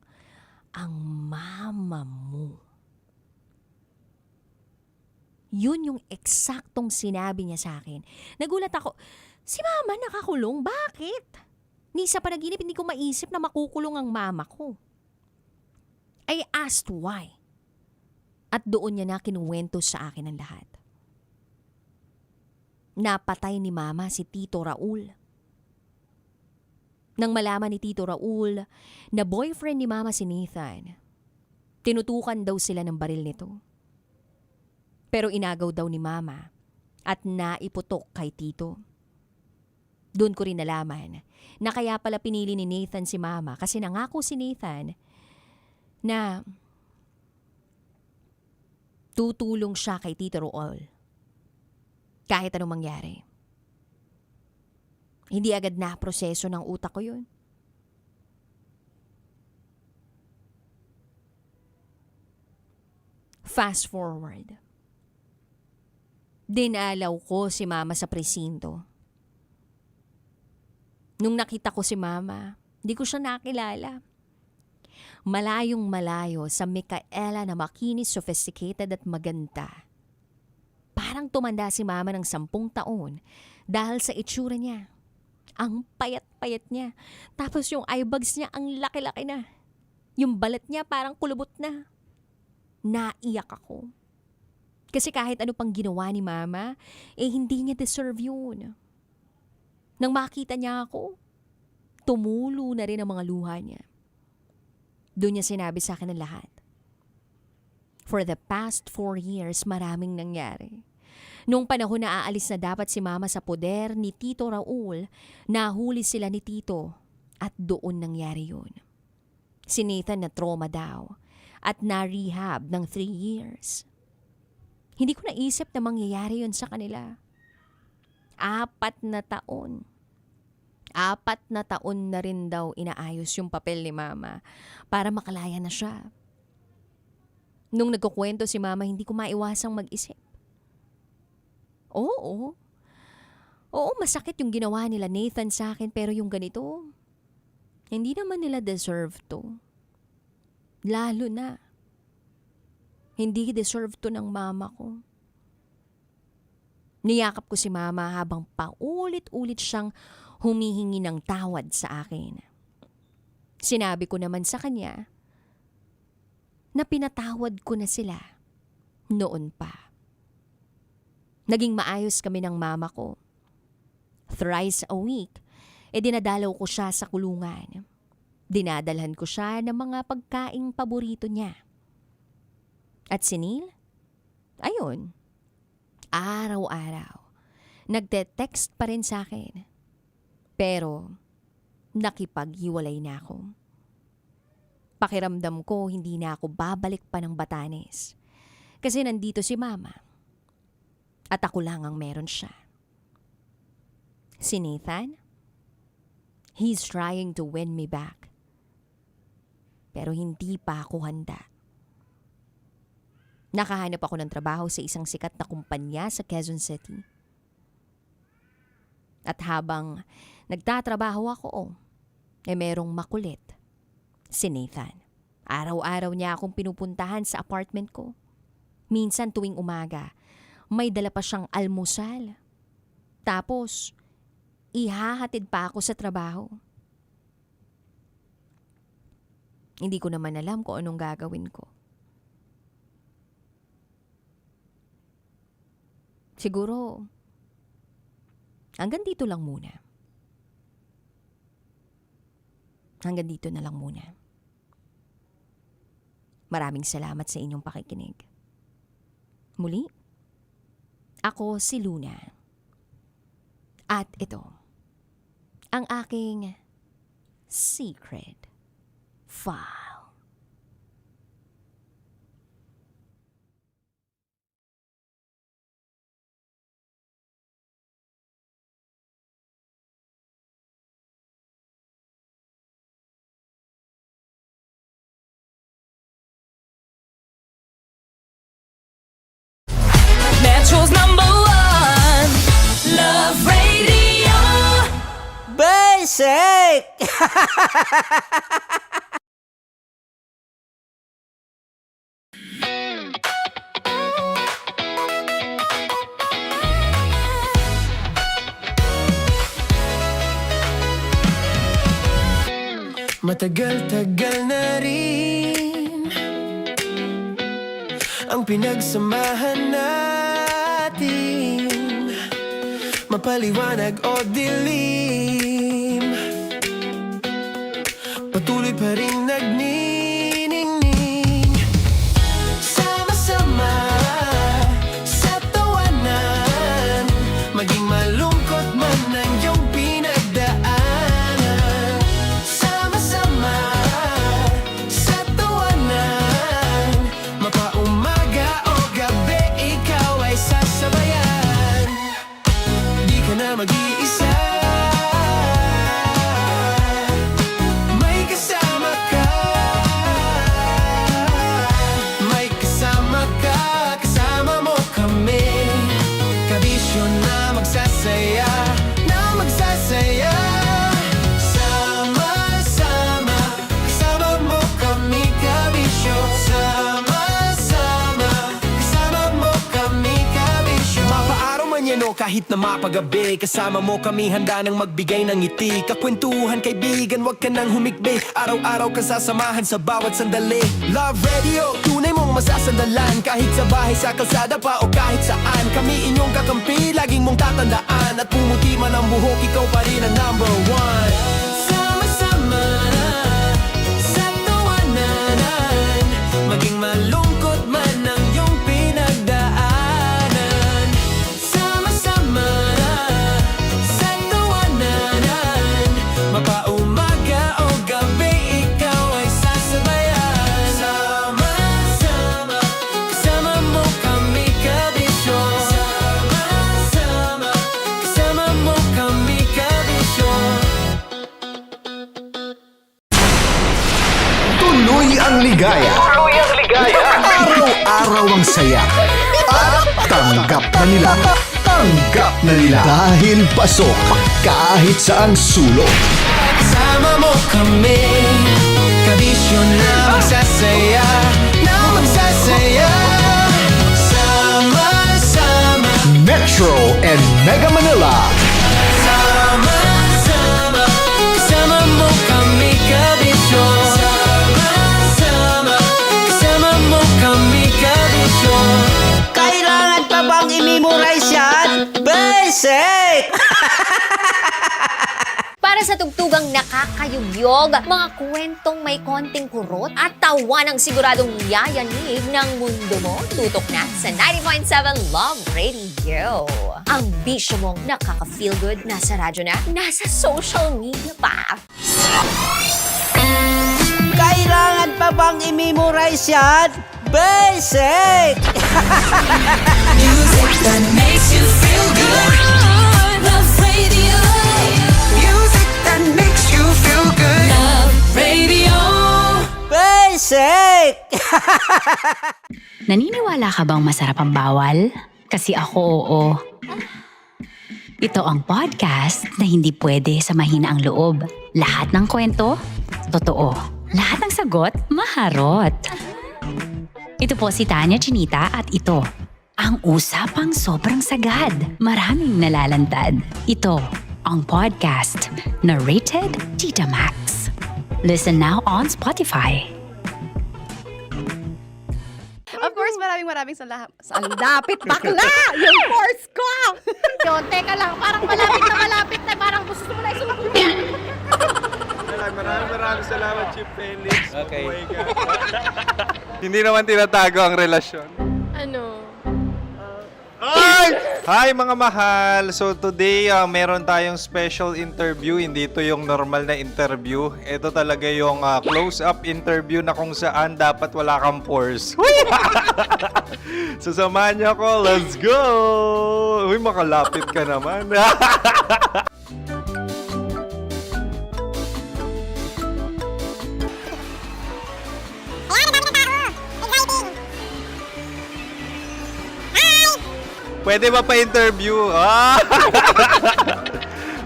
ang mama mo. Yun yung eksaktong sinabi niya sa akin. Nagulat ako. Si mama nakakulong. Bakit? Ni sa panaginip, hindi ko maisip na makukulong ang mama ko. I asked why. At doon niya na kinuwento sa akin ang lahat. Napatay ni mama si Tito Raul. Nang malaman ni Tito Raul na boyfriend ni mama si Nathan, tinutukan daw sila ng baril nito. Pero inagaw daw ni mama at naiputok kay Tito. Doon ko rin nalaman na kaya pala pinili ni Nathan si mama kasi nangako si Nathan na tutulong siya kay Tito Raul kahit anong mangyari. Hindi agad na proseso ng utak ko yun. Fast forward. Dinalaw ko si mama sa presinto. Nung nakita ko si mama, di ko siya nakilala. Malayong malayo sa Micaela na makinis, sophisticated at maganda. Parang tumanda si mama ng 10 taon dahil sa itsura niya. Ang payat-payat niya. Tapos yung eyebags niya ang laki-laki na. Yung balat niya parang kulubot na. Naiyak ako. Kasi kahit ano pang ginawa ni mama, hindi niya deserve yun. Nang makita niya ako, tumulo na rin ang mga luha niya. Doon niya sinabi sa akin ang lahat. For the past 4 years, maraming nangyari. Noong panahon na aalis na dapat si mama sa poder ni Tito Raul, nahuli sila ni Tito at doon nangyari yun. Si Nathan na trauma daw at na-rehab ng 3 years. Hindi ko naisip na mangyayari yun sa kanila. 4 na taon. 4 na taon na rin daw inaayos yung papel ni mama para makalaya na siya. Nung nagkukwento si mama, hindi ko maiwasang mag-isip. Oo, masakit yung ginawa nila Nathan sa akin pero yung ganito, hindi naman nila deserve to. Lalo na, hindi deserve to ng mama ko. Niyakap ko si mama habang paulit-ulit siyang humihingi ng tawad sa akin. Sinabi ko naman sa kanya na pinatawad ko na sila noon pa. Naging maayos kami ng mama ko. Thrice a week, dinadalaw ko siya sa kulungan. Dinadalhan ko siya ng mga pagkaing paborito niya. At si Neil? Ayun, araw-araw, nagte-text pa rin sa akin. Pero, nakipaghiwalay na ako. Pakiramdam ko hindi na ako babalik pa ng Batanes. Kasi nandito si mama. At ako lang ang meron siya. Si Nathan? He's trying to win me back. Pero hindi pa ako handa. Nakahanap ako ng trabaho sa isang sikat na kumpanya sa Quezon City. At habang nagtatrabaho ako, merong makulit. Si Nathan. Araw-araw niya akong pinupuntahan sa apartment ko. Minsan tuwing umaga, may dala pa siyang almusal. Tapos, ihahatid pa ako sa trabaho. Hindi ko naman alam kung anong gagawin ko. Siguro, hanggang dito lang muna. Hanggang dito na lang muna. Maraming salamat sa inyong pakikinig. Muli, ako si Luna. At ito, ang aking secret file. Metro's #1 Love Radio Basic. Matagal-tagal na rin ang pinagsamahan natin, mapaliwanag o dilim, patuloy pa rin nagniningning. Sama-sama sa tawanan, maging malungkot man ang iyong pinagdaanan. Sama-sama sa tawanan, mapaumaga o gabi, ikaw ay sasabayan. Di ka na mag-iisa, may kasama ka. May kasama ka, kasama mo kami. Kabisyo na magsasaya, na magsasaya. Sama-sama, kasama mo kami, kabisyo. Sama-sama, kasama mo kami, kabisyo. Mapaaraw man yan o kahit na mapagabi, kasama mo kami, handa nang magbigay ng ngiti. Kakwentuhan, kaibigan, wag ka nang humikbi. Araw-araw ka sasamahan sa bawat sandali. Love Radio, tunay mong masasandalan. Kahit sa bahay, sa kalsada pa o kahit saan, kami inyong kakampi, laging mong tatandaan. At pumuti man ang buhok, ikaw pa rin ang number one. Sama-sama sa tawanan, maging malungkot man ang iyong pinagdaanan. Sama-sama sa tawanan, mapaumaga o gabi, ikaw ay sasabayan. Sama-sama, kasama mo kami, kabisyo. Sama-sama, kasama mo kami, kabisyo. Tuloy ang ligaya. Araw-araw ang saya. At tanggap na nila. Tanggap na nila. Dahil pasok kahit saang sulok. Kasama mo kami, kabisyo na magsasaya, na magsasaya. Sama-sama, Metro and Mega Manila. sama-sama, kasama mo kami, kabisyo. Sama-sama, kasama mo kami, kabisyo. Kailangan pa bang i-memorize yan? Basic! Para sa tugtugang nakakayugyog, mga kwentong may konting kurot at tawa ng siguradong yayanig ng mundo mo, tutok na sa 90.7 Love Radio. Ang bisyo mong nakaka-feel good, nasa radyo na, nasa social media pa. Kailangan pa bang i-memorize yan? Basic! Music that makes you feel good. Love Radio. Music that makes you feel good. Love Radio. Basic! Naniniwala ka bang masarap ang bawal? Kasi ako oo. Ito ang podcast na hindi pwede sa mahina ang loob. Lahat ng kwento, totoo. Lahat ng sagot, maharot. Ito po si Tanya Chinita at ito, ang usapang sobrang sagad. Maraming nalalantad. Ito, ang podcast na rated Tita Max. Listen now on Spotify. Of course, maraming salamat. Ang lapit bakla! Yung force ko! Yun, teka lang, parang malapit na, parang gusto mo na isulat. Maraming salamat, Chief Felix. Okay. Oh my God. Hindi naman tinatago ang relasyon. Ano? Ay! Hi mga mahal! So today, meron tayong special interview. Hindi ito yung normal na interview. Ito talaga yung close-up interview na kung saan dapat wala kang pores. So samahan niyo ako. Let's go! Uy, makalapit ka naman. Pwede ba pa-interview?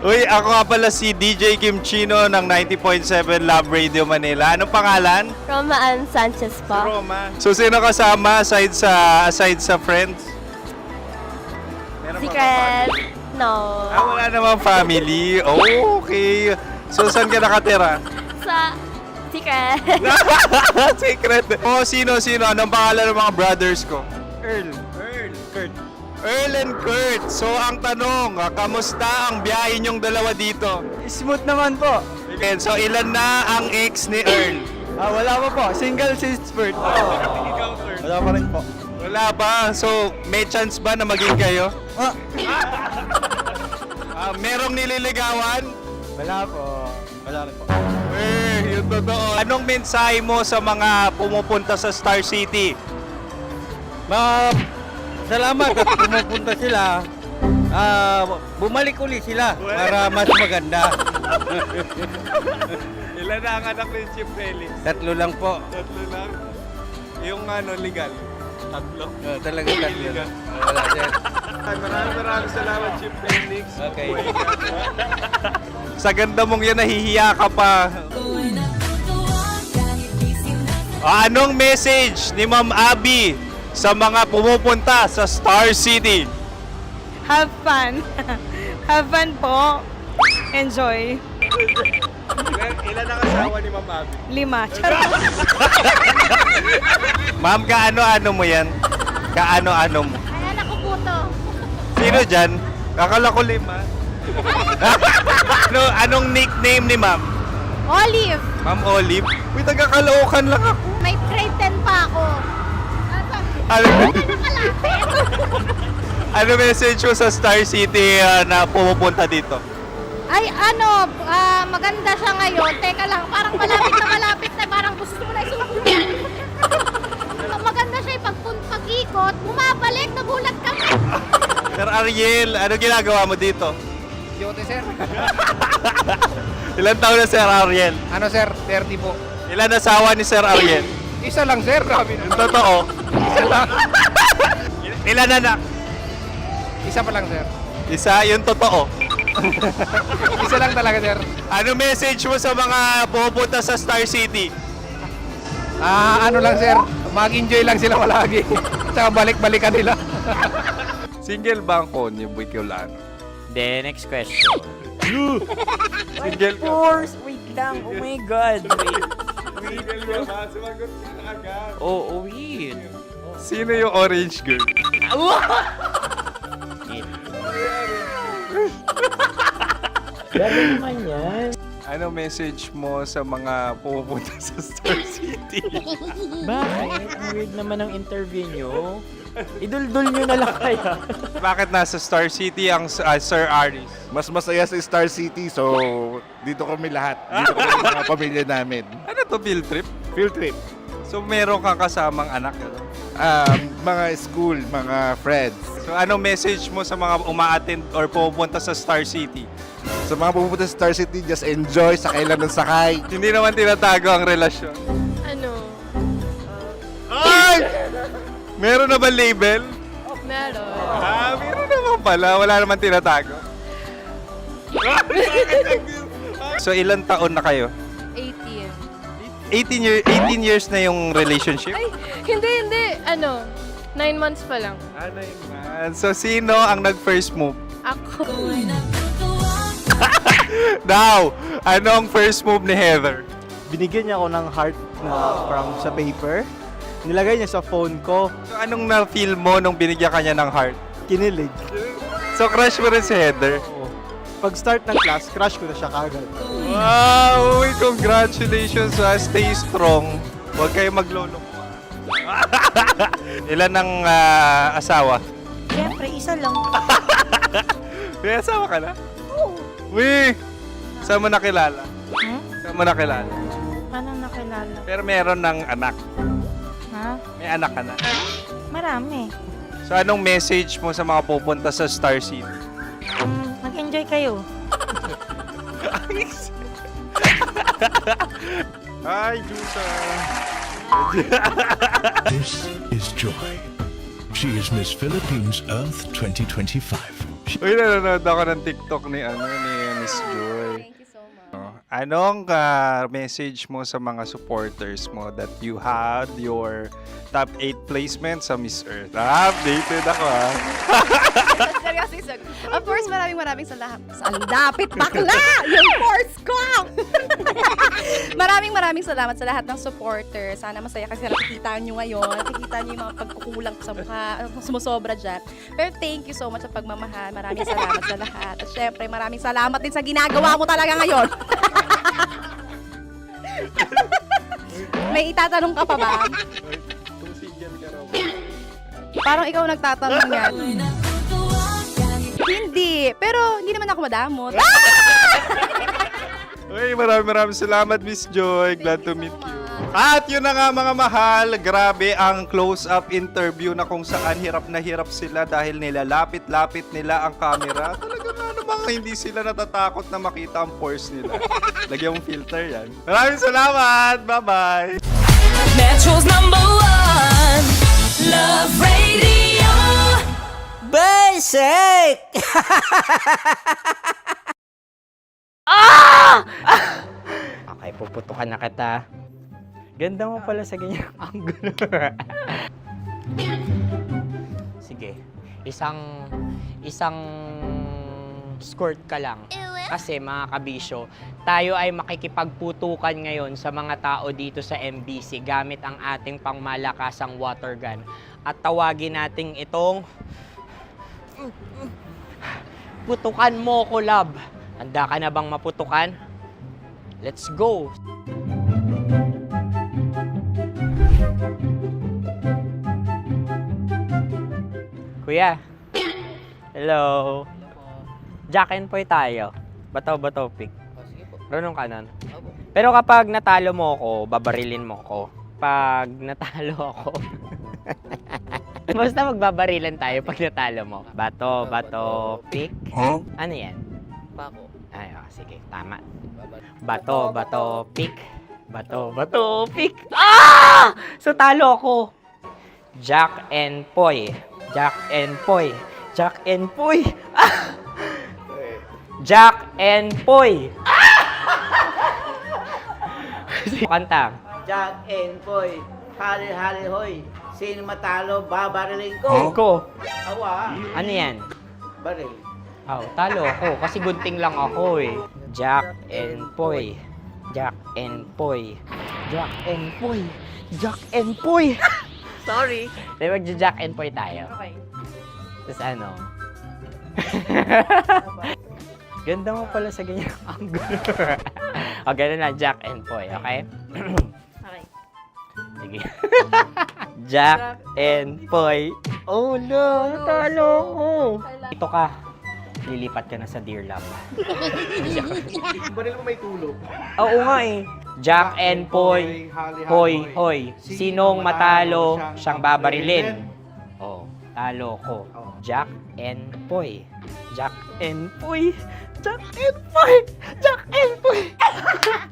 Uy, ako nga pala si DJ Kim Chino ng 90.7 Love Radio Manila. Anong pangalan? Roma Ann Sanchez po. Roma. So, sino kasama aside sa friends? Meron pa ba Secret. family? No. Wala namang family. Oh, okay. So, saan ka nakatira? Sa Secret. Secret. Oh, sino? Anong pangalan ng mga brothers ko? Earl. Kurt. Earl and Kurt. So, ang tanong, kamusta ang biyahe niyong dalawa dito? Smooth naman po. Okay, so ilan na ang ex ni Earl? Wala pa po. Single since birth. Wala pa rin po. Wala ba? So, may chance ba na maging kayo? Merong nililigawan? Wala po. Wala rin po. Yung totoo. Anong mensahe mo sa mga pumupunta sa Star City? Salamat at pumupunta sila. Bumalik uli sila para mas maganda. Ilan na ang anak ni Chief Felix? 3 lang po. 3 lang? Yung legal? 3? Talaga 3. Wala sir. Maraming salamat, Chief Felix. Okay. Sa ganda mong yan, nahihiya ka pa. Anong message ni Ma'am Abby sa mga pumupunta sa Star City? Have fun. Have fun po. Enjoy. Ilan ang asawa ni Ma'am Abby? 5. Charot. Ma'am, kaano-ano mo yan? Kaano-ano mo? Ay, anak ko po to. Sino dyan? Kakala ko 5. Anong nickname ni Ma'am? Olive. Ma'am Olive? Uy, taga-Caloocan lang ako. May grade 10 pa ako. Ano message mo sa Star City na pumupunta dito? Ay, maganda siya ngayon. Teka lang, parang malapit na. Parang gusto mo na isubukan. Maganda siya pag-ikot. Bumabalik, nagulat ka. Sir Ariel, ano ginagawa mo dito? Yote sir. Ilan taon na Sir Ariel? Ano sir? 30 po. Ilan asawa ni Sir Ariel? Isa lang sir. Grabe Yung totoo? Isa lang. Ilan anak? Isa pa lang sir. Isa, yung totoo. Isa lang talaga sir. Ano message mo sa mga pumupunta sa Star City? Ano lang sir. Mag-enjoy lang sila palagi. Tsaka balik-balikan nila. Single ba ang Konyo Bicolano? Then, next question. Single ka? Wait lang. Oh my God. Wait. Sumagot ka na agad. Wait. Sino yung orange girl? Gano'n naman yan. Ano message mo sa mga pumupunta sa Star City? Bakit? Ang weird naman ang interview nyo. Idul-dul nyo na lang kaya. Bakit nasa Star City ang Sir Aris? Mas masaya sa Star City, so dito kami lahat. Dito kami mga pamilya namin. Ano to, field trip? Field trip. So meron kang kasamang anak? Mga school, mga friends. So anong message mo sa mga uma-attend or pumupunta sa Star City? Sa mga pupunta sa Star City, just enjoy, sakay lang ng sakay. Hindi naman tinatago ang relasyon. Ano? Ay! Meron na ba label? Meron. Meron naman pala. Wala naman tinatago. So ilan taon na kayo? 18. 18 years na yung relationship? Ay, hindi. 9 months pa lang. 9 months. So sino ang nag-first move? Ako. Now, ano ang first move ni Heather? Binigyan niya ako ng heart na from sa paper. Nilagay niya sa phone ko. So anong na-feel mo nung binigyan ka niya ng heart? Kinilig. So crush mo rin si Heather? Pag-start ng class, crush ko na siya kagad. Wow! Uy, congratulations! Stay strong. Huwag kayo maglolo. Ilan ang asawa? Siyempre, isa lang. May asawa ka na? Oo. Uy! Saan mo nakilala? Saan mo nakilala? Paano nakilala? Pero meron ng anak. Ha? May anak ka na. Marami. So anong message mo sa mga pupunta sa Star City? Mag-enjoy kayo. Hi, Jusa! This is Joy. She is Miss Philippines Earth 2025. Uy, nanonood ako ng TikTok ni Miss Joy. Thank you so much. Anong message mo sa mga supporters mo that you had your top 8 placement sa Miss Earth? Updated ako Of course, maraming salamat. Ang lapit bakla! Yung force ko! maraming salamat sa lahat ng supporters. Sana masaya kasi nakikita nyo ngayon. Nakikita nyo yung mga pagkukulang sa mukha. Sumusobra dyan. Pero thank you so much sa pagmamahal. Maraming salamat sa lahat. At syempre, maraming salamat din sa ginagawa mo talaga ngayon. May itatanong ka pa ba? Parang ikaw nagtatanong yan. Hindi. Pero hindi naman ako madamot. Uy, maraming salamat, Miss Joy. Glad to meet you. At yun na nga mga mahal, grabe ang close-up interview na kung saan hirap na hirap sila dahil nilalapit-lapit nila ang camera. Talagang ano bang hindi sila natatakot na makita ang pores nila. Lagyan mong filter yan. Maraming salamat! Bye-bye! Metro's #1 Love Radio. Basic! Okay, puputukan na kita. Ganda mo pala sa ganyang angulo. Sige, isang skirt ka lang. Kasi mga kabisyo, tayo ay makikipagputukan ngayon sa mga tao dito sa MBC gamit ang ating pangmalakasang water gun. At tawagin natin itong putukan mo ko, love. Handa ka na bang maputukan? Let's go! Kuya. Hello. Jack and Poy tayo. Bato-bato pick. Runong ka nun. Pero kapag natalo mo ako, babarilin mo ako. Pag natalo ako, basta magbabarilan tayo pag natalo mo. Bato, pick. Huh? Ano yan? Pako. Ay, oh, sige, tama. Bato, pick. Bato, pick. Ah! So talo ako. Jack and Poy. Jack and Poy. Jack and Poy. Ah! Jack and Poy. Kanta. Jack and Poy, hali-hali hoy. Sino matalo, babariling ko. Ko. Awa. Ano yan? Baril. Oh, talo ako kasi gunting lang ako eh. Jack and Poy. Jack and Poy. Jack and Poy. Jack and Poy. Sorry. Di magja-Jack and Poy tayo. Okay. Tapos ano? Ganda mo pala sa ganyang angulo. O, ganun na, Jack and Poy, okay? Okay. Sige. Jack and Poy. Oh no, natalo ko. Ito ka. Lilipat ka na sa Dear Love. Baril mo may tulog. Oo nga eh. Jack and Poy. Hoy, hoy. Sinong matalo, siyang babarilin. Oh, talo ko. Jack and Poy. Jack and Poy. Jack and Poy. Jack and Poy.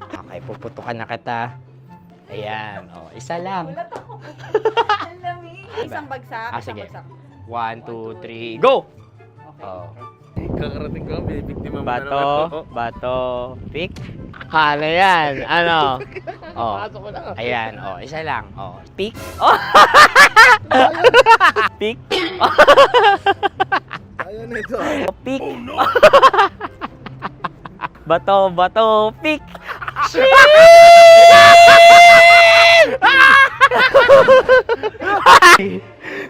Okay, puputukan na kita. Ayan. Oh, isa lang. Isang bagsak. Sige. 1, 2, 3, go! Oh. Kakarating ko, binibiktima mo na naman ako. Bato, pick. Ano yan? Ano? Oh. Ayan, oh, isa lang. Oh, pick. Oh. Pick. Ayaw na ito. Oh, pick. Bato, pick.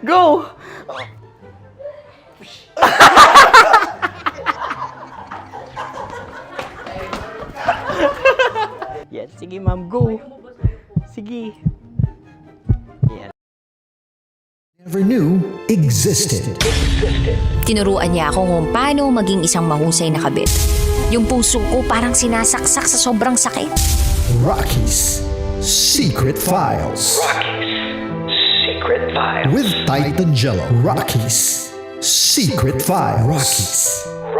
Go! Yan, sige ma'am, go. Sige. Yan. Never knew existed. Tinuruan niya ako kung paano maging isang mahusay na kabit. Yung puso ko parang sinasaksak sa sobrang sakit. Rocky's Secret Files. Secret Files. With Titan Jello. Rocky's Secret Files. Rocky's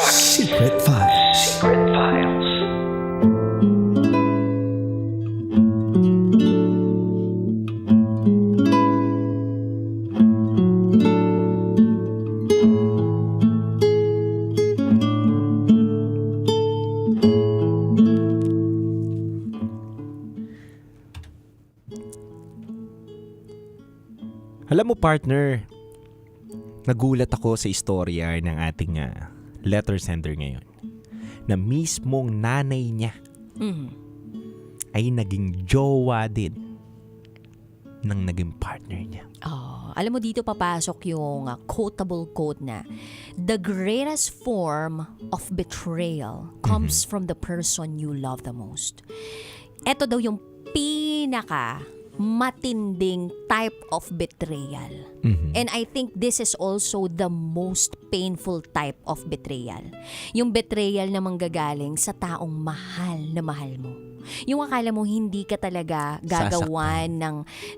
Secret Files. Secret Files. Alam mo partner, nagulat ako sa istorya ng ating letter sender ngayon na mismong nanay niya ay naging jowa din ng naging partner niya. Alam mo, dito papasok yung quotable quote na, "The greatest form of betrayal comes from the person you love the most." Ito daw yung pinaka matinding type of betrayal. And I think this is also the most painful type of betrayal. Yung betrayal na manggagaling sa taong mahal na mahal mo. Yung akala mo hindi ka talaga gagawan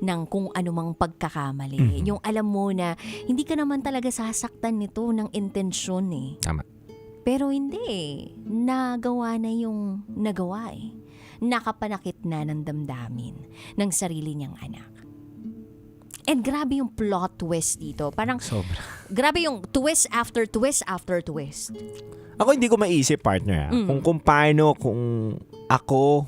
ng kung anumang pagkakamali. Yung alam mo na hindi ka naman talaga sasaktan nito ng intensyon eh. Tama. Pero hindi. Nagawa na yung nagawa eh. Nakapanakit na ng damdamin ng sarili niyang anak. And grabe yung plot twist dito. Parang, sobra. Grabe yung twist after twist after twist. Ako hindi ko maisip, partner. Kung paano, kung ako,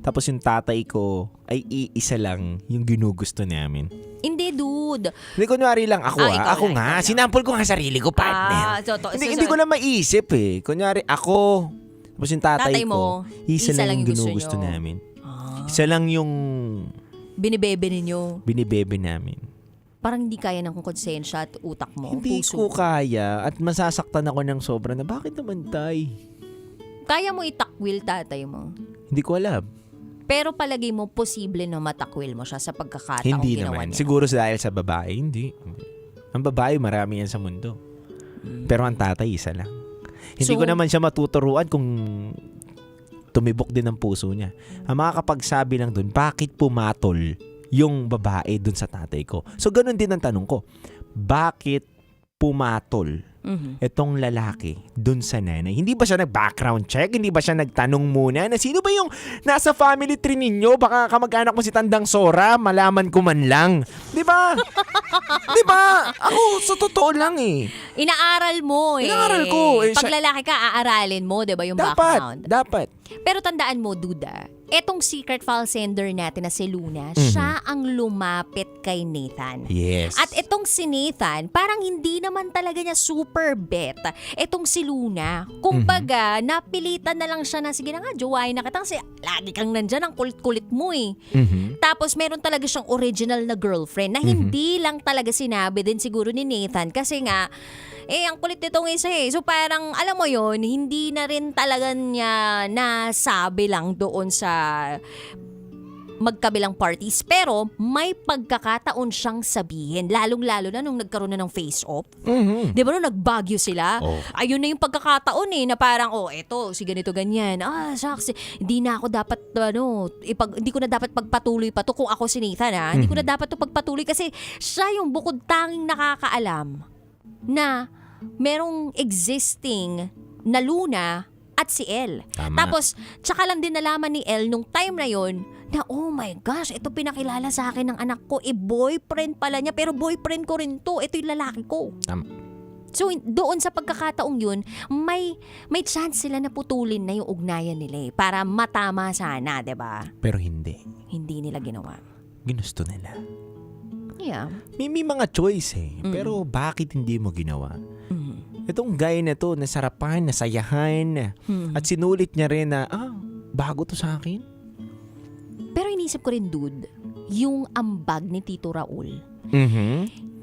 tapos yung tatay ko, ay iisa lang yung ginugusto namin. Hindi, dude. Hindi, kunwari lang ako ako nga. Sinampol ko nga sarili ko, partner. Hindi ko lang maisip eh. Kunwari ako, tapos yung tatay ko, isa lang yung ginugusto namin. Isa lang yung binibebe ninyo. Binibebe namin. Parang hindi kaya ng konsensya at utak mo. Hindi puso ko kaya at masasaktan ako ng sobra na bakit naman tay? Kaya mo itakwil tatay mo. Hindi ko alam. Pero palagi mo posible na matakwil mo siya sa pagkakataong Hindi ginawa naman. niya. Siguro dahil sa babae, hindi. Ang babae, marami yan sa mundo. Pero ang tatay, isa lang. Hindi ko naman siya matuturuan kung tumibok din ang puso niya. Ang makakapagsabi lang dun, bakit pumatol yung babae dun sa tatay ko? So, ganun din ang tanong ko. Bakit pumatol itong lalaki dun sa nanay? Hindi ba siya nag-background check? Hindi ba siya nagtanong muna na sino ba yung nasa family tree ninyo? Baka kamag-anak mo si Tandang Sora, malaman ko man lang. Di ba? Di ba? Ako, sa totoo lang eh. Inaaral mo eh. Inaaral ko. Pag lalaki ka, aaralin mo, di ba, yung background? Dapat. Pero tandaan mo, Duda, etong secret file sender natin na si Luna, siya ang lumapit kay Nathan. Yes. At etong si Nathan, parang hindi naman talaga niya super bet. Etong si Luna, kumbaga, napilitan na lang siya na, sige na nga, jowain na kita kasi lagi kang nandyan, ang kulit-kulit mo eh. Tapos meron talaga siyang original na girlfriend na hindi lang talaga sinabi din siguro ni Nathan kasi nga, ang kulit nitong isa eh. So parang, alam mo yon, hindi na rin talaga niya nasabi lang doon sa magkabilang parties. Pero may pagkakataon siyang sabihin. Lalong-lalo na nung nagkaroon na ng face-off. Di ba nung nagbagyo sila? Ayun na yung pagkakataon eh, na parang, eto, si ganito ganyan. Shucks, hindi na ako dapat, hindi ko na dapat pagpatuloy pa to kung ako si Nathan Hindi ko na dapat to pagpatuloy kasi siya yung bukod tanging nakakaalam na merong existing na Luna at si El. Tama. Tapos, tsaka lang din nalaman ni El nung time na yon na, oh my gosh, ito pinakilala sa akin ng anak ko. Boyfriend pala niya, pero boyfriend ko rin to. Ito yung lalaki ko. Tama. So, doon sa pagkakataong yun, may chance sila na putulin na yung ugnayan nila para matama sana, diba? Pero hindi. Hindi nila ginawa. Ginusto nila. Yeah. May mga choice eh. Pero bakit hindi mo ginawa? Itong guy na to, nasarapan, nasayahan, at sinulit niya rin na, bago to sa akin. Pero inisip ko rin, dude, yung ambag ni Tito Raul,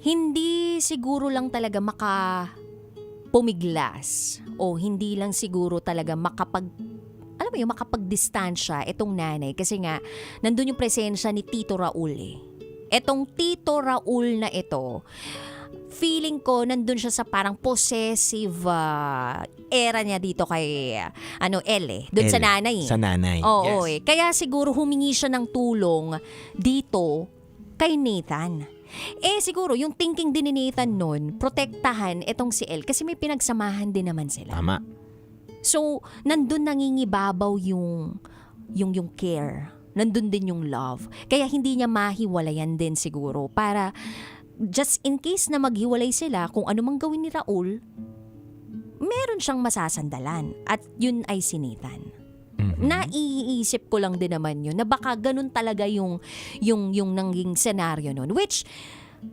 hindi siguro lang talaga makapumiglas o hindi lang siguro talaga makapagdistansya itong nanay kasi nga, nandun yung presensya ni Tito Raul eh. Etong Tito Raul na ito, feeling ko nandun siya sa parang possessive era niya dito kay El eh. Doon sa nanay eh. Sa nanay. Oo eh. Kaya siguro humingi siya ng tulong dito kay Nathan. Siguro yung thinking din ni Nathan nun, protektahan itong si El kasi may pinagsamahan din naman sila. Tama. So, nandun nangingibabaw yung care. Nandun din yung love. Kaya hindi niya mahiwalayan din siguro para just in case na maghiwalay sila, kung ano mang gawin ni Raul, meron siyang masasandalan. At yun ay si Nathan. Naiisip ko lang din naman yun na baka ganun talaga yung nanging senaryo nun. Which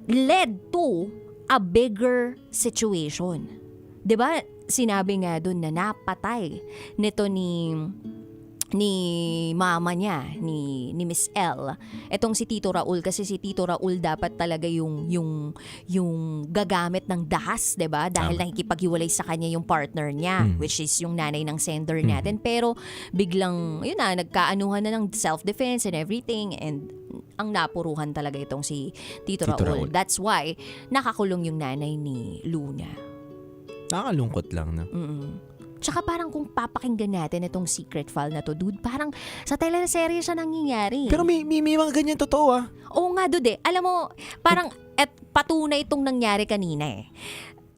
led to a bigger situation. 'Di ba? Sinabi nga doon na napatay nito ni mama niya, ni Miss L. Etong si Tito Raul, kasi si Tito Raul dapat talaga yung gagamit ng dahas, 'di ba? Dahil nakikipaghiwalay sa kanya yung partner niya, which is yung nanay ng sender natin. Pero biglang yun na, nagkaanuhan na ng self-defense and everything, and ang napuruhan talaga itong si Tito Raul. That's why nakakulong yung nanay ni Luna. Nakakalungkot lang, no? Tsaka parang kung papakinggan natin itong secret file na to, dude, parang sa teleserye siya nangyayari. Pero may mga ganyan totoo, ah. Oo nga, dude. Alam mo, parang patunay itong nangyari kanina eh.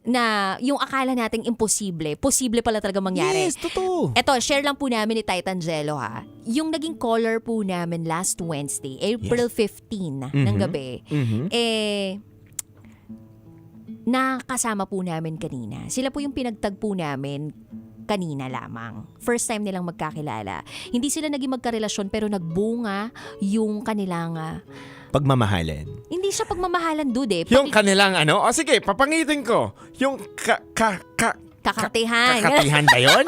Na yung akala nating imposible, posible pala talaga mangyari. Yes, totoo. Eto, share lang po namin ni Titan Jello, ha. Yung naging caller po namin last Wednesday, April 15 ng gabi, nakasama po namin kanina. Sila po yung pinagtagpo namin kanina lamang. First time nilang magkakilala. Hindi sila naging magkarelasyon pero nagbunga yung kanilang pagmamahalan. Hindi siya pagmamahalan, dude. Yung kanilang ano? O sige, papangitin ko. Yung kakatihan. Kakatihan ba yun?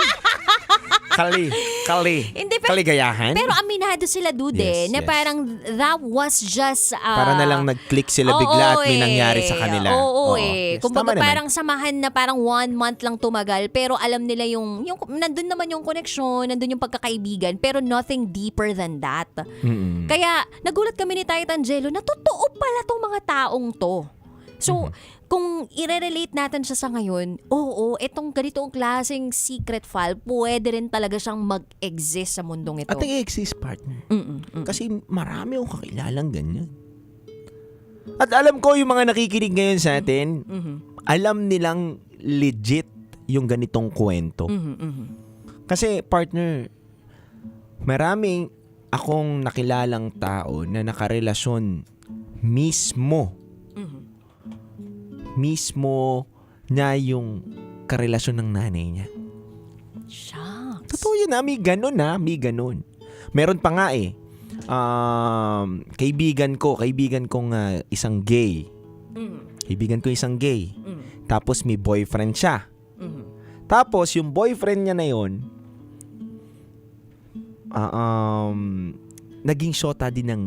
Hindi, Kaligayahan? Pero aminado sila, dude, na parang that was just para na lang nag-click sila bigla at may nangyari sa kanila. Yes, kumbaga parang samahan na parang 1 month lang tumagal, pero alam nila yung nandun naman yung connection, nandun yung pagkakaibigan, pero nothing deeper than that. Kaya nagulat kami ni Titan Jello na totoo pala tong mga taong to. So, kung i-relate natin siya sa ngayon, itong ganitong klaseng secret file, pwede rin talaga siyang mag-exist sa mundong ito. At nag-exist, partner. Kasi marami akong kakilalang ganyan. At alam ko yung mga nakikinig ngayon sa atin, alam nilang legit yung ganitong kwento. Kasi, partner, maraming akong nakilalang tao na nakarelasyon mismo na yung karelasyon ng nanay niya. Shucks. Totoo yun, may ganun. Meron pa nga kaibigan kong isang gay. Kaibigan ko isang gay. Tapos may boyfriend siya. Tapos yung boyfriend niya na yun, naging shota din ng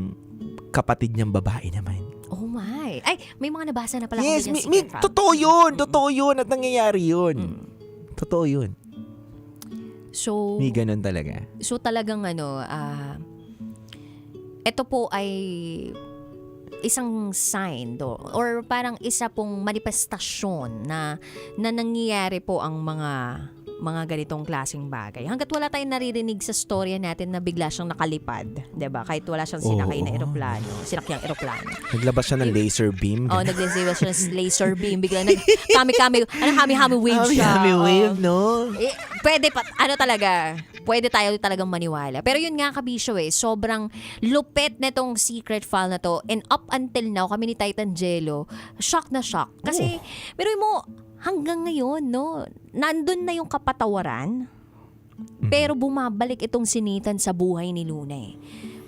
kapatid niyang babae naman. Oh my. Ay, may mga nabasa na pala. Yes, totoo yun at nangyayari yun. Totoo yun. So, may ganun talaga. So talagang ito po ay isang sign or parang isa pong manifestasyon na nangyayari po ang mga ganitong klaseng bagay. Hanggat wala tayong naririnig sa storya natin na bigla siyang nakalipad, 'di ba? Kahit wala siyang sinakay na sinakyang eroplano. Naglabas siya ng laser beam. Naglabas siya ng laser beam. Bigla kami wave siya. Kami wave, no? Pwede pa, pwede tayo talagang maniwala. Pero yun nga, kabisyo sobrang lupit netong secret file na to. And up until now, kami ni Titan Jello, shock na shock. Kasi, pero mo, hanggang ngayon, no, nandun na yung kapatawaran, pero bumabalik itong si Nathan sa buhay ni Luna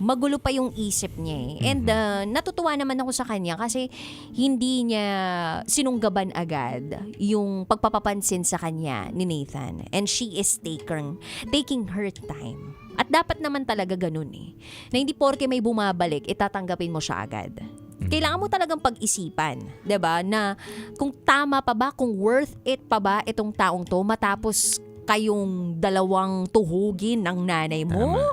Magulo pa yung isip niya And natutuwa naman ako sa kanya kasi hindi niya sinunggaban agad yung pagpapapansin sa kanya ni Nathan. And she is taking her time. At dapat naman talaga ganun na hindi porke may bumabalik, itatanggapin mo siya agad. Kailangan mo talagang pag-isipan, 'di ba? Na kung tama pa ba, kung worth it pa ba itong taong to matapos kayong dalawang tuhugin ng nanay mo. Tama.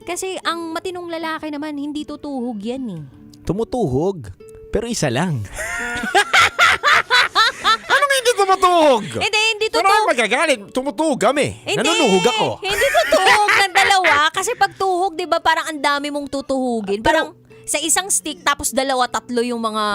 Kasi ang matinong lalaki naman, hindi tutuhog yan Tumutuhog, pero isa lang. Anong hindi tumutuhog? Hindi tutuhog. Pero magagalit, tumutuhog kami. Nanunuhog ako. Hindi tutuhog ng dalawa. Kasi pag tuhog, di ba, parang ang dami mong tutuhugin. Parang sa isang stick, tapos 2-3 yung mga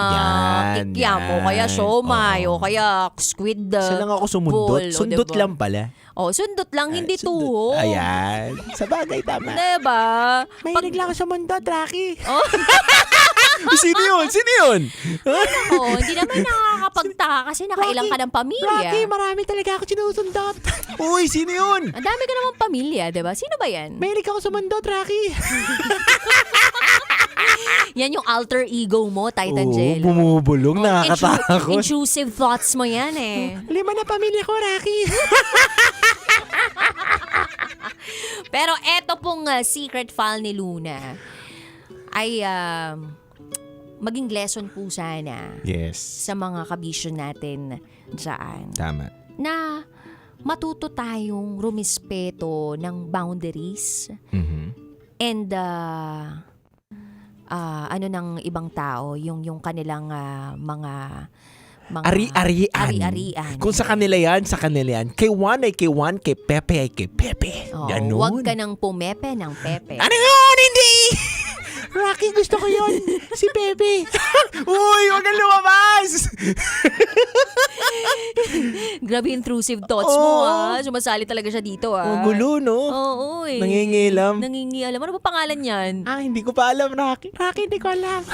kikya mo. Kaya siomay, o kaya squid Isa lang ako sumundot. Sundot diba? Lang pala. Sundot lang, hindi tuhog. Ayan. Sa bagay, tama. Diba? Mahilig lang ako sa mundot, Rocky. Sino yun? Hindi naman nakakapagtaka kasi nakailang ka ng pamilya. Rocky, marami talaga ako sinusundot. Uy, sino yun? Ang dami ka naman pamilya, diba? Sino ba yan? Mahilig ako sa mundot, Rocky. Yan yung alter ego mo, Titan Jello. Bumubulong, nakakatakot. Intrusive thoughts mo yan eh. 5 na pamilya ko, Rocky. Pero eto pong secret file ni Luna ay maging lesson po sana Yes. sa mga kabisyo natin dyan. Tama. Na matuto tayong rumispeto ng boundaries and ano ng ibang tao, yung kanilang mga ari-arian. Kung sa kanila yan, sa kanila yan. Kay Juan ay kay Juan, kay Pepe ay kay Pepe. Ganun. Huwag ka nang pumepe ng Pepe. Ano yun? Hindi! Rocky, gusto ko yun. Si Pepe. Uy, huwag kang lumabas! Grabe intrusive thoughts mo Sumasali talaga siya dito Gulo, no? Oo eh. Nangingilam. Ano ba pangalan yan? Hindi ko pa alam, Rocky. Rocky, hindi ko alam.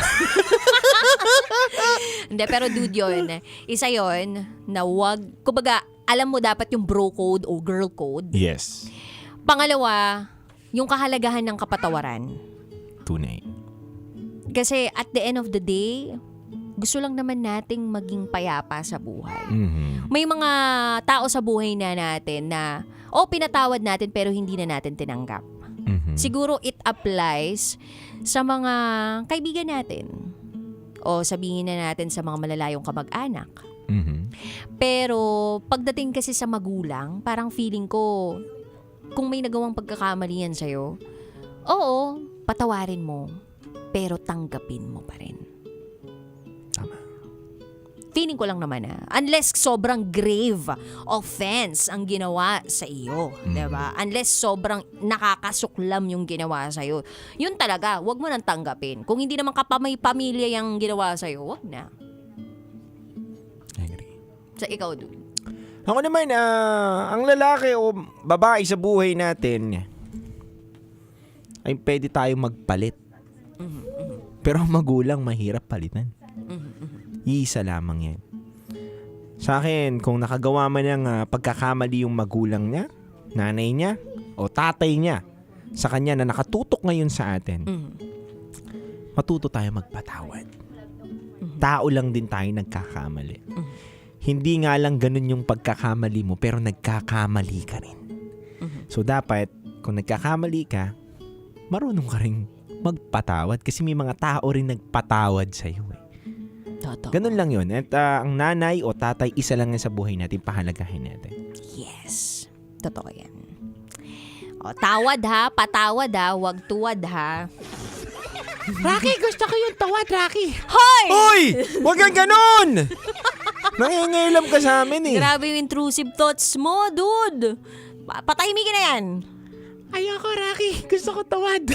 Hindi, pero dude yun. Isa yun na wag, kumbaga, alam mo dapat yung bro code o girl code. Yes. Pangalawa, yung kahalagahan ng kapatawaran. Tunay. Kasi at the end of the day, gusto lang naman nating maging payapa sa buhay. May mga tao sa buhay na natin na, pinatawad natin pero hindi na natin tinanggap. Siguro it applies sa mga kaibigan natin. O sabihin na natin sa mga malalayong kamag-anak. Pero pagdating kasi sa magulang, parang feeling ko, kung may nagawang pagkakamali yan sa'yo, patawarin mo, pero tanggapin mo pa rin. Tama. Feeling ko lang naman unless sobrang grave offense ang ginawa sa iyo, 'di ba? Unless sobrang nakakasuklam yung ginawa sa iyo. Yun talaga, wag mo nang tanggapin. Kung hindi naman kapamilya yung ginawa sa iyo, wag na. I agree. Sa ikaw, dude. Ako naman, ang lalaki o babae sa buhay natin ay pwede tayong magpalit. Pero ang magulang mahirap palitan. Iisa lamang yan. Sa akin, kung nakagawa man ng pagkakamali yung magulang niya, nanay niya, o tatay niya, sa kanya na nakatutok ngayon sa atin, matuto tayo magpatawad. Tao lang din tayo nagkakamali. Hindi nga lang ganun yung pagkakamali mo, pero nagkakamali ka rin. So dapat, kung nagkakamali ka, marunong ka rin magpatawad kasi may mga tao rin nagpatawad sa'yo eh. Totoo. Ganun lang yun. At ang nanay o tatay, isa lang yan sa buhay natin, pahalagahin natin. Yes. Totoo yan. Tawad patawad wag tuwad Rocky, gusto ko yung tawad, Rocky. Hoy! Uy! Huwag kang ganun! Nangingilam ka sa amin eh. Grabe yung intrusive thoughts mo, dude. Patahimikin na yan. Ayoko, Rocky. Gusto ko tawad.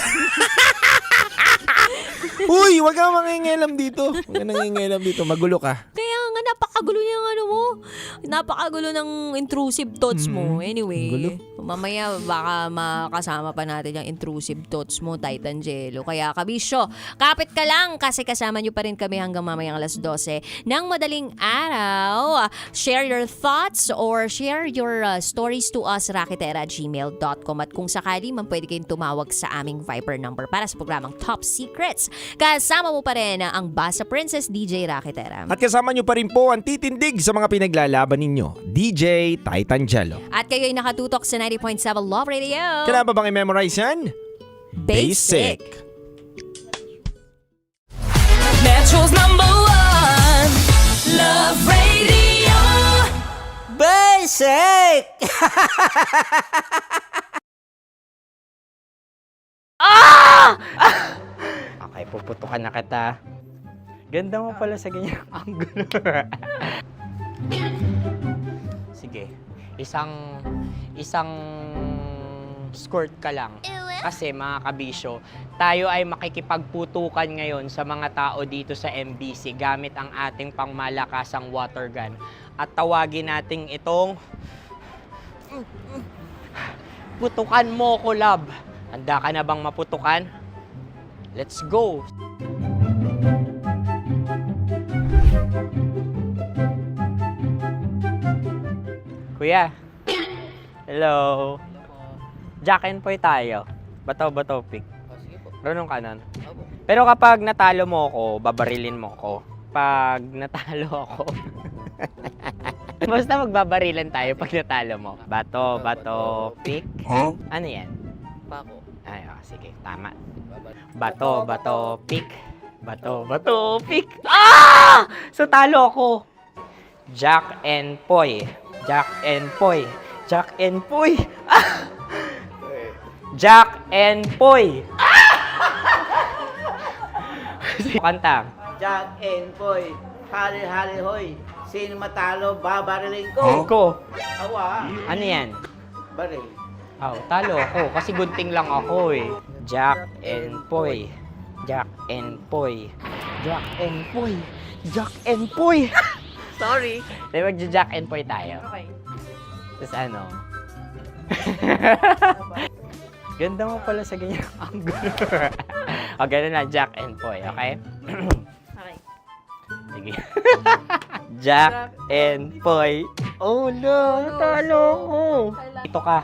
Uy, wag kang mangingilam dito. Huwag kang nangingilam dito. Magulo ka. Kaya nga, napakagulo yung mo. Napakagulo ng intrusive thoughts mo. Anyway, gulo. mamaya baka makasama pa natin yung intrusive thoughts mo, Titan Jello. Kaya kabisyo, kapit ka lang kasi kasama nyo pa rin kami hanggang mamayang 12:00 ng madaling araw. Share your thoughts or share your stories to us, rakitera@gmail.com. At kung sakali man, pwede kayong tumawag sa aming Viber number para sa programang Top Secrets. Kasama mo pa rin ang Basa Princess, DJ Rakitera. At kasama nyo pa rin po ang titindig sa mga pinaglalaban ninyo, DJ Titan Jello. At kayo'y nakatutok sa 90.7 Love Radio. Kailangan ba bang i-memorize yan? Basic. Metro's #1 Love Radio. Basic! Okay, puputukan na kita. Ganda mo pala sa ganyang angulo. Sige, isang skirt ka lang. Kasi mga kabisyo, tayo ay makikipagputukan ngayon sa mga tao dito sa MBC gamit ang ating pangmalakasang water gun. At tawagin natin itong putukan mo ko, love. Handa ka na bang maputukan? Let's go! Kuya. Hello. Jack and Poy tayo. Bataw-bataw pick. Sige po. Runong kanan. Opo. Pero kapag natalo mo ako, babarilin mo ako. Pag natalo ako, basta magbabarilan tayo pag natalo mo. Bato, pick. Ano yan? Pako. Ay, sige, tama. Bato, pick. Bato, pick. So talo ako. Jack and Poy. Jack and Poy. Jack and Poy. Jack and Poy. Kanta. Jack and Poy, hali-hali hoy. Sino matalo, babariling ko. Ko. Awa. Ano yan? Baril. Talo ako kasi gunting lang ako eh. Jack and Poy. Jack and Poy. Jack and Poy. Jack and Poy. Sorry. Di ba Jack and Poy tayo? Okay. Tapos ano? Ganda mo pala sa ganyan angle. O, ganun lang, Jack and Poy, okay? Okay. Sige. Jack and Poy. Oh no, natalo ko. Ito ka.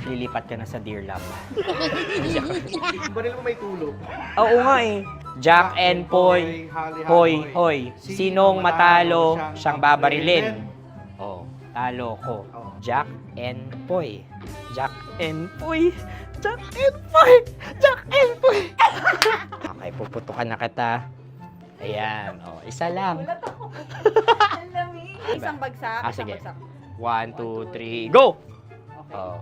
Lilipat ka na sa Dear Love. Baril mo may tulog. Oo nga eh. Jack and Poy. Hoy. Sinong matalo, siyang babarilin. Oh, talo ko. Jack and Poy. Jack and Poy. Jack and Poy. Jack and Poy. Okay, puputukan na kita. Ayan. Oh, isa lang. Isang bagsak. Sige. 1, 2, 3, go! Oh.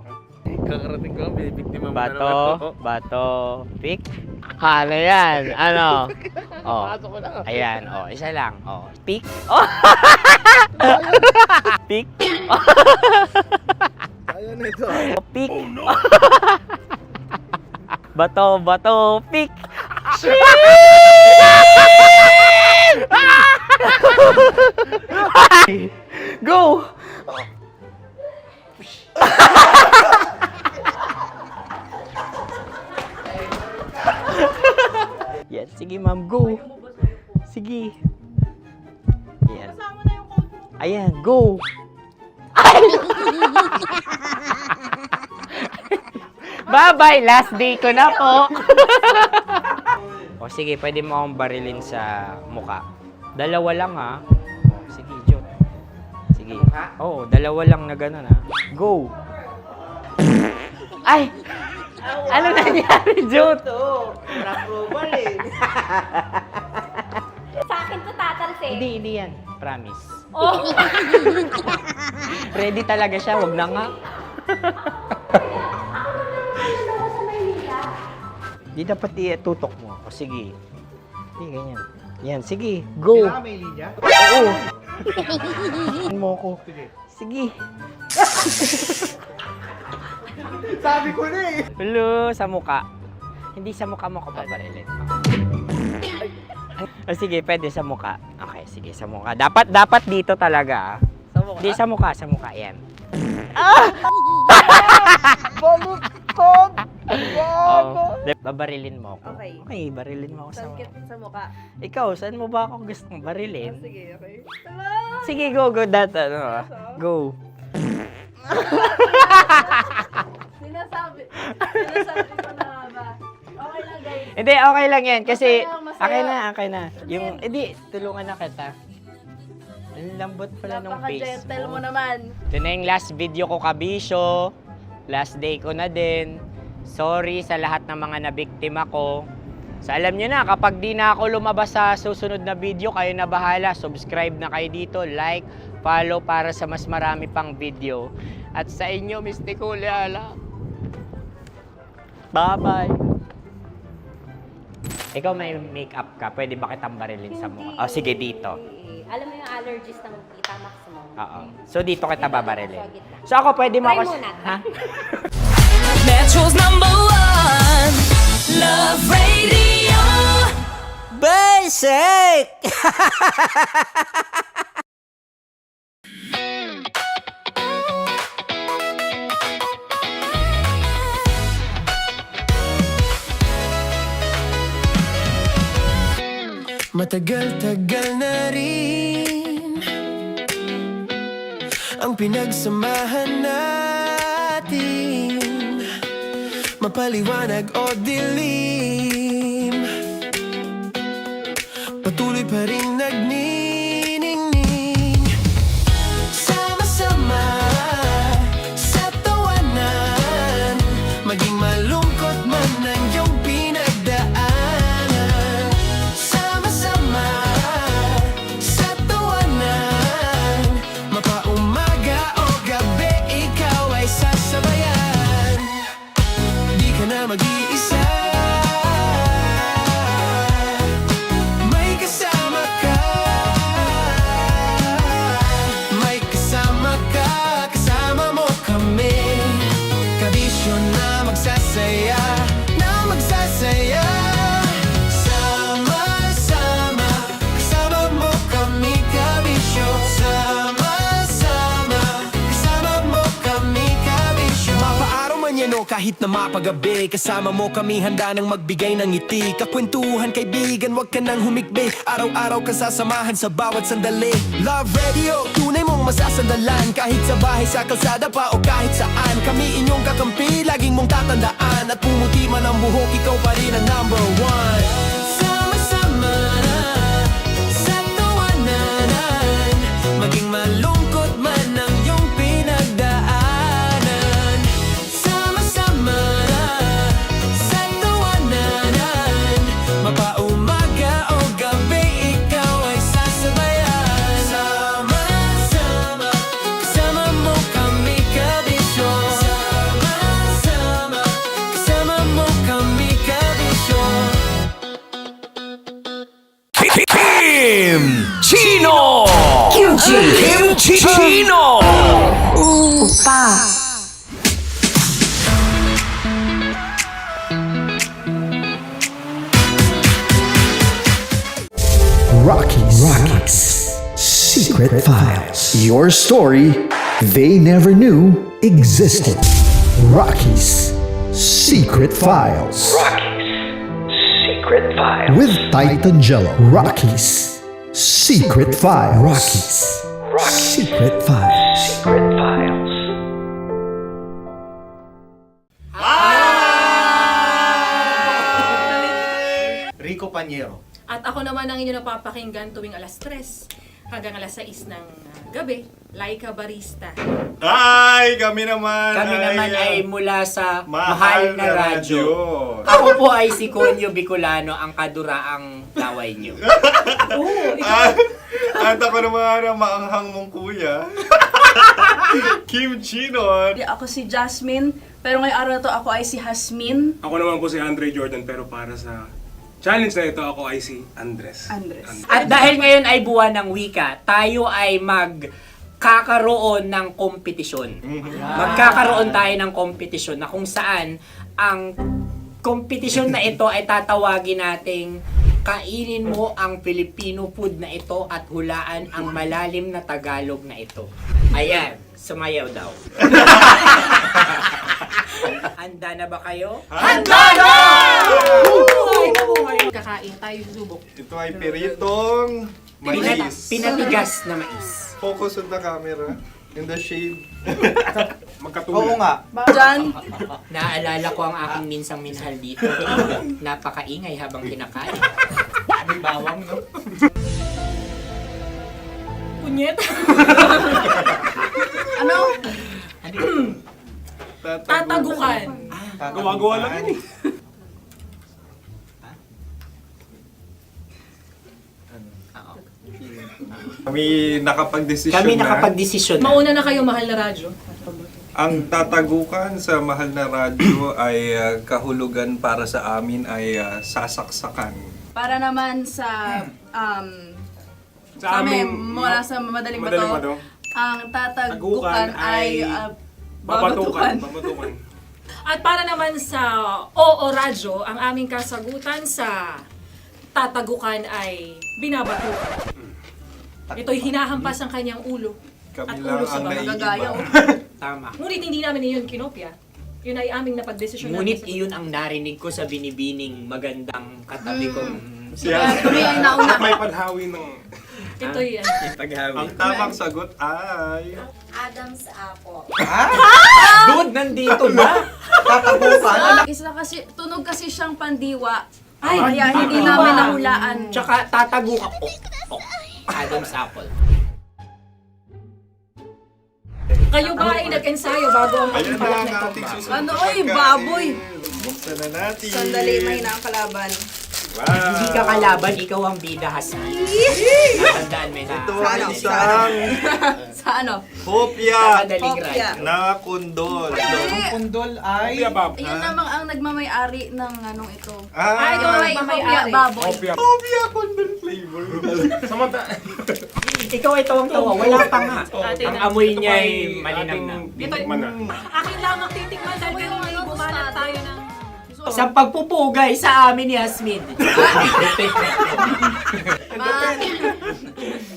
Kakarating ko, bibiktima mo na naman. Bato, pick. Ano yan? Ano? Oh. Ayan, oh, isa lang. Oh, pick. Oh. Pick. Ayaw na ito. Pick. Oh, no. Bato, pick. Go! Yan, sige ma'am, go. Sige. Ayan. Ayan, go. Bye-bye, last day ko na po. O sige, pwede mo akong barilin sa muka. Dalawa lang ha. O, sige, Jot. Sige. Oo, dalawa lang na gano'n ha. Go. Ay! Ano nangyari, Jot? Approval eh. Sa akin to tatalsik. Hindi yan. Promise. Oh. Ready talaga siya, wag na nga. Di dapat itutok mo. O sige. Hindi, ganyan. Yan, sige. Go. Kailangan may linya? Oo. Mo ko. Sige. Sabi ko na eh. Hello, sa muka. Hindi sa muka mo ko paparilin. O sige, pwede sa muka. Okay, sige, sa muka. Dapat dito talaga. Sa mukha? Hindi, sa muka. Yan. Baluktot! Babarilin mo ako. Okay. Okay, barilin mo ako sa muka. Sa mukha. Ikaw, saan mo ba ako gustong barilin? Sige, okay. Sige, go. Go. Sinasabi ko na ba? Okay lang, guys. Hindi, okay lang yan. Kasi, Masaya. okay na. Yung, hindi, tulungan na kita. Ang lambot pala ng face Napaka-gentle mo. mo naman. Ito na yung last video ko, kabisyo. Last day ko na din. Sorry sa lahat ng mga nabiktima ko. So alam nyo na, kapag di na ako lumabas sa susunod na video, kayo na bahala. Subscribe na kayo dito, like, follow para sa mas marami pang video. At sa inyo, Mistiko Leala. Bye-bye. Ikaw may makeup ka, pwede ba kitang barilin sa mukha? Oh, sige, dito. Alam mo yung allergies ng Tita Max mo. Oo. So dito kita babarilin. So ako pwede mo Try ako... muna. Ha? Metro's #1 Love Radio. Basic! Matagal-tagal na rin ang pinagsamahan natin, mapaliwanag o dilim. pa rin nagniningning. Sama-sama sa tawanan, maging malungkot man ang iyong pinagdaanan. Sama-sama sa tawanan, mapaumaga o gabi, ikaw ay sasabayan. Di ka na mag-iisa, may kasama ka. May kasama ka, kasama mo kami. Kabisyo na magsasaya, na magsasaya. Sama-sama, kasama mo kami, kabisyo. Sama-sama, kasama mo kami, kabisyo. Mapaaraw man yan o kahit na mapagabi, kasama mo kami, handa nang magbigay ng ngiti. Kakwentuhan, kaibigan, wag ka nang humikbi. Araw-araw ka sasamahan sa bawat sandali. Love Radio, tunay mong masasandalan. Kahit sa bahay, sa kalsada pa o kahit saan, kami inyong kakampi, laging mong tatandaan. At pumuti man ang buhok, ikaw pa rin ang number one. Sama-sama sa tawanan, maging malungkot man ang iyong pinagdaanan. Sama-sama sa tawanan, mapaumaga o gabi, ikaw ay sasabayan. Sama-sama, kasama mo kami, kabisyo. Sama-sama, kasama mo kami, kabisyo. Kim Chino! Kim Chino! Opa! Rocky's Secret Files. Your story they never knew existed. Rocky's Secret Files. Secret Files. With Titan Jello. Rocky's Secret Files. Rocky's Secret Files. Secret Files. Rico Panyero. At ako naman ang inyo napapakinggan tuwing alas 3 hanggang alas 6 ng gabi, Laika Barista. Ay, kami naman. Kami naman ay mula sa Mahal na Radyo. Ako Ako po ay si Conyo Bicolano, ang kaduraang laway nyo. At ako naman ang maanghang mong kuya. Kim Chino. Ako si Jasmine, pero ngayong araw na to ako ay si Hasmin. Ako naman po si Andre Jordan, pero para sa challenge na ito, ako ay si Andres. At dahil ngayon ay buwan ng wika, tayo ay magkakaroon ng kompetisyon. Magkakaroon tayo ng kompetisyon na kung saan ang kompetisyon na ito ay tatawagin nating kainin mo ang Filipino food na ito at hulaan ang malalim na Tagalog na ito. Ayan, sumayaw daw. Handa na ba kayo? Handa na! Kakain tayo subok. Ito ay peritong mais. Pinatigas na mais. Focus on the camera. In the shade. Oo nga. Diyan. Naalala ko ang aking minsang minahal dito. Napakaingay habang kinakain. May bawang, no? Punyet. Ano? Tatagukan. Gawa-gawa lang yun eh. Kami nakapag-desisyon Kami nakapag-desisyon na. Mauna na kayo, Mahal na Radyo. Ang tatagukan sa Mahal na Radyo ay kahulugan para sa amin ay sasaksakan. Para naman sa Sa amin, amin, mula sa madaling Madaling bato, Bato. ang tatagukan ay babatukan. babatukan. At para naman sa Oo Radyo, ang aming kasagutan sa tatagukan ay binabatukan. Ito'y hinahampas ang kanyang ulo. Kami At lang ulo sa ang mga naiiba. gagaya. Tama. Ngunit hindi namin iyon kinopya. Yun ay aming napagdesisyon. Ngunit iyon ang narinig ko sa binibining magandang katabi kong Kami ay nauna. May panhawi ng... Ito'y Ang tamang sagot ay... Adam's apple. Dude, nandito na! Isa kasi, tunog kasi siyang pandiwa. Kaya hindi namin nahulaan. Saan? Tsaka tatago ka. Adam's apple. Kayo ba ay nag-ensayo bago ang pagpapalat nito? Ano, oy, baboy! Buksan na natin. Sandali, may na ang kalaban. Hindi ka kalaban, ikaw ang bida, Hasmi. Natandaan mo na. Ito ang isang Sa ano? kopya Madaling Kopya. ride. na kundol. Ang pundol ay... Yun namang ang nagmamay-ari ng anong ito. Ay, ito Ah, ay Kopya, mamayari. baboy. kopya kundol flavor. Ikaw ay tawang-tawa, wala pa nga. Ate Ang na. amoy niya ay malinang na. Akin lamang titikman dahil kayo ngayon bumalat tayo ng... Sa pagpupugay sa amin ni Hasmin.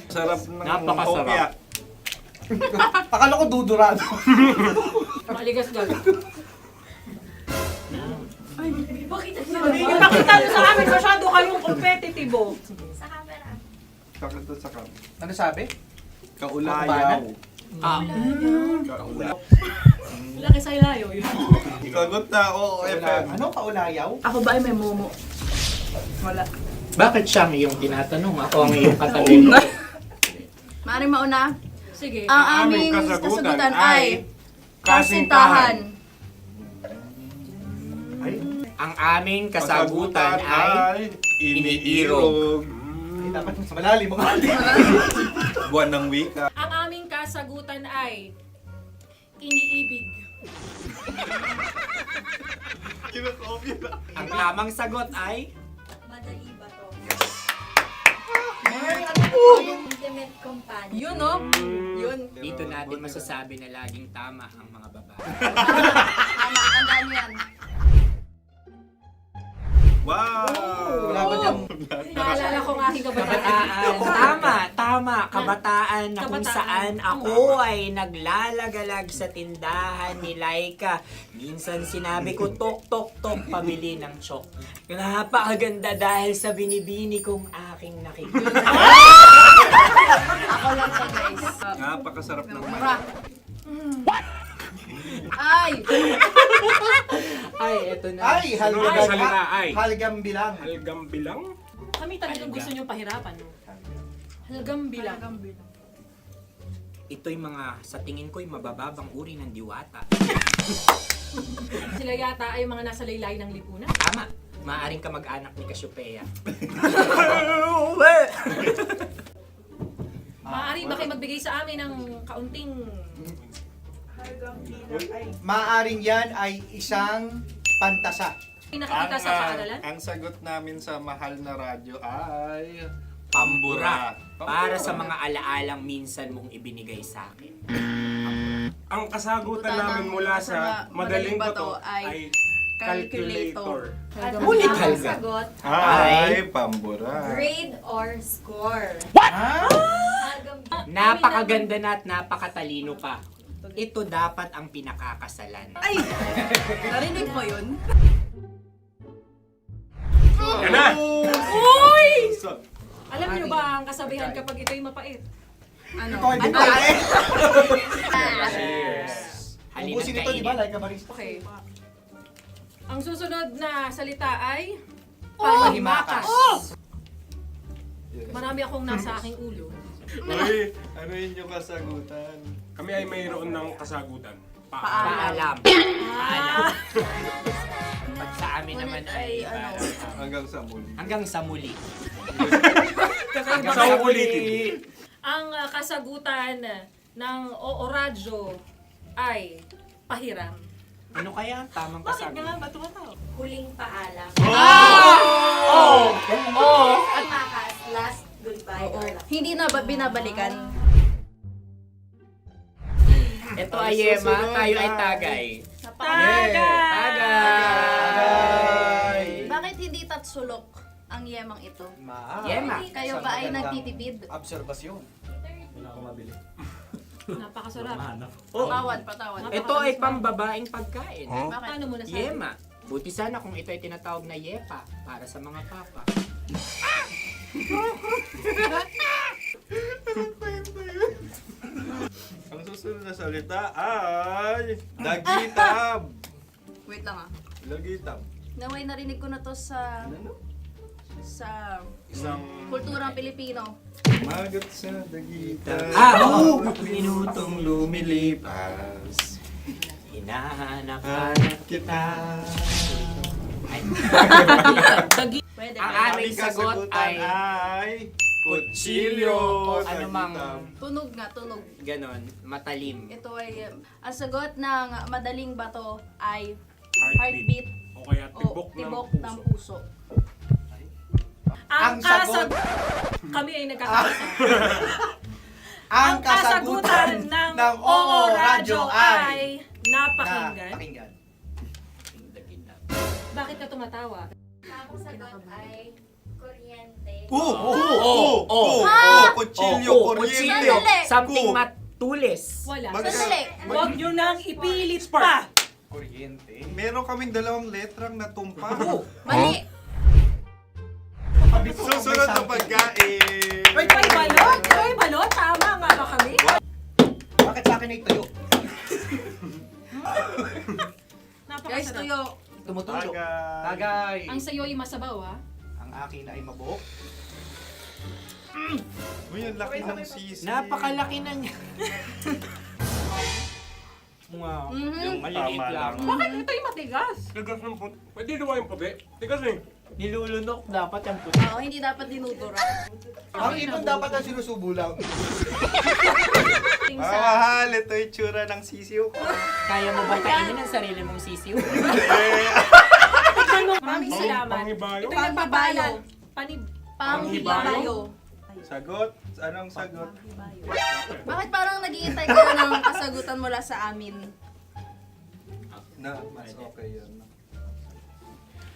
Sarap ng Napakasarap. kopya. Akala ko dudurado. Maligas gala. Ipakita nyo sa amin, masyado kayong competitive. Sakit to sakit. Ano sabi? Kaulayaw. Kaulayaw. Laki sa ilayo yun. Sagot na, oo, FM. Ano kaulayaw? Ako ba ay may momo? Wala. Bakit siyang iyong tinatanong? Ako ang iyong katabi. Maaaring mauna. Sige. Ang aming kasagutan ay kasintahan. Ang aming kasagutan ay iniirog. Ay, dapat sa malalim mo. Buwan ng wika. Ang aming kasagutan ay iniibig. Kinakopya na. Ang tamang sagot ay Intimate companion. Yun, no? Yun. dito natin masasabi na laging tama ang mga babae. Tama, tandaan mo yan. Wow! Wala ba niyang... Naalala ko ang aking kabataan. Kabataan. Tama. Kabataan na kung Kabataan. saan ako ay naglalagalag sa tindahan ni Laika. Minsan sinabi ko, tok, tok, tok, pamili ng chok. Napakaganda dahil sa binibini kong aking nakikita. Ako lang siya, guys. Napakasarap ng Mura. Ay! Ay, eto na. Ay, halgam. salita ay. Halgam bilang. Halgam bilang? Kami talagang gusto niyong pahirapan. No? Halgam bilang. Ito'y mga, sa tingin ko'y mabababang uri ng diwata. Sila yata ay mga nasa laylay ng lipunan. Tama. Maaring ka mag-anak ni Cassiopeia. Maaari ba kayo magbigay sa amin ng kaunting... Maaring yan ay isang pantasa. Nakikita sa paaralan? Ang sagot namin sa mahal na radyo ay... Pambura. Para sa mga alaalang minsan mong ibinigay sa akin. Ang kasagutan namin mula sa madaling bato ay calculator. Ulit halga. Sagot, Ay, pambura. grade or score. Napakaganda na at napakatalino pa. Ito dapat ang pinakakasalan. Ay! Narinig mo yun? Yan na! Uy! Alam niyo ba ang kasabihan kapag ito'y mapait? Ano? Ito ay bitae. Halina't Ubusin ito, di ba? kainin. Like a barista. Okay. Ang susunod na salita ay panghimakas. Marami akong nasa aking ulo. Uy, ano yun yung kasagutan? Kami ay mayroon ng kasagutan. Paalam. Paalam. Pag sa amin naman ay Hanggang sa muli. hanggang sa muli. Sa ulitin. Ang kasagutan ng Oo Radyo ay pahiram. Ano kaya ang tamang kasagutan? Huling paalam. Oh! Oh! Makas, last goodbye or last. Hindi na ba binabalikan? Ito ay Yema, tayo ay tagay. Tagay! Bakit hindi tatsulok ang yemang ito? Yema. Kayo ba ay nagtitipid? Obserbasyon. Napakasarap. Patawan. Ito ay pambabaeng pagkain. Paano mo nasabi? Yema. Buti sana kung ito ay tinatawag na yepa para sa mga papa. Ang susunod na salita ay... Lagitab! Wait lang ah. Lagitab. Naway narinig ko na to sa sa Isang kulturang Pilipino. Magat sa dagitan. Oo! Minutong lumilipas. Hinahanap-hanap kita. Pwede. Ang aming sagot ay kutsilyo o anumang Tunog nga, tunog. ganon, matalim. Ito ay, ang sagot ng madaling bato ay heartbeat. heartbeat O kaya o tibok tibok ng ng puso. puso. Ang sagot- Kami ay nagkakaisa. Ang kasagutan ng Oo Radyo ay napakinggan. pakinggan. Bakit ka tumatawa? Ang sagot ay kuryente. Kutsilyo, kuryente. Sandali. Something matulis. Wala. Sandali. Huwag nyo nang ipilit pa. Kuryente. Meron kaming dalawang letrang natumpa. Mali. Susunod na pagkain. Ay, balot! Ay, balot! Tama nga ba kami? Bakit sa akin ay tuyo? Guys, Napakasarap. tuyo. Tumutulo. Tagay. Tagay. Ang sayo ay masabaw, ha? Ang akin ay mabuhok. Uy, ang laki ng sisi. Napakalaki na niya. Wow. Yung maliliit Tama lang. lang. Bakit ito yung matigas? Tigas ng puti. Pwede diba yung puti? Tigas eh. Nilulunok dapat yung puti. Oo, hindi dapat dinudura. Ang ibon dapat ang sinusubo lang. Mahal, ito yung tsura ng sisiw ko. Kaya mo ba kainin ang sarili mong sisiw? Maraming salamat. Panghibayo? Ito yung pabalan. Panghibayo. Sagot? Anong sagot? Bakit parang nag-iintay ka na ng kasagutan mula sa amin? Na, mas okay yun.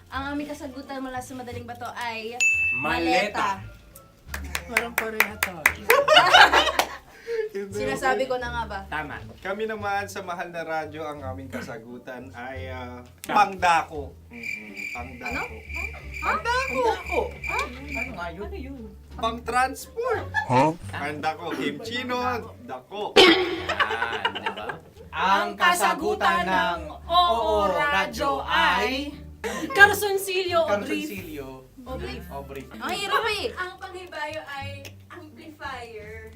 Ang aming kasagutan mula sa Madaling Bato ay Maleta. Parang pareha to. Sinasabi ko na nga ba? Tama. Kami naman sa Mahal na Radyo, ang aming kasagutan ay pangdako. Pangdako. Pangdako. Ano nga yun? Pang-transport. Pangdako, kimchino, dako. Diba? Ang kasagutan ng Oo Radyo ay Carsoncillo o brief. Carsoncillo. O brief. O brief. Ang hirap eh. Ang panghibayo ay amplifier.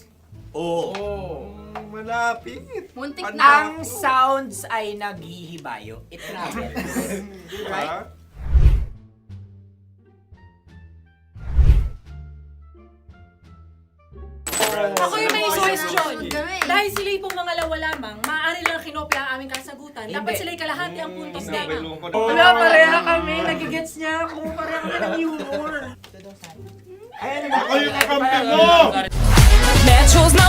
Oo. Malapit. Muntik Panda- na. Ang sounds ay naghihibayo. It travels. Diba? Ako yung may suggestion. Kami. Dahil sila yung pumangalawa lamang, maaari lang kinopya ang aming kasagutan. Dapat Hindi. sila yung kalahati ang puntos lamang. Nabelong ko na. Wala, pareha kami. Nagigets niya ako. Pareha kami ng humor. Ako yung kakampi mo! Metro's #1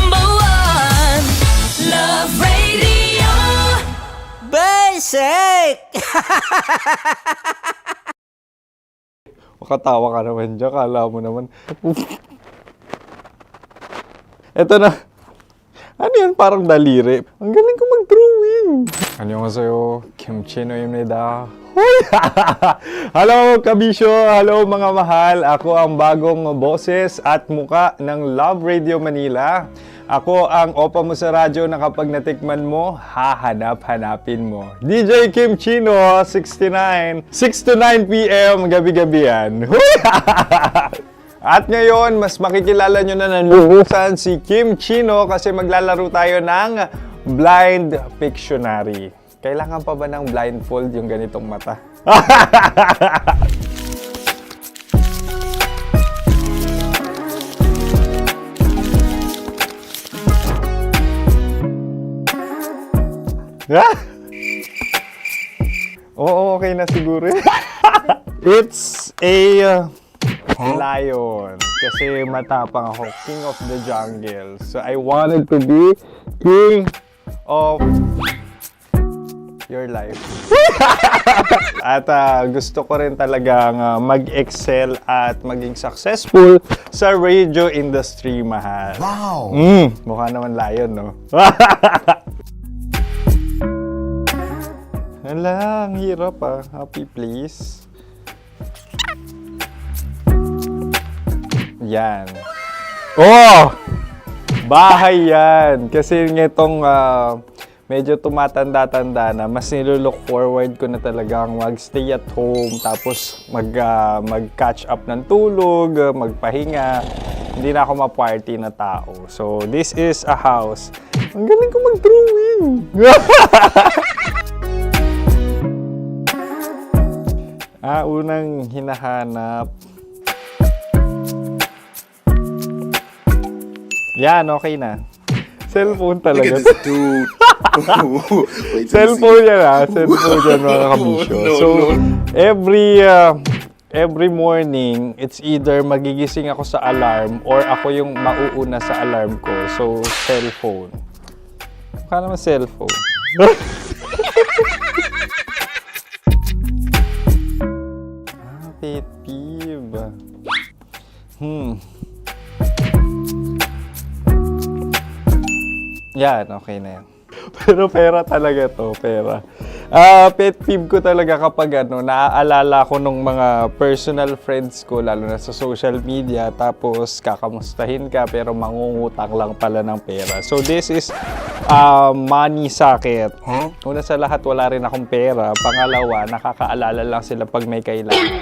Love Radio. Basic! Makatawa ka naman dyan. Kala mo naman. Eto na. Ano yan? Parang daliri. Ang galing ko mag-drawing. Annyeonghaseyo. Kimchi-no-imnida. Hoy! Hello, kabisyo! Hello, mga mahal! Ako ang bagong boses at muka ng Love Radio Manila. Ako ang opa mo sa radyo na kapag natikman mo, hahanap-hanapin mo. DJ Kim Chino, 69. 6 to 9 p.m. gabi-gabi yan. At ngayon, mas makikilala nyo na ng lubusan si Kim Chino kasi maglalaro tayo ng Blind Pictionary. Kailangan pa ba ng blindfold yung ganitong mata? Oo, okay na siguro. It's a lion. Kasi matapang ako. King of the jungle. So I wanted to be king of your life. At gusto ko rin talagang mag-excel at maging successful sa radio industry, mahal. Wow! Mukha naman lion, no? Hala, ang hirap ah. Happy, please. Yan. Oh! Bahay yan. Kasi itong medyo tumatanda-tanda na, mas nilulook forward ko na talagang mag-stay at home, tapos mag-catch up ng tulog, magpahinga. Hindi na ako ma-party na tao. So, this is a house. Ang galing ko mag-drawing! Unang hinahanap. Yan, okay na. Cellphone talaga. Look at this dude. Wait till Cellphone you see. yan Cellphone yan mga kabisyo. So, every morning, it's either magigising ako sa alarm or ako yung mauuna sa alarm ko. So, cellphone. Mukha naman cellphone. Pet peeve. Yan, okay na yan. Pero pera talaga to, pera. Pet peeve ko talaga kapag naaalala ko nung mga personal friends ko, lalo na sa social media, tapos kakamustahin ka pero mangungutang lang pala ng pera. So this is money sakit. Una sa lahat, wala rin akong pera. Pangalawa, nakakaalala lang sila pag may kailangan.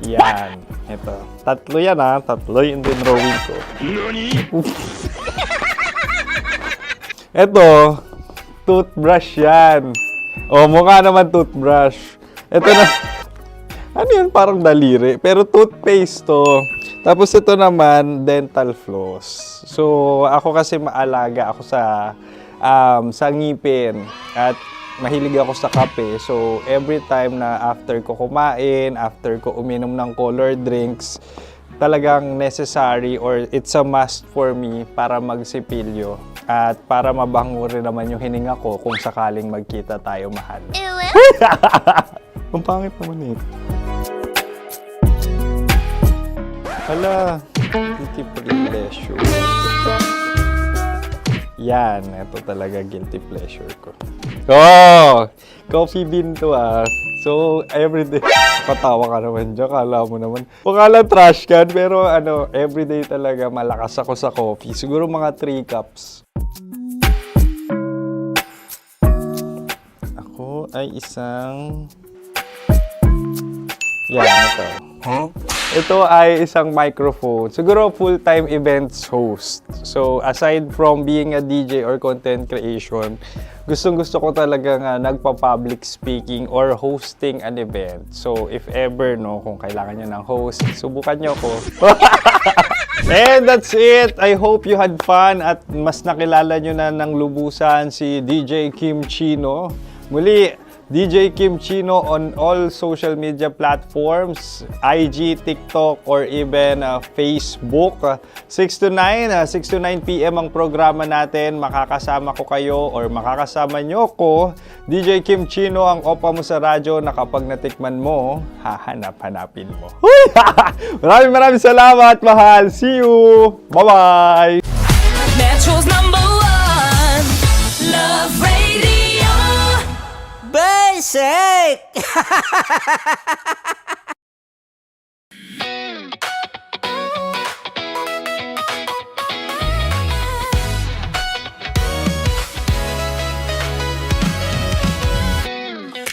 Yan. Ito. Tatlo yan Tatlo yung dinrawing ko. Ito. Toothbrush yan. Mukha naman toothbrush. Ito na. Ano yan? Parang daliri. Pero toothpaste to. Tapos ito naman, dental floss. So, ako kasi maalaga ako sa ngipin. At mahilig ako sa kape. So, every time na after ko kumain, after ko uminom ng colored drinks, talagang necessary or it's a must for me para magsipilyo. At para mabango rin naman yung hininga ko kung sakaling magkita tayo, mahal. Ang pangit naman ito. Hala, guilty pleasure. Yan, ito talaga guilty pleasure ko. Coffee bean to So, everyday. Katawa ka naman dyan, kala mo naman. Pakala trash can, pero everyday talaga malakas ako sa coffee. Siguro mga 3 cups. Ako ay isang... Yan, ito. Ito ay isang microphone. Siguro full-time events host. So, aside from being a DJ or content creation, gustong-gusto ko talaga nagpa-public speaking or hosting an event. So, if ever, kung kailangan nyo ng host, subukan nyo ko. And that's it. I hope you had fun at mas nakilala nyo na ng lubusan si DJ Kim Chino. Muli, DJ Kim Chino on all social media platforms, IG, TikTok, or even Facebook. 6 to 9 p.m. ang programa natin. Makakasama ko kayo or makakasama nyo ko. DJ Kim Chino, ang opa mo sa radyo na kapag natikman mo, hahanap-hanapin mo. Maraming salamat, mahal. See you! Bye-bye! Metro's #1 Love Radio. Basic!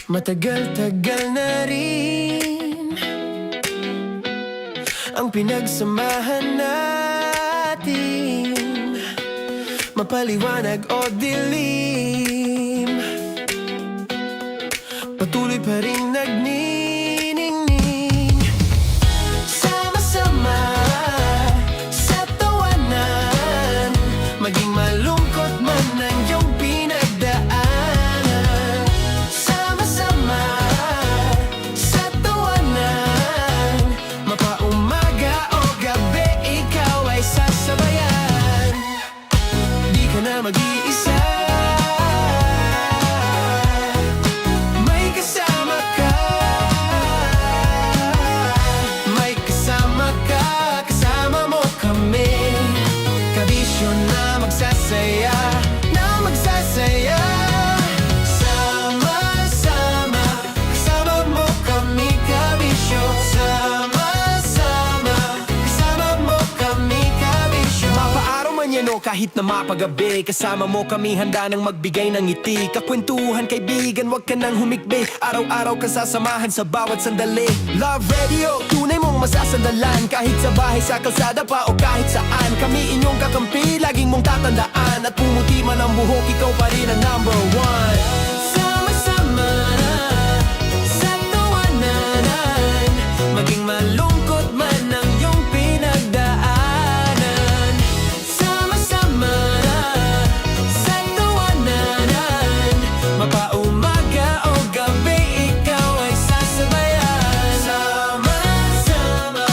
Matagal-tagal na rin ang pinagsamahan natin, mapaliwanag o dilim, patuloy pa rin nagniningning. Sama-sama sa tawanan, maging malungkot man ang iyong pinagdaanan. Sama-sama sa tawanan, mapaumaga o gabi, ikaw ay sasabayan. Di ka na mag-iisa, may kasama ka. Kahit na mapagabi, kasama mo kami handa nang magbigay ng ngiti. Kakwentuhan kaibigan, wag ka nang humikbi. Araw-araw ka sasamahan sa bawat sandali. Love Radio, tunay mong masasandalan. Kahit sa bahay, sa kalsada pa o kahit saan. Kami inyong kakampi, laging mong tatandaan. At pumuti man ang buhok, ikaw pa rin ang number one. Sama-sama sa tawanan, maging malungkot man ang iyong pinagdaanan. Sama-sama sa tawanan, mapaumaga o gabi, ikaw ay sasabayan. Sama-sama,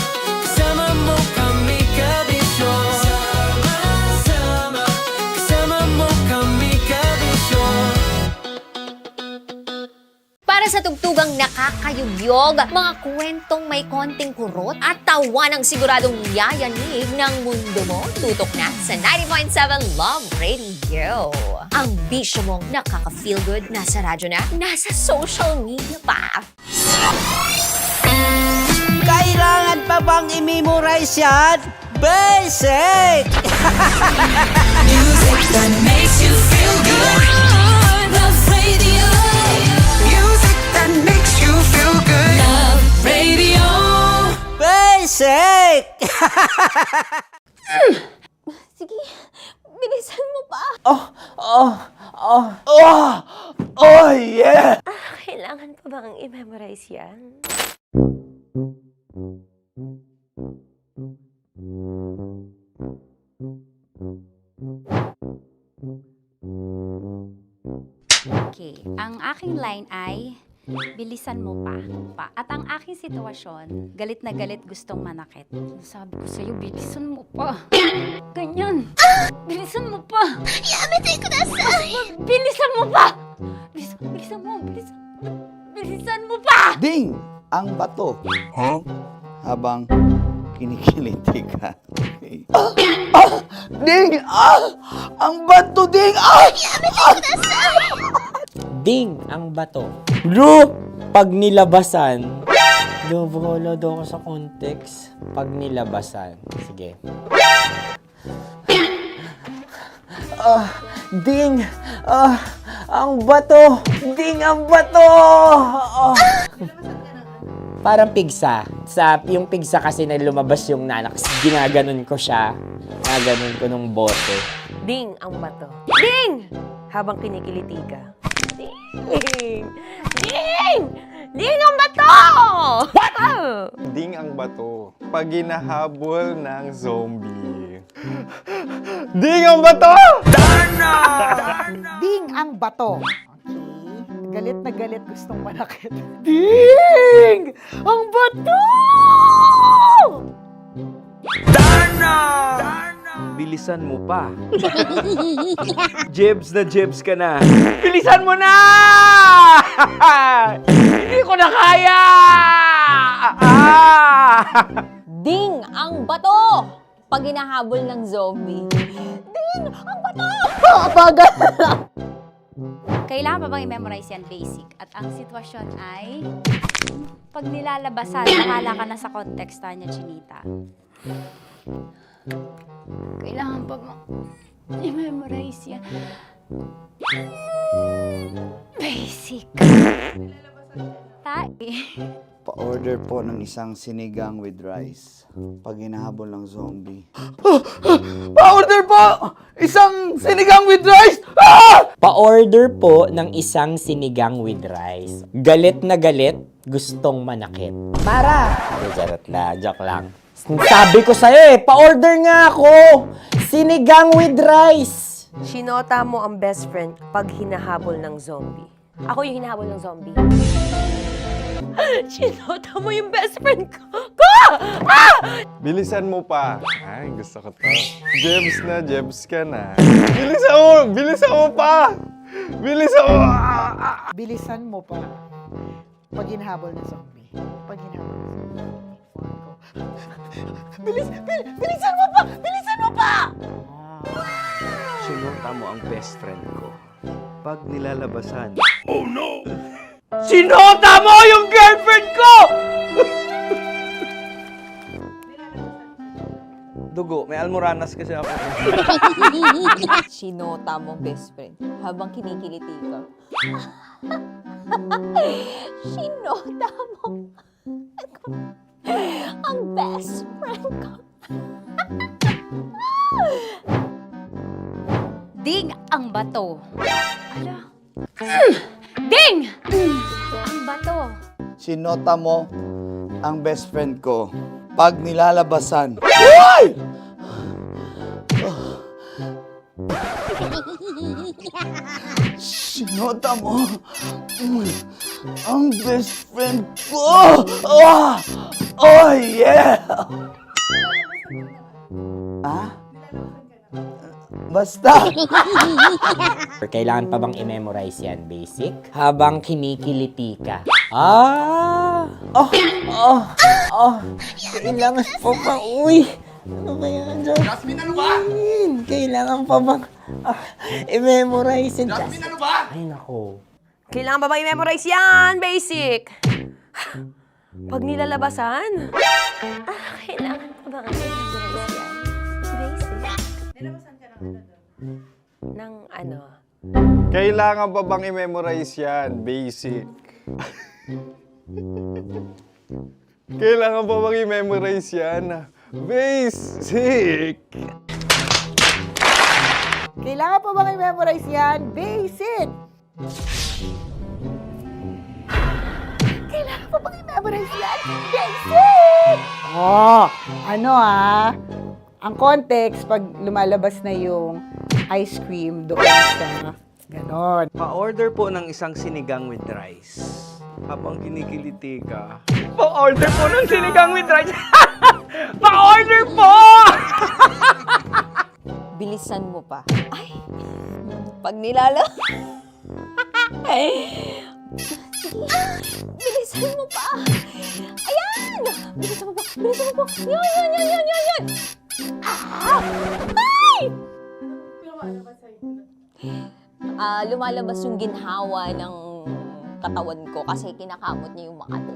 kasama mo kami kabisyo. Sama-sama, kasama mo kami kabisyo. Para sa tugtugang nakakayugyog, mga kwentong may konting kurot at tawa ng siguradong yayanig ng mundo mo, tutok na sa 90.7 Love Radio. Ang bisyo mong nakaka-feel good, nasa radyo na, nasa social media pa. Kailangan pa bang i-memorize yan? Basic! Music that makes you feel good. Love Radio. Music that makes you feel good. Love Radio. Basic! Sige, bilisan mo pa. Oh, yeah! Kailangan pa bang i-memorize yan? Okay, ang aking line ay, bilisan mo pa. At ang aking sitwasyon, galit na galit, gustong manakit. Sabi ko sa'yo, bilisan mo pa. Ganyan. Bilisan mo pa. Yamitay ko na bilisan mo pa. Bilisan mo pa. Ding! Ang bato. Habang kinikiliti ka. Ding! Ang bato, Ding! Ding ang bato. Bro, pag nilabasan. Wala daw ako sa context. Pag nilabasan. Sige. Ding! Ang bato! Ding ang bato! Parang pigsa. Yung pigsa kasi na lumabas yung nanak. Ginaganon ko siya. Ginaganon ko nung bote. Ding ang bato. Ding! Habang kinikiliti ka. Ding! Ding! Ding ang bato! Ding ang bato. Pag hinahabol ng zombie. Ding ang bato! Ding ang bato. Okay. Galit na galit, gustong manakit. Ding! Ang bato! Bilisan mo pa. Jebs ka na. Bilisan mo na! Hindi ko na kaya! Ding ang bato! Pag hinahabol ng zombie. Ding ang bato! Bagal! Kailangan pa bang i-memorize yan, basic? At ang sitwasyon ay, pag nilalabasan, nakala ka na sa konteksta niya, Chinita. Kailangan pa bang i-memorize yan? Basic. Pa-order po ng isang sinigang with rice. Pag hinahabol ng zombie. Pa-order po! Isang sinigang with rice! Pa-order po ng isang sinigang with rice. Galit na galit, gustong manakit. Para! Joke lang. Sabi ko sa'yo pa-order nga ako! Sinigang with rice! Sinota mo ang best friend pag hinahabol ng zombie. Ako yung hinahabol ng zombie. Sinota mo yung best friend ko! Bilisan mo pa. Ay, gusto ko to. Jebs ka na. Bilisan mo pa! Bilisan mo pa. Pag hinahabol ng zombie. Pag hinahabol ng zombie. Bilisan mo pa! Bilisan mo pa! Sinota mo ang best friend ko. Pag nilalabasan. Oh no! Sinota mo yung girlfriend ko! dugo. May almoranas kasi ako. Sinota mong best friend habang kinikiliti ka. Sinota mo ang best friend ko. Ding ang bato. Ala. Ding! Ang bato. Sinota mo ang best friend ko pag nilalabasan. Uy! Sinota mo ang best friend ko. Oh yeah! Ah? Basta. Kailangan pa bang i-memorize yan, basic? Habang kinikiliti ka. Ah! Kailangan pa ba? Uy! Ano ba yan, Jasmine, ano ba? Kailangan pa bang i-memorize yan, Jasmine, ano ba? Ay, nako. Kailangan ba i-memorize yan? Basic. Pag nilalabasan? Kailangan ba i-memorize yan? Basic. Nilabasan ka ng ano? Kailangan pa bang i-memorize yan? Basic. Kailangan pa bang i-memorize yan? Basic. Kailangan pa bang i-memorize yan? Basic! Kailangan pa bang i-memorize yan? Basic! Ang context, pag lumalabas na yung ice cream doon sa ganon. Pa-order po ng isang sinigang with rice. Habang kinikiliti ka. Pa-order po ng sinigang with rice! Pa-order po! Bilisan mo pa. Ay! Pag nilala... Bilisan mo pa! Ayan! Bilisan mo pa! Bilisan mo pa! Yan! Ay! Lumalabas yung ginhawa ng katawan ko kasi kinakamot niya yung Makati.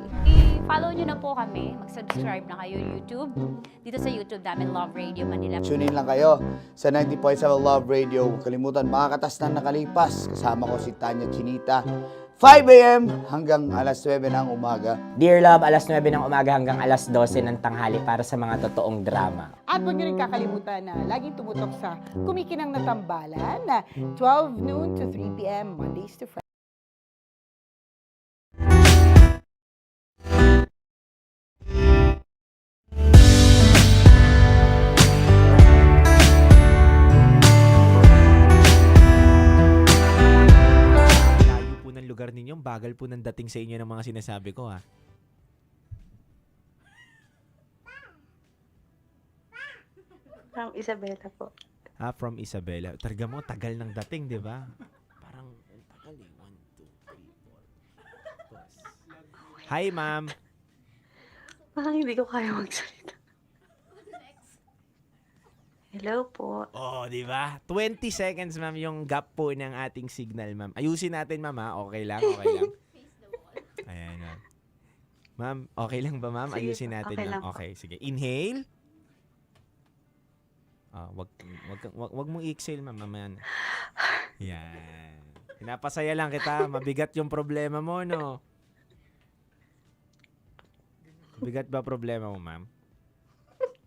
I-follow nyo na po kami. Mag-subscribe na kayo YouTube. Dito sa YouTube namin, Love Radio Manila. Tune in lang kayo sa 90.7 Love Radio. Huwag kalimutan, makakatas na nakalipas. Kasama ko si Tanya Chinita. 5 a.m. hanggang alas 9 ng umaga. Dear Love, alas 9 ng umaga hanggang alas 12 ng tanghali para sa mga totoong drama. At huwag nyo rin kakalimutan na laging tumutok sa Kumikinang na Tambalan na 12 noon to 3 p.m. Mondays to Fridays. Lugar ninyong bagal po ng dating sa inyo ng mga sinasabi ko, ha? From Isabela po. From Isabela. Targa mo, tagal ng dating, di ba? Parang, tagal eh. 1, 2, 3, 4. Hi, ma'am. Parang hindi ko kaya magsalita. Hello po. Oh, di ba? 20 seconds, ma'am, yung gap po ng ating signal, ma'am. Ayusin natin, ma'am, ha? Okay lang, okay lang. Ayan, ma'am. Ma'am, okay lang ba, ma'am? Sige, Ayusin natin, okay ma'am. lang po. Okay, sige. Inhale. Wag mong i-exhale, ma'am. Mamaya na. Yan. Pinapasaya lang kita. Mabigat yung problema mo, no? Mabigat ba problema mo, ma'am?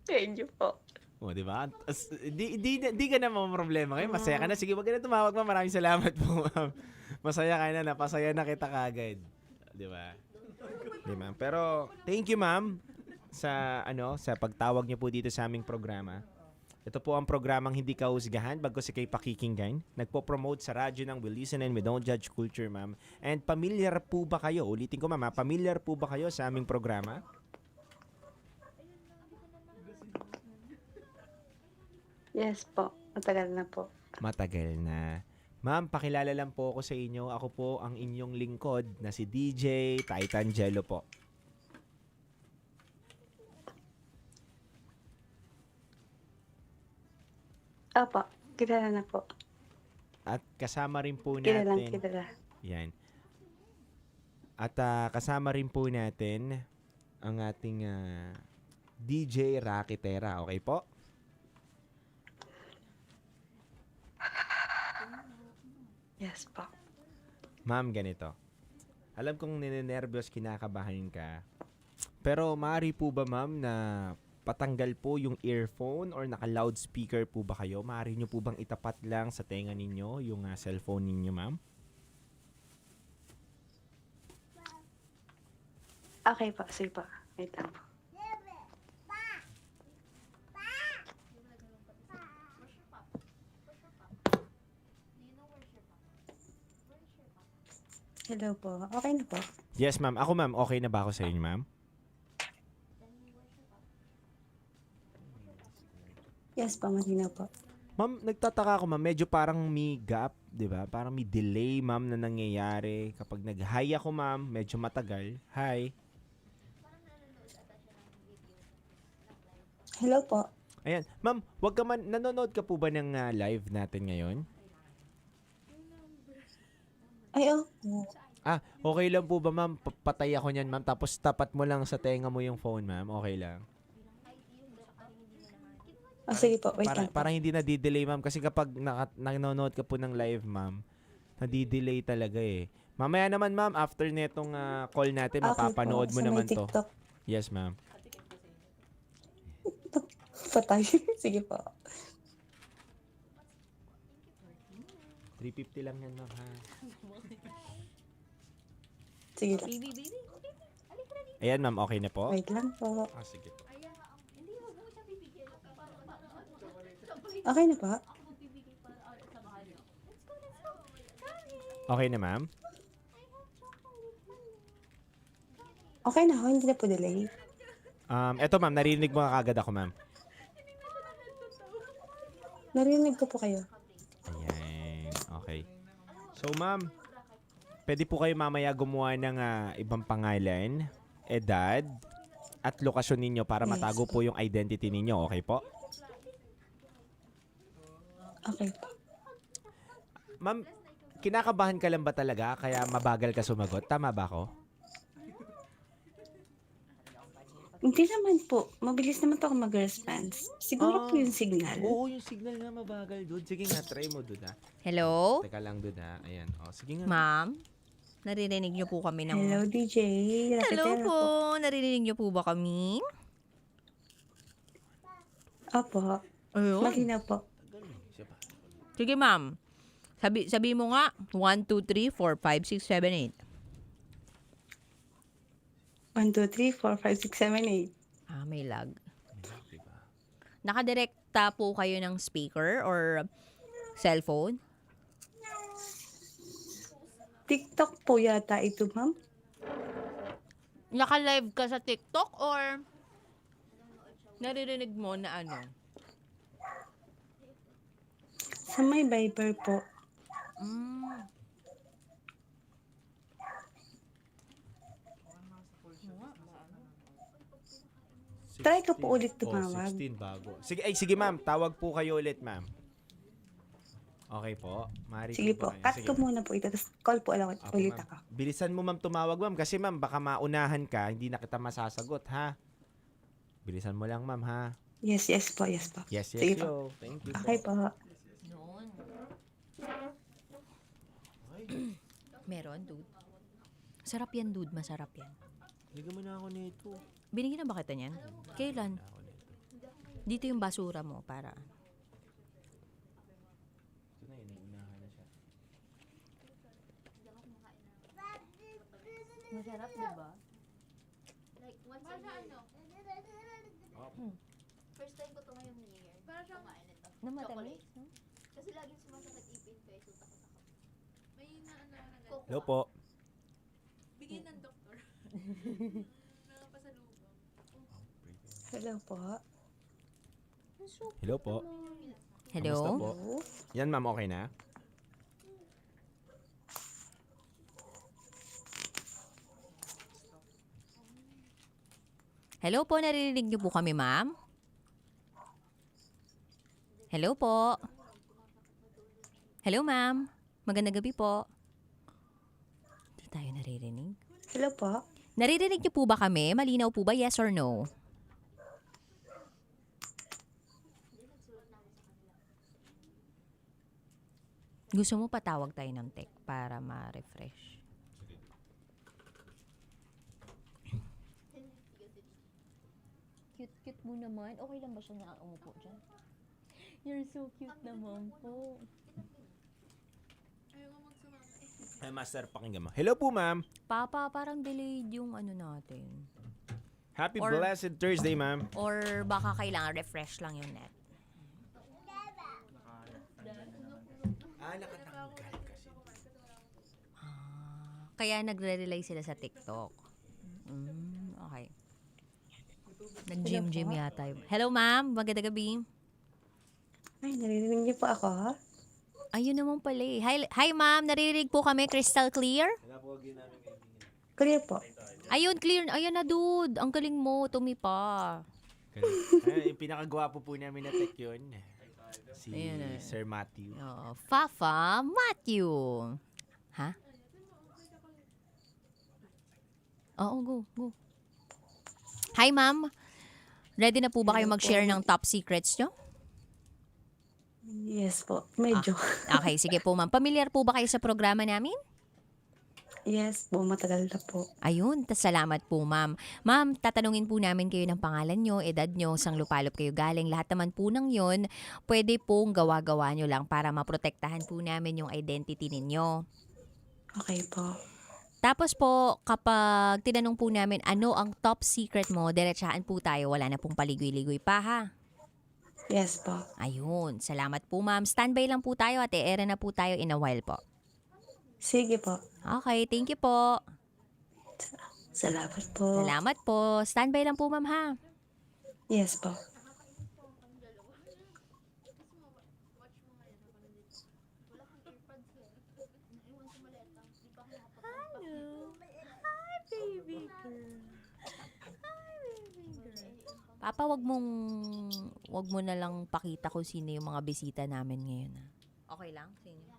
Thank you po. O, di ba? Di ka na problema ngayon. Masaya ka na. Sige, wag ka na tumawag, ma'am. Maraming salamat po, ma'am. Masaya ka na. Napasaya na kita kagad. Di ba? Di, ma'am. Pero, thank you, ma'am, sa pagtawag niyo po dito sa aming programa. Ito po ang programang hindi kahusgahan, bagkus ikay pakikinggan. Nagpo-promote sa radyo ng We Listen and We Don't Judge Culture, ma'am. And familiar po ba kayo? Ulitin ko, ma'am, familiar po ba kayo sa aming programa? Yes po. Matagal na po. Matagal na. Ma'am, pakilala lang po ako sa inyo. Ako po ang inyong lingkod na si DJ Titan Jello po. Opo. Kilala na po. At kasama rin po natin... Kilala. Yan. At kasama rin po natin ang ating DJ Rakitera. Okay po? Yes po. Ma'am, ganito. Alam kong ninenervyos, kinakabahan ka. Pero maaari po ba, ma'am, na patanggal po yung earphone or naka-loudspeaker po ba kayo? Maaari nyo po bang itapat lang sa tenga ninyo yung cellphone ninyo, ma'am? Okay po, sige po. Wait lang po. Hello po. Okay na po. Yes, ma'am. Ako, ma'am, okay na ba ako sa inyo, ma'am? Yes po, malinaw po. Ma'am, nagtataka ako, ma'am. Medyo parang may gap, di ba? Parang may delay, ma'am, na nangyayari. Kapag nag-hi ako, ma'am, medyo matagal. Hi. Hello po. Ayan. Ma'am, wag ka man, nanonood ka po ba ng live natin ngayon? Ay, opo. Ah, okay lang po ba, ma'am? Patay ako niyan, ma'am. Tapos tapat mo lang sa tenga mo yung phone, ma'am. Okay lang. Sige po, wait lang po. Para hindi na-delay, ma'am. Kasi kapag nanonood ka po ng live, ma'am, na-delay talaga eh. Mamaya naman, ma'am, after netong call natin, Okay mapapanood po, mo sa may naman to. TikTok. Yes, ma'am. Patay. Sige po. 350 lang yan, ma'am, ha? Sige lang. Ayan, ma'am, okay na po? Wait lang po. Ah, sige po. Okay na po. Okay na, ma'am? Okay na ho, hindi na po delay. Eto, ma'am, narinig mo kagad ako, ma'am. Narinig ko po kayo. Ayan, okay. So, ma'am, pwede po kayo mamaya gumawa ng ibang pangalan, edad, at lokasyon ninyo para Yes. matago po yung identity ninyo. Okay po? Okay. Ma'am, kinakabahan ka lang ba talaga kaya mabagal ka sumagot? Tama ba ako? Hindi naman po. Mabilis naman po ako mag-response. Siguro po yung signal. Oo, yung signal nga mabagal, dude. Sige nga, try mo, dude, ha? Hello? Teka lang, dude, ha? Ayan. O, sige nga. Ma'am? Naririnig niyo po kami ng... Hello, DJ. Hello Rakitera po. Naririnig niyo po ba kami? Opo. Ayun. Malinaw po. Sige, ma'am. Sabi mo nga, 1, 2, 3, 4, 5, 6, 7, 8. 1, 2, 3, 4, 5, 6, 7, 8. Ah, may lag. Nakadirekta po kayo ng speaker or cellphone? TikTok po yata ito, ma'am. Naka-live ka sa TikTok or naririnig mo na ano? Sa may Viber po. Try ko po ulit tumawag. 16 bago. Sige, ma'am. Tawag po kayo ulit, ma'am. Okay po. Mari Sige po, kayo. cut Sige. ko muna po ito. Tapos call po ulit Okay, ma'am. ako. Bilisan mo, ma'am, tumawag, ma'am. Kasi, ma'am, baka maunahan ka. Hindi na kita masasagot, ha? Bilisan mo lang, ma'am, ha? Yes, yes po, yes po. Yes, yes, Sige yo. po. Thank you Okay po. Meron, dude. Sarap yan, dude. Masarap yan. Bigyan mo na ako nito. Binigyan na ba kita niyan? Kailan? Dito yung basura mo para... Ito na, inuunahan na siya. Masarap, diba? Like, once a year. First time ko ito ngayong New Year. Para siyang kumain ito. Na matamis, Chocolate. Kasi laging sumasakit ipin ko, so takot-takot. May Hello po. Bigay ng doktor. Nakapasalubong. Hello po. Hello po. Hello? Kamusta po? Yan, ma'am, okay na? Hello po, naririnig niyo po kami, ma'am? Hello po. Hello, ma'am. Magandang gabi po. Hindi tayo naririnig. Hello po. Naririnig niyo po ba kami? Malinaw po ba? Yes or no? Gusto mo patawag tayo ng tech para ma-refresh? Cute mo naman. Okay lang ba siya na umupo dyan? You're so cute naman po. Ay, Master, pakinggan mo. Hello po, ma'am. Papa, parang delayed yung ano natin. Happy Or- blessed Thursday, ma'am. Or baka kailangan refresh lang yung net. Nakatanggal kasi. Kaya nagre-rely sila sa TikTok. Okay. Nag-gym yata yun. Hello, ma'am. Magandang gabi. Ay, naririnig niyo po ako? Ayun naman pala eh. Hi, ma'am. Naririnig po kami. Crystal clear? Clear po. Ayun, clear. Ayun na, dude. Ang galing mo. Tumipa. Ay, yung pinakagwapo po namin na tech yun. Si Ayan na. Sir Matthew. Oo. Fafa Matthew. Ha? Oo, go. Hi, ma'am. Ready na po ba kayo mag-share ng top secrets nyo? Yes po, medyo. Okay, sige po, ma'am. Pamilyar po ba kayo sa programa namin? Yes po, matagal na po. Ayun, salamat po, ma'am. Ma'am, tatanungin po namin kayo ng pangalan nyo, edad nyo, sang lupalop kayo galing. Lahat naman po ng yun, pwede pong gawa-gawa nyo lang para maprotektahan po namin yung identity ninyo. Okay po. Tapos po, kapag tinanong po namin ano ang top secret mo, diretsahan po tayo. Wala na pong paligoy-ligoy pa, ha? Yes po. Ayun, salamat po, ma'am. Standby lang po tayo at i-air na po tayo in a while po. Sige po. Okay, thank you po. Salamat po. Salamat po. Standby lang po, ma'am, ha? Yes po. Papa, wag mo na lang pakita kung sino yung mga bisita namin ngayon. Ha? Okay lang? Sino?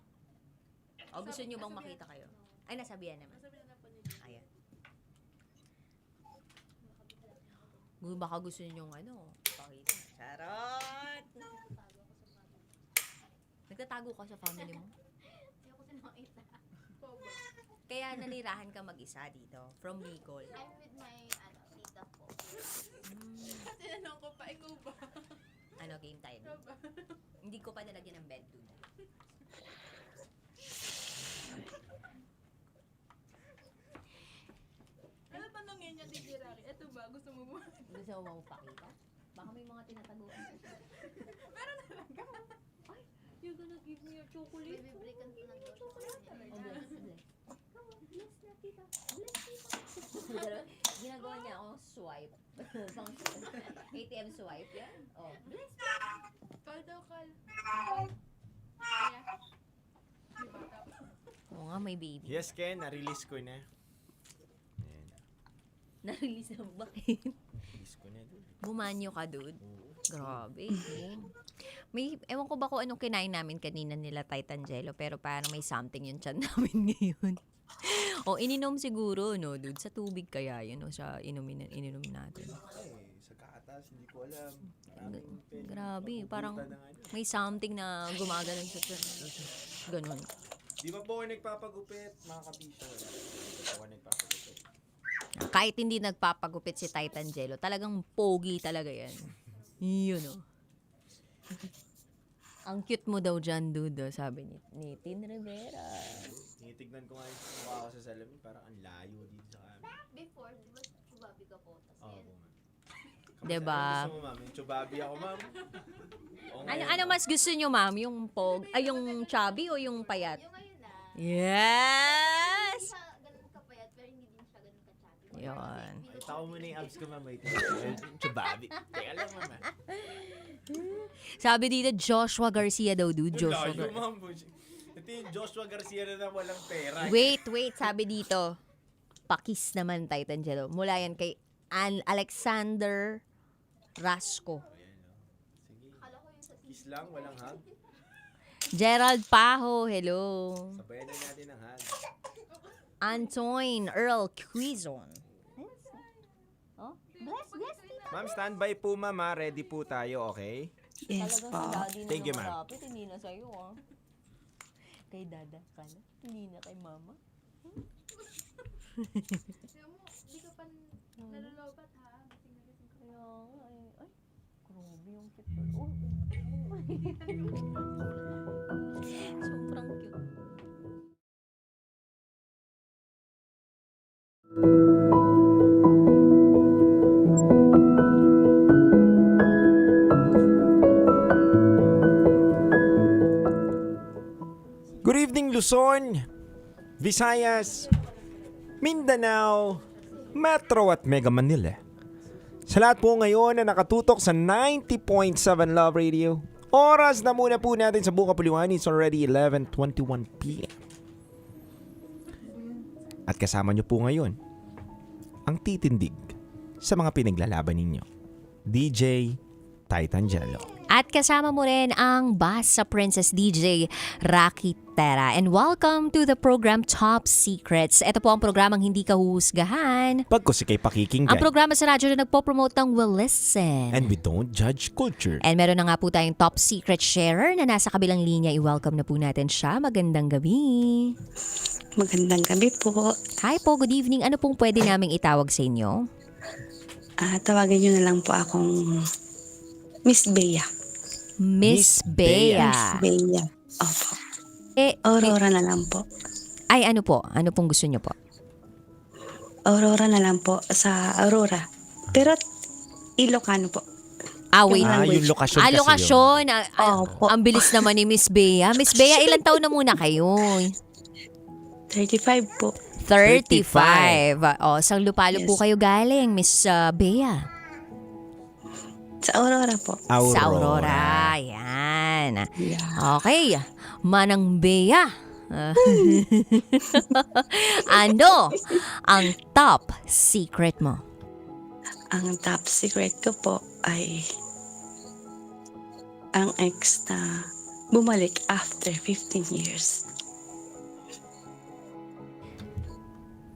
O gusto nyo bang makita kayo? Ay, nasabihan naman. Ayan. Baka gusto nyo yung pakita. Charot! Nagtatago ka sa family mo? Kaya nanirahan ka mag-isa dito, from Bicol. I'm with my tita po. Tinanong ko pa, ikaw ba? Ano, game tayo? Hindi ko pa nalagyan ng bed doon. Ano tanongin niya si Kirari? Ito ba? Gusto mo ba? Gusto mo magpakita? Baka may mga tinatago ka. Meron talaga. Ay, you're gonna give me your chocolate? Bibibreakan ko ng chocolate. Oh, bless. Bless na, tita. Ginagawa niya ako swipe. ATM swipe yan. Oh, bless. Call daw, call. Oo nga, may baby. Yes, Ken. Na-release ko na. Na-release na bakit? Release ko na, dude. Bumanyo ka, dude. Grabe. Ewan ko ba kung anong kinain namin kanina nila Titan Jello, pero parang may something yung chan namin ngayon. O, ininom siguro, no, dude? Sa tubig kaya yun, o sa ininom natin. Sa katas, hindi ko alam. Grabe, parang may something na gumaganon sa chan. Ganon. Di ba po ako nagpapagupit, mga kabisyo? Di ba ako nagpapagupit? Kahit hindi nagpapagupit si Titan Jello, talagang pogi talaga yan. Yun, o. Ang cute mo daw dyan, dude, sabi ni Tin Rivera. Tinitignan ko nga yung mukha ko sa salamin, parang ang layo dito sa amin. Before, di ba chubabi ka po? Oo, ma'am. Diba? Ano gusto mo, ma'am? Yung chubabi ako, ma'am? Ano mas gusto nyo, ma'am? Yung yung chubby o yung payat? Yung ngayon na. Yes! Hindi siya ganun kapayat, pero hindi din siya ganun ka-chubby. Yun. Ito ko muna yung abs ko, ma'am. Wait. Chubabi. Teka lang, ma'am. Sabi dito, Joshua Garcia daw, dude. Joshua Layo, ma'am. Ito yung Joshua Garcia na walang pera. Wait, sabi dito. Pakis naman, Titan Jello. Mula yan kay Alexander Rasco. Sige. Kiss lang, walang hug. Gerald Pajo, hello. Sabayan na natin ang hug. Antoine Earl Quizon. Oh, bless. Ma'am, standby po, ma'am. Ready po tayo, okay? Yes po. Thank you, ma'am. Hindi na sa'yo, Kay dada ka na? Hindi na kay mama? Di ka pa nalolobat ha? Kaya nga eh. Ay, grabe yung cute. Oh. Sobrang cute. Good evening, Luzon, Visayas, Mindanao, Metro at Mega Manila. Sa lahat po ngayon na nakatutok sa 90.7 Love Radio. Oras na muna po natin sa buong kapuluan. It's already 11:21 p.m. At kasama nyo po ngayon ang titindig sa mga pinaglalaban ninyo, DJ Titan Jello. At kasama mo rin ang boss sa Princess DJ, Rocky Tera. And welcome to the program Top Secrets. Ito po ang programang hindi ka huhusgahan. Pagkusi kay pakikinggan. Ang programa sa radyo na nagpo-promote ng Will Listen. And we don't judge culture. And meron na nga po tayong Top Secret Sharer na nasa kabilang linya. I-welcome na po natin siya. Magandang gabi. Magandang gabi po. Hi po, good evening. Ano pong pwede naming itawag sa inyo? Tawagin nyo na lang po akong Miss Bea. Miss Bea. Miss Bea. Opo. Aurora na lang po. Ay, ano po? Ano pong gusto nyo po? Aurora na lang po sa Aurora. Pero Ilocano po. Wait. Yung lokasyon kasi lokasyon. Ang bilis naman ni Miss Bea. Miss Bea, ilang taon na muna kayo? 35 po. 35. Sang Lupalo po kayo galing, Miss Bea? Sa Aurora po. Sa Aurora. Yan. Okay. Manang Bea. Ano ang top secret mo? Ang top secret ko po ay ang ex na bumalik after 15 years.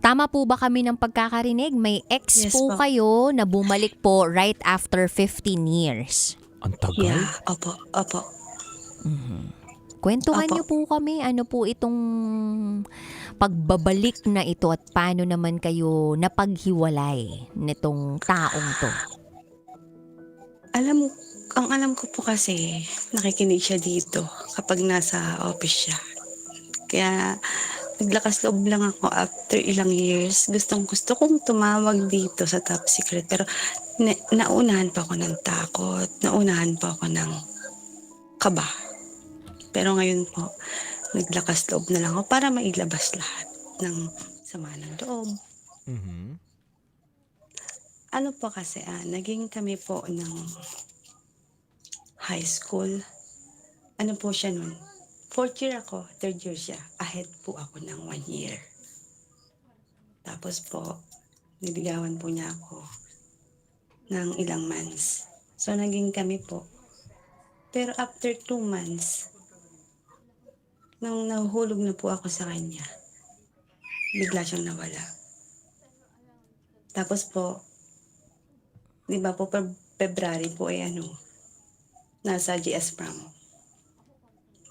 Tama po ba kami ng pagkakarinig? May ex Yes po po. kayo na bumalik po right after 15 years. Ang tagal? Yeah, opo. Kwentuhan Opo. niyo po kami, ano po itong pagbabalik na ito at paano naman kayo napaghiwalay nitong taong to? Ang alam ko po kasi, nakikinig siya dito kapag nasa office siya. Kaya naglakas loob lang ako after ilang years. Gusto kong tumawag dito sa Top Secret. Pero naunahan pa ako ng takot. Naunahan pa ako ng kaba. Pero ngayon po, naglakas loob na lang ako para mailabas lahat ng sama ng loob. Mm-hmm. Ano po kasi, naging kami po ng high school. Ano po siya nun? 4th year ako, 3rd year siya. Ahead po ako ng 1 year. Tapos po, niligawan po niya ako ng ilang months. So, naging kami po. Pero after 2 months, nang nahuhulog na po ako sa kanya, bigla siyang nawala. Tapos po, di ba po, February po ay nasa GS Prom.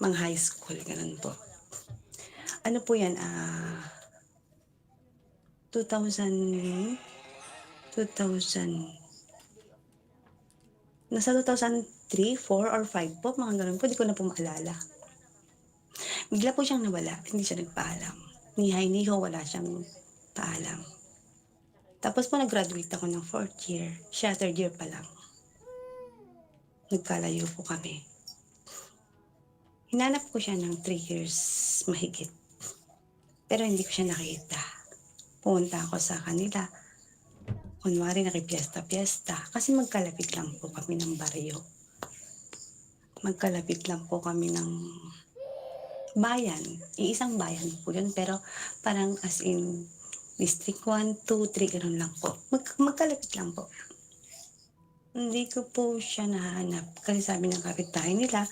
Mga high school, ganun po. Ano po yan, 2000, nasa 2003, 4 or 5 po, mga ganun po, di ko na po maalala. Bigla po siyang nawala, hindi siya nagpaalam. Ni hi, ni ho, wala siyang paalam. Tapos po nag-graduate ako ng 4th year, siya 3rd year pa lang. Nagkalayo po kami. Hinanap ko siya ng 3 years mahigit. Pero hindi ko siya nakita. Pumunta ako sa kanila. Kunwari nakipiesta-piesta. Kasi magkalapit lang po kami ng baryo. Magkalapit lang po kami ng bayan. Iisang bayan po yun. Pero parang as in District 1, 2, 3, gano'n lang po. Magkalapit lang po. Hindi ko po siya nahanap. Kasi sabi ng kapitbahay nila,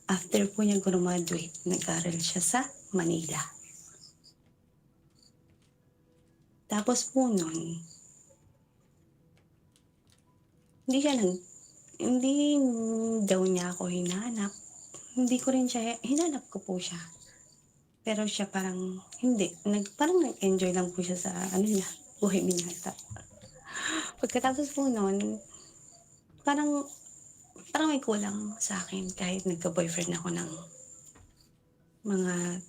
after po niya graduate, nag-aral siya sa Manila. Tapos po nun, hindi daw niya ako hinanap. Hindi ko rin siya, hinanap ko po siya. Pero siya parang hindi. Parang nag-enjoy lang po siya sa niya, buhay binata. Pagkatapos po noon, parang may kulang sa akin kahit nagka-boyfriend ako ng mga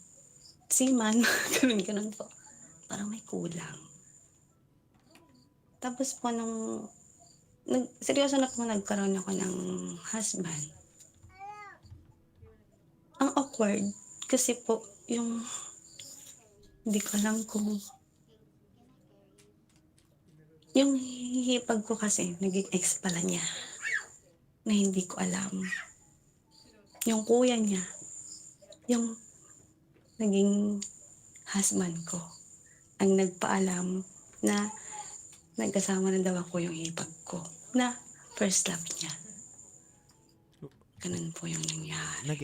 seaman, ganun po. Parang may kulang. Tapos po seryoso na po nagkaroon ako ng husband. Ang awkward kasi po hindi ko alam kung yung hihipag ko kasi naging ex pala niya na hindi ko alam. Yung kuya niya, yung naging husband ko, ang nagpaalam na nagkasama na daw ako yung hipag ko na first love niya. Ganun po yung nangyari.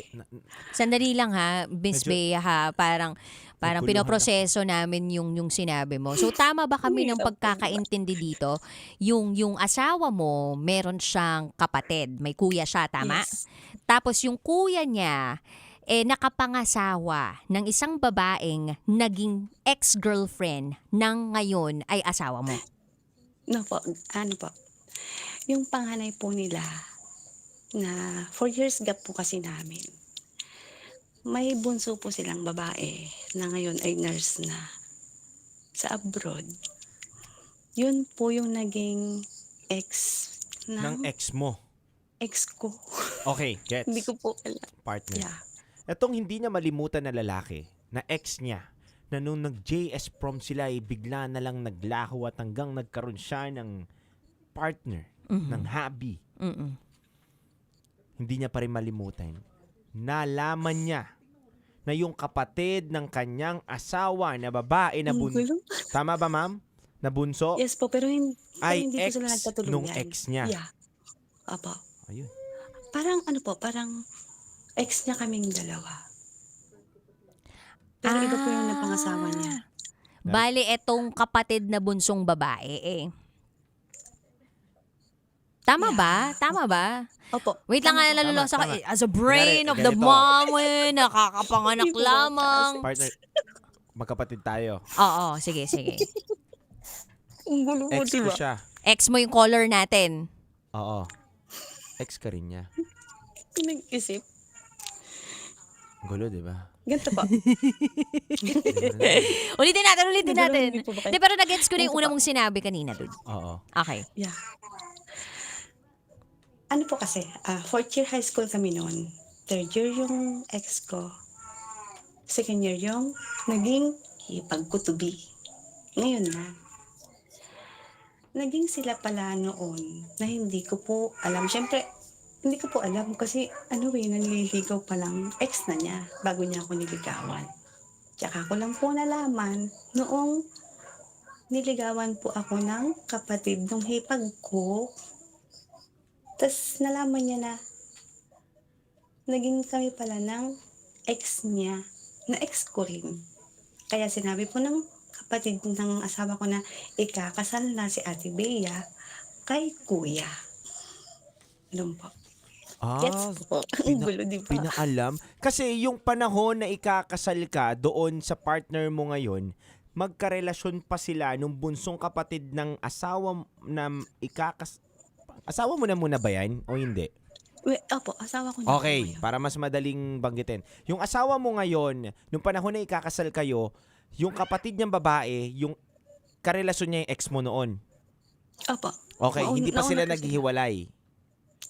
Sandali lang ha, Miss Bea ha, parang Naguluhan pinoproseso namin yung sinabi mo. So tama ba kami ng pagkakaintindi dito? Yung asawa mo, meron siyang kapatid, may kuya siya, tama? Yes. Tapos yung kuya niya, nakapangasawa ng isang babaeng naging ex-girlfriend ng ngayon ay asawa mo. No po, yung panganay po nila, na 4 years gap po kasi namin. May bunso po silang babae na ngayon ay nurse na sa abroad. Yun po yung naging ex Ng ex mo. ex ko. Okay, gets. Hindi ko po alam. Partner. Yeah. Etong hindi niya malimutan na lalaki, na ex niya, na nung nag-JS prom sila ay bigla na lang naglaho at hanggang nagkaroon siya ng partner, ng hubby. Hindi niya pa rin malimutan. Nalaman niya na yung kapatid ng kanyang asawa na babae na bunso. Tama ba, ma'am? Na bunso? Yes po, pero hindi Ay po ex sila nagtatuluyan. nung ex niya. Yeah. Apo. Ayun. Parang ex niya kaming dalawa. Pero iba po yung napangasawa niya. Bale, etong kapatid na bunsong babae Tama ba? Tama ba? Opo. Wait lang nga, nalulong sa Tama. as a brain of the Ganito. mom, nakakapanganak Hindi po lamang. Partner, magkapatid tayo. Oo, sige. Ang gulo mo, Ex ko diba? siya. Ex mo yung caller natin. Oo. Ex ka rin niya. Pinag-isip. Ang gulo, di ba? Ganito po. Ulitin natin. Hindi po ba kayo- Di, pero nag-gets ko na yung Ganito una po. mong sinabi kanina, dude. Oo. Okay. Yeah. Ano po kasi, 4th year high school kami noon. 3rd year yung ex ko. 2nd year yung naging hipag ko to be. Ngayon na. Naging sila pala noon na hindi ko po alam. Siyempre, hindi ko po alam kasi nanliligaw pa lang ex na niya bago niya ako niligawan. Tsaka ko lang po nalaman noong niligawan po ako ng kapatid ng hipag ko. Tapos nalaman niya na naging kami pala ng ex niya, na ex ko rin. Kaya sinabi po ng kapatid ng asawa ko na ikakasal na si Ate Bea kay Kuya. Alam po. Gets po. Ang gulo, di ba? Pinaalam. Kasi yung panahon na ikakasal ka doon sa partner mo ngayon, magkarelasyon pa sila nung bunsong kapatid ng asawa na asawa mo na muna ba yan o hindi? Opo, asawa ko na. Okay, para mas madaling banggitin. Yung asawa mo ngayon, nung panahon na ikakasal kayo, yung kapatid niyang babae, yung karelasyon niya yung ex mo noon. Opo. Okay, hindi pa Nauna sila po naghihiwalay.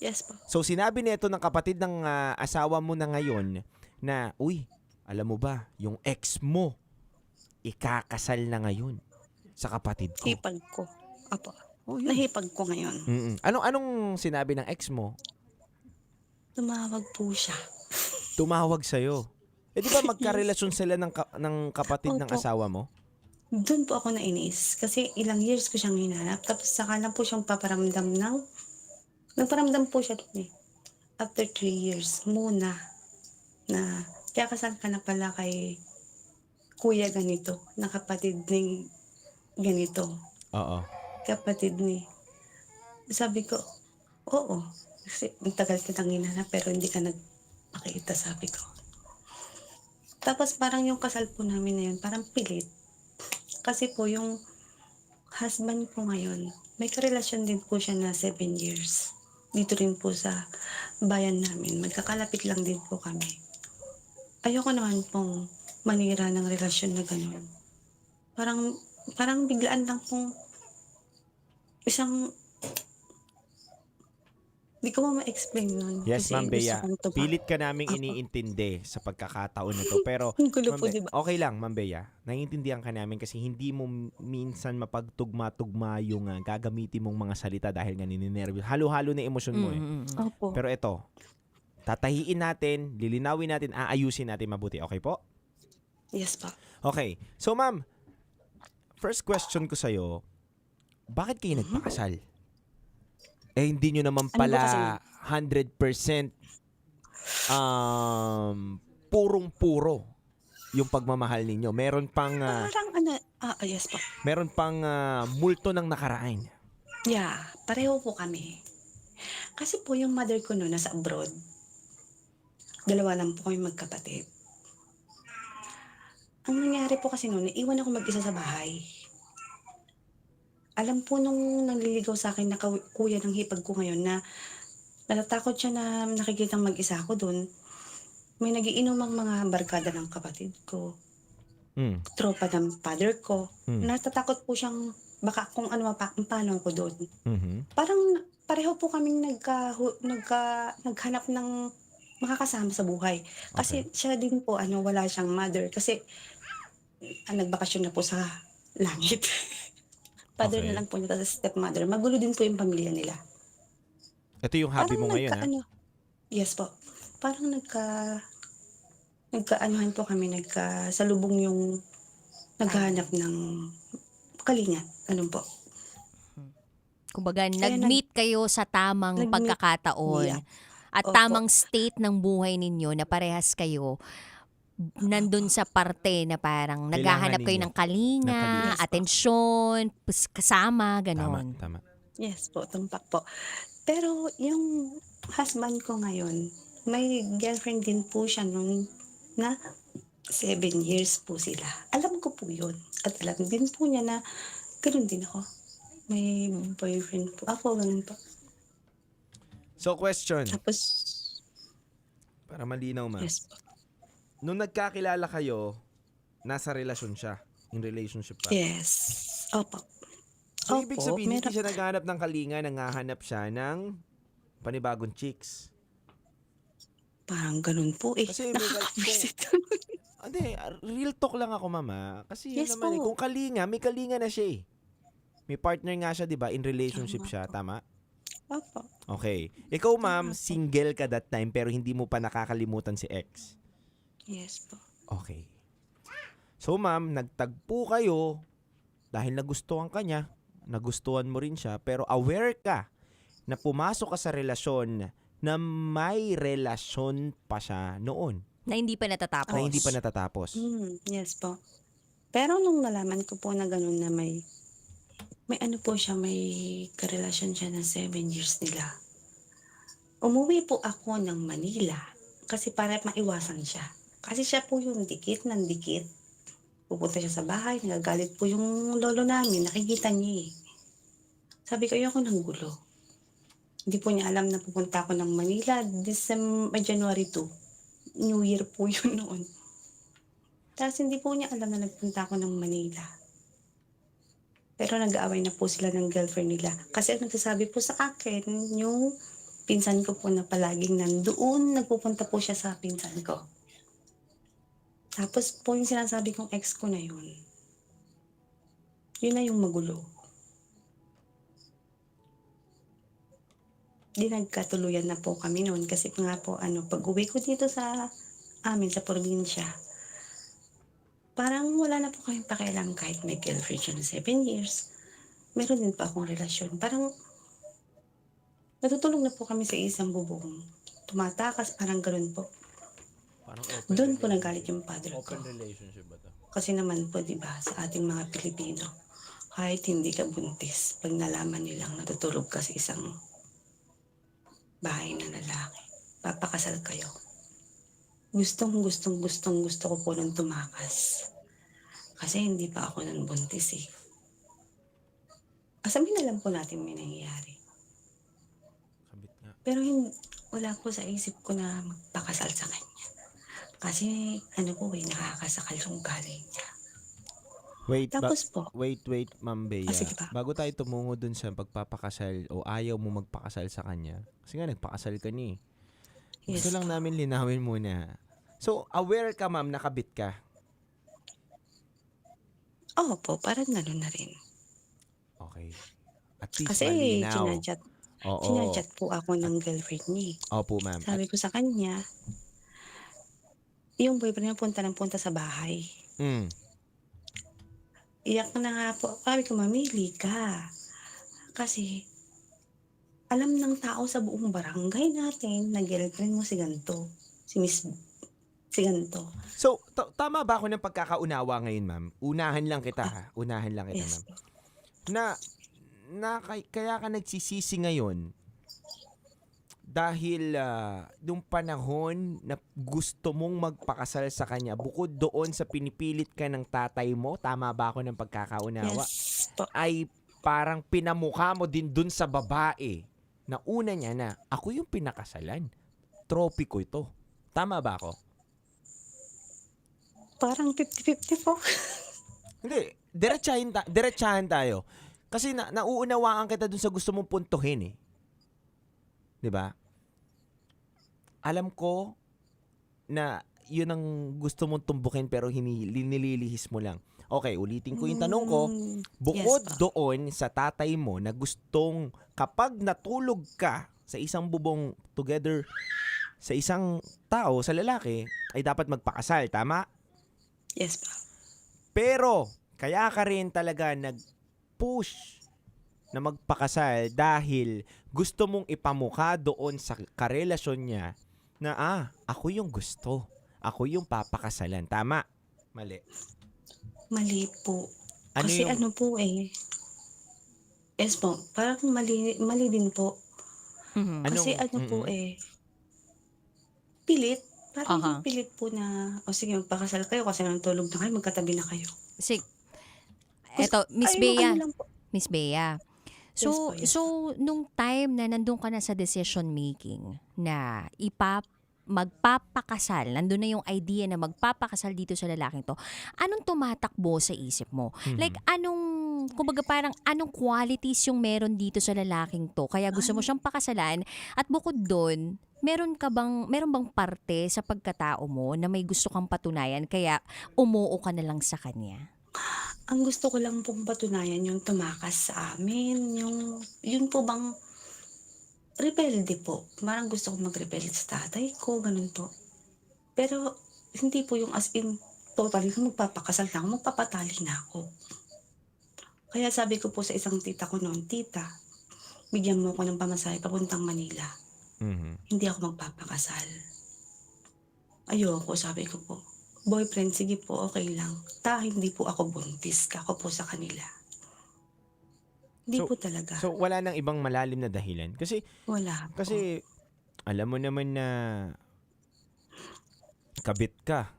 Yes po. So sinabi nito ng kapatid ng asawa mo na ngayon na, uy, alam mo ba, yung ex mo, ikakasal na ngayon sa kapatid ko. Hipag ko. Opo. Nahipag ko ngayon. Anong sinabi ng ex mo? Tumawag po siya. Tumawag sa'yo. Di ba magkarelasyon sila ng kapatid ng Opo. asawa mo? Doon po ako nainis. Kasi ilang years ko siyang hinanap. Tapos saka lang po siyang paparamdam nagparamdam po siya doon eh. After 3 years muna na kakasal ka na pala kay kuya ganito, na kapatid ni ganito. Oo. Kapatid ni. Sabi ko, oo. Kasi ang tagal kitang hinanap pero hindi ka nagpakita, sabi ko. Tapos parang yung kasal po namin na yun, parang pilit. Kasi po yung husband ko ngayon, may karelasyon din po siya na 7 years. Dito rin po sa bayan namin. Magkakalapit lang din po kami. Ayoko naman pong manira ng relasyon na gano'n. Parang biglaan lang pong isang... Hindi ko ma-explain nun. Yes, kasi Ma'am gusto Bea. kong Pilit ka naming iniintindi sa pagkakataon na to. Pero, Ang gulo Ma'am po, Bea, diba? okay lang, Ma'am Bea. Naiintindihan ka namin kasi hindi mo minsan mapagtugma-tugma yung gagamitin mong mga salita dahil nga nininervyos. Halo-halo na emosyon mo eh. Opo. Pero ito, tatahiin natin, lilinawin natin, aayusin natin mabuti. Okay po? Yes pa. Okay. So, Ma'am, first question ko sa'yo, bakit kayo nagpakasal? Eh, hindi nyo naman Ano ba kasi? pala 100% purong-puro yung pagmamahal ninyo. Meron pang Yes pa. meron pang multo ng nakaraan. Yeah, pareho po kami. Kasi po yung mother ko noon nasa abroad. 2 lang po kami magkapatid. Ang nangyari po kasi noon, iwan ako mag-isa sa bahay. Alam po nung nanliligaw sa akin na kuya ng hipag ko ngayon na natatakot siya na nakikitang mag-isa ako doon. May nagiinom ang mga barkada ng kapatid ko. Tropa ng father ko. Natatakot po siyang baka kung ano paano ko doon. Parang pareho po kaming naghanap ng makakasama sa buhay. Kasi siya din po wala siyang mother kasi nagbakasyon na po sa langit. Father Okay. na lang po niya, tapos stepmother. Magulo din po yung pamilya nila. Ito yung hobby mo ngayon, ha? Yes po. Parang nagkaanuhan po kami, nagkasalubong yung naghahanap ng kalinga. Ganun po. Kumbaga, Kaya nag-meet kayo sa tamang nag-meet. pagkakataon. Yeah. At Opo. tamang state ng buhay ninyo na parehas kayo nandun sa parte na parang naghahanap kayo ninyo. ng kalinga, Yes po. atensyon, kasama, ganon. Tama. Yes po, tumpak po. Pero yung husband ko ngayon, may girlfriend din po siya nung na 7 years po sila. Alam ko po yun. At alam din po niya na ganun din ako. May boyfriend po. Ako, ganun po. So, question. Tapos, Para malinaw, Ma'am. yes po. Nung nagkakilala kayo, nasa relasyon siya. In relationship pa. Yes. Opo. So, ibig Opo, sabihin, hindi meron- siya naghahanap ng kalinga, nanghahanap siya ng panibagong chicks. Parang ganun po eh. Kasi Nakakamisit. Hindi, real talk lang ako, Mama. Kasi yun Yes naman, po. kung kalinga, may kalinga na siya eh. May partner nga siya, di ba? In relationship siya, tama? Opo. Okay. Ikaw, Ma'am, single ka that time pero hindi mo pa nakakalimutan si ex. Yes po. Okay. So, Ma'am, nagtagpo kayo dahil nagustuhan ka niya, nagustuhan mo rin siya, pero aware ka na pumasok ka sa relasyon na may relasyon pa siya noon. Na hindi pa natatapos. Na hindi pa natatapos. Yes po. Pero nung nalaman ko po na ganun na may ano po siya, may karelasyon siya na 7 years nila. Umuwi po ako ng Manila kasi para maiwasan siya. Kasi siya po yung dikit ng dikit. Pupunta siya sa bahay, nagagalit po yung lolo namin, nakikita niya eh. Sabi ko, ayoko ng gulo. Hindi po niya alam na pupunta ako ng Manila, January 2. New Year po yun noon. Tapos hindi po niya alam na nagpunta ako ng Manila. Pero nag-aaway na po sila ng girlfriend nila. Kasi ang nagsasabi po sa akin, yung pinsan ko po na palaging nandoon, nagpupunta po siya sa pinsan ko. Tapos po yung sinasabi kong ex ko na yun, yun na yung magulo. Di nagkatuluyan na po kami noon kasi nga po pag uwi ko dito sa amin sa probinsya, parang wala na po kami pakialam kahit may girlfriend siya na 7 years. Meron din pa akong relasyon. Parang natutulog na po kami sa isang bubong. Tumatakas, parang ganun po. Doon po nagalit yung father ko. Open relationship ba to? Kasi naman po, di ba, sa ating mga Pilipino, kahit hindi ka buntis, pag nalaman nilang natutulog ka sa isang bahay na lalaki, papakasal kayo. gusto ko po nung tumakas. Kasi hindi pa ako nun buntis eh. Asamin na lang po natin may nangyayari. Pero wala po sa isip ko na magpakasal sa kanya. Kasi nakakasakal yung galing niya. Tapos Wait, Ma'am Bea. sige pa. Bago tayo tumungo dun sa pagpapakasal o ayaw mo magpakasal sa kanya, kasi nga nagpakasal ka ni. Gusto lang namin linawin muna. So, aware ka ma'am, nakabit ka? Oo po, parang gano'n na rin. Okay. At least Kasi malinaw. chinachat po ako ng girlfriend niya. Opo, ma'am. Sabi ko sa kanya, yung boyfriend niya punta sa bahay. Iyak na nga po. Sabi ko, mamili ka. Kasi, alam ng tao sa buong barangay natin na girlfriend mo si ganito. Si ganito. So, tama ba ako ng pagkakaunawa ngayon, ma'am? Unahan lang kita, ha? Unahan lang kita, Yes. ma'am. Kaya ka nagsisisi ngayon dahil nung panahon na gusto mong magpakasal sa kanya, bukod doon sa pinipilit ka ng tatay mo, tama ba ako ng pagkakaunawa? Yes po. Ay parang pinamukha mo din dun sa babae na una niya na, ako yung pinakasalan. Trophy ko ito. Tama ba ako? Parang 50-50 po. Hindi. Diretsahan tayo. Kasi nauunawaan kita dun sa gusto mong puntuhin eh. 'Di ba? Alam ko na yun ang gusto mong tumbukin pero nililihis mo lang. Okay, ulitin ko yung tanong ko. Bukod doon sa tatay mo na gustong kapag natulog ka sa isang bubong together sa isang tao, sa lalaki, ay dapat magpakasal. Tama? Yes pa. Pero, kaya ka rin talaga nag-push na magpakasal dahil gusto mong ipamukha doon sa karelasyon niya na ako yung gusto. Ako yung papakasalan. Tama? Mali. Mali po. Ano Kasi yung- po yes po, parang mali din po. Kasi po pilit. Parang yung pilit po na, sige, magpakasal kayo kasi natulog na kayo, magkatabi na kayo. Sige. Eto, Miss Ay, Bea. ano lang po. Miss Bea. So, Yes po, yes. so nung time na nandun ka na sa decision making na magpapakasal, nandun na yung idea na magpapakasal dito sa lalaking to, anong tumatakbo sa isip mo? Like, kumbaga parang anong qualities yung meron dito sa lalaking to? Kaya gusto mo siyang pakasalan at bukod doon, meron bang parte sa pagkatao mo na may gusto kang patunayan kaya umuo ka na lang sa kanya? Ang gusto ko lang pong patunayan yung tumakas sa amin, yun po bang rebelde po. Parang gusto ko mag-rebelde sa tatay ko, ganun po. Pero hindi po yung as in, totally magpapakasal na ako, magpapatali na ako. Kaya sabi ko po sa isang tita ko noon, tita, bigyan mo ako ng pamasahe papuntang Manila. Hindi ako magpapakasal. Ayoko, sabi ko po. Boyfriend, sige po, okay lang. Hindi po ako buntis, kako po sa kanila. Hindi po talaga. So, wala nang ibang malalim na dahilan? Kasi, Wala po. Kasi, alam mo naman na kabit ka.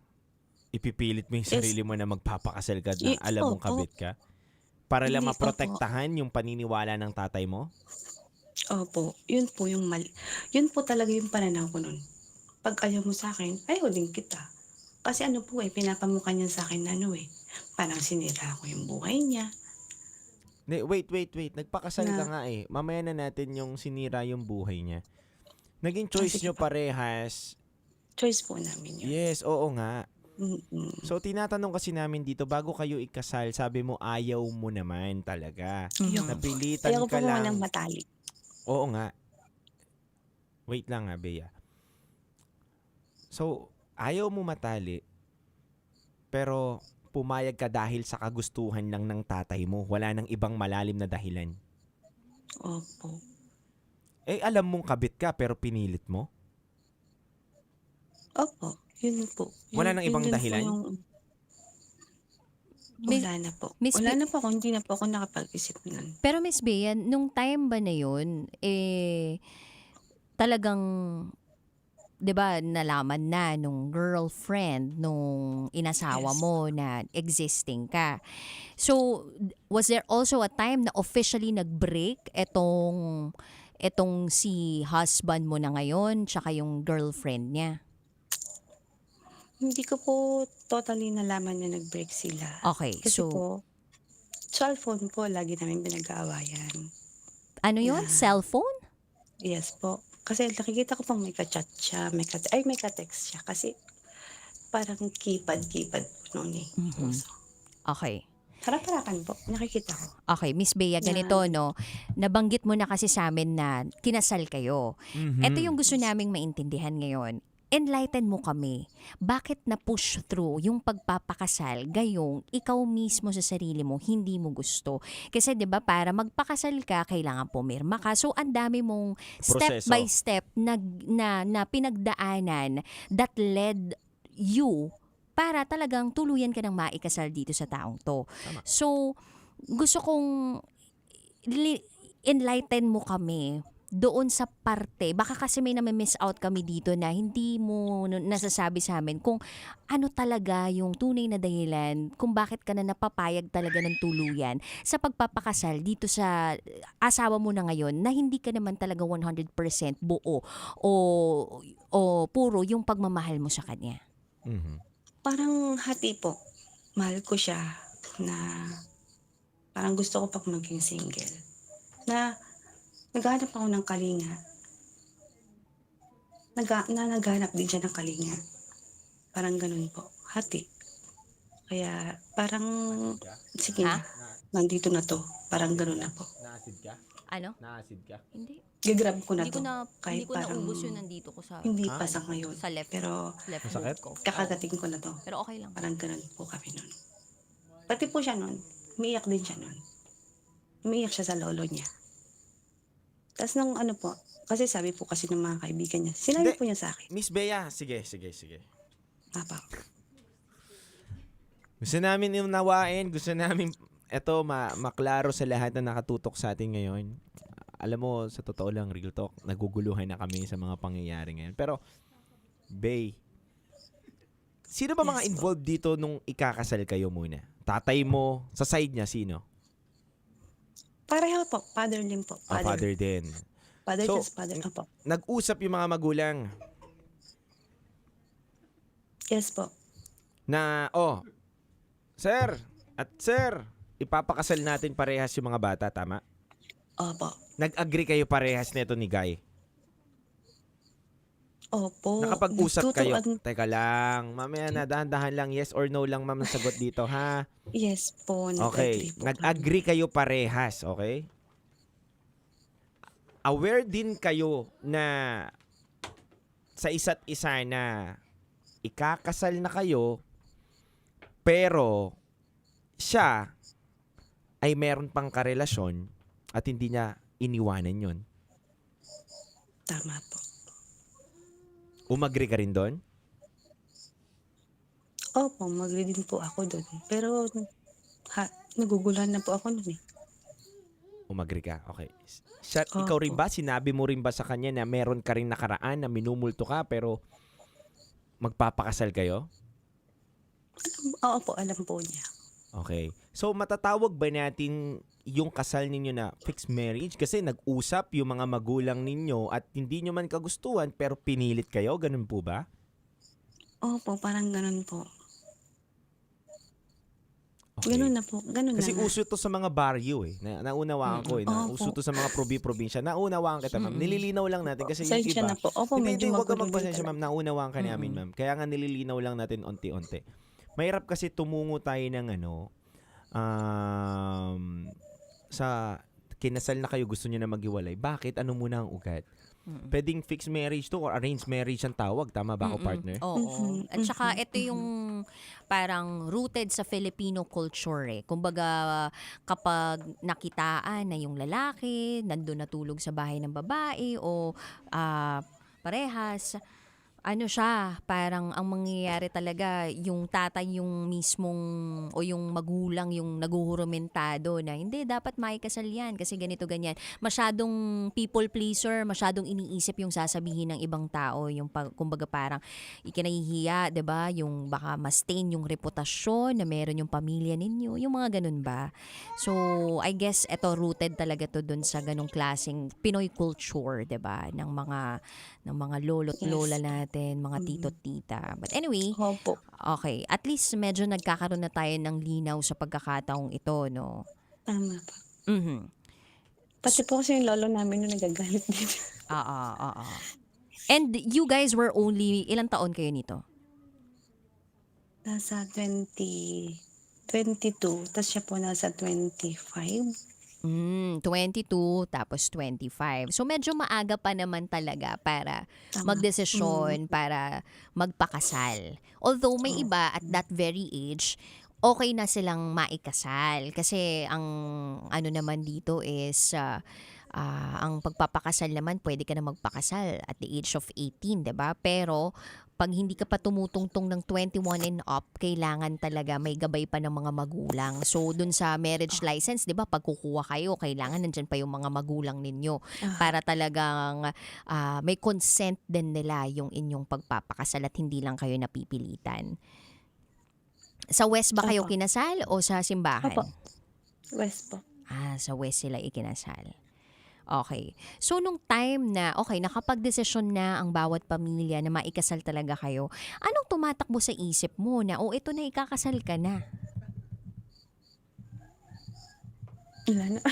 Ipipilit mo yung Yes. sarili mo na magpapakasal ka na alam mong Opo. kabit ka. Para lang Hindi, maprotektahan yung paniniwala ng tatay mo? Opo, yun po yung mali. Yun po talaga yung pananaw ko nun. Pag ayaw mo sa akin, ayaw din kita. Kasi pinapamukha niya sa akin na parang sinira ko yung buhay niya. Wait. Nagpakasal ka Na- nga eh. Mamaya na natin yung sinira yung buhay niya. Naging choice nyo parehas. Choice po namin yun. Yes, oo nga. So, tinatanong kasi namin dito, bago kayo ikasal, sabi mo ayaw mo naman talaga. Napilitan Ayaw ko ka po lang. ng matali. Oo nga. Wait lang Bea. So, ayaw mo matali, pero pumayag ka dahil sa kagustuhan lang ng tatay mo. Wala nang ibang malalim na dahilan. Opo. Alam mong kabit ka, pero pinilit mo? Opo, yun po. Wala nang ibang din po dahilan? Wala na po. Miss Wala Be- na po ako, hindi na po ako nakapag-isip nun. Pero Miss Bea, nung time ba na yun, talagang 'di ba, nalaman na nung girlfriend nung inasawa Yes. mo na existing ka. So, was there also a time na officially nag-break etong si husband mo na ngayon tsaka yung girlfriend niya? Hindi ko po totally nalaman na nag-break sila. Okay, Kasi so po, cellphone po, lagi namin pinag-aawayan. ano yun? Cellphone? Yes po. Kasi nakikita ko pong may ka-chat siya, may ka-text siya. Kasi parang keypad po noon eh. Okay. Harap-harapan po, nakikita ko. Okay, Miss Bea, ganito, no? Nabanggit mo na kasi sa amin na kinasal kayo. Ito yung gusto naming maintindihan ngayon. Enlighten mo kami. Bakit na-push through yung pagpapakasal gayong ikaw mismo sa sarili mo hindi mo gusto? Kasi 'di ba para magpakasal ka kailangan pumirma ka. So ang dami mong step Proseso. by step na pinagdaanan that led you para talagang tuluyan ka ng maikasal dito sa taong to. So gusto kong enlighten mo kami doon sa parte, baka kasi may miss out kami dito na hindi mo nasasabi sa amin kung ano talaga yung tunay na dahilan kung bakit ka na napapayag talaga ng tuluyan sa pagpapakasal dito sa asawa mo na ngayon na hindi ka naman talaga 100% buo o puro yung pagmamahal mo sa kanya. Parang hati po. Mahal ko siya na parang gusto ko pag maging single. Na naghanap ako ng kalinga. Naghanap din siya ng kalinga. Parang ganun po. Hati. Kaya parang, sige na. Nandito na to. Parang ganun na po. Naasid ka? Ano? Naasid ka? Hindi. Gagrab ko na Hindi to. hindi ko parang naubos yun nandito ko sa hindi pa sa ngayon. sa left Pero foot ko. kakagating ko na to. Pero okay lang. Parang ganun po kami nun. Pati po siya nun. Umiiyak din siya nun. Umiiyak siya sa lolo niya. Tapos nung ano po, kasi sabi po kasi ng mga kaibigan niya, sinabi Hindi. po niya sa akin. Miss Bea, sige. Papa, Gusto namin unawain, gusto namin eto maklaro sa lahat na nakatutok sa atin ngayon. Alam mo, sa totoo lang, real talk, naguguluhan na kami sa mga pangyayari ngayon. Pero, Bey, sino ba mga involved dito nung ikakasal kayo muna? Tatay mo, sa side niya, sino? pareho po. Father din po. Father din. Father So, just father na po. Nag-usap yung mga magulang Yes po. na, sir, ipapakasal natin parehas yung mga bata, tama? Opo. Nag-agree kayo parehas nito ni Guy? Opo. Nakapag-usap kayo? Nagtutuan- Teka lang, mamaya na, dahan-dahan lang, yes or no lang ma'am ang sagot dito, ha? Yes po. Okay, Nag-agree po. nag-agree kayo parehas, okay? Aware din kayo na sa isa't isa na ikakasal na kayo, pero siya ay meron pang karelasyon at hindi niya iniwanan yun. Tama po. Umagri ka rin doon? Opo, mag-agree din po ako doon. Pero, naguguluhan na po ako noon eh. Umagri ka, okay. Ikaw rin ba, sinabi mo rin ba sa kanya na meron ka rin nakaraan na minumulto ka pero magpapakasal kayo? Oo po, alam po niya. Okay. So, matatawag ba natin yung kasal ninyo na fixed marriage? Kasi nag-usap yung mga magulang ninyo at hindi nyo man kagustuhan pero pinilit kayo? Ganun po ba? Opo, parang ganun po. Okay. Ganun na po. Ganun Kasi na nga. uso to sa mga baryo eh. Naunawaan ko eh. Uso to sa mga probinsya. Naunawaan kita, ma'am. Nililinaw lang natin kasi yung Pasensya iba. na po. Opo, Hindi, medyo huwag ka magulo magpasensya, talaga. ma'am. Naunawaan ka namin, ma'am. Kaya nga nililinaw lang natin onti-onti. Mahirap kasi tumungo tayo ng sa kinasal na kayo, gusto nyo na maghiwalay. Bakit? Ano muna ang ugat? Pwedeng fixed marriage to or arranged marriage ang tawag. Tama ba ako, partner? Oo. At saka ito yung parang rooted sa Filipino culture eh. Kumbaga kapag nakitaan na yung lalaki, nandun natulog sa bahay ng babae o parehas, ano siya, parang ang mangyayari talaga, yung tatay yung mismong o yung magulang yung naguhuramentado na hindi, dapat maikasal yan kasi ganito ganyan. Masyadong people pleaser, masyadong iniisip yung sasabihin ng ibang tao, yung kumbaga parang ikinahihiya, 'di ba? Yung baka ma-stain yung reputasyon na meron yung pamilya ninyo, yung mga ganun ba. So, I guess eto rooted talaga to dun sa ganung klaseng Pinoy culture, 'di ba? Ng mga lolo't lola natin, mga tito't tita. But anyway, okay, at least medyo nagkakaroon na tayo ng linaw sa pagkakataong ito, no? Tama po. Mhm. Pati po kasi yung lolo namin yung nagagalit dito. Oo. And you guys were only, ilang taon kayo nito? Nasa 22, tapos siya po nasa 25. 22 tapos 25. So medyo maaga pa naman talaga para magdesisyon, para magpakasal. Although may iba at that very age, okay na silang maikasal. Kasi ang ano naman dito is ang pagpapakasal naman, pwede ka na magpakasal at the age of 18, 'di ba? Pero pag hindi ka pa tumutungtong ng 21 and up, kailangan talaga may gabay pa ng mga magulang. So, dun sa marriage license, di ba, pag kukuha kayo, kailangan nandyan pa yung mga magulang ninyo para talagang may consent din nila yung inyong pagpapakasal at hindi lang kayo napipilitan. Sa West ba kayo kinasal o sa simbahan? West po. Sa West sila ikinasal. Okay. So, nung time na, nakapag-desisyon na ang bawat pamilya na maikasal talaga kayo, anong tumatakbo sa isip mo na, ito na, ikakasal ka na? Wala na.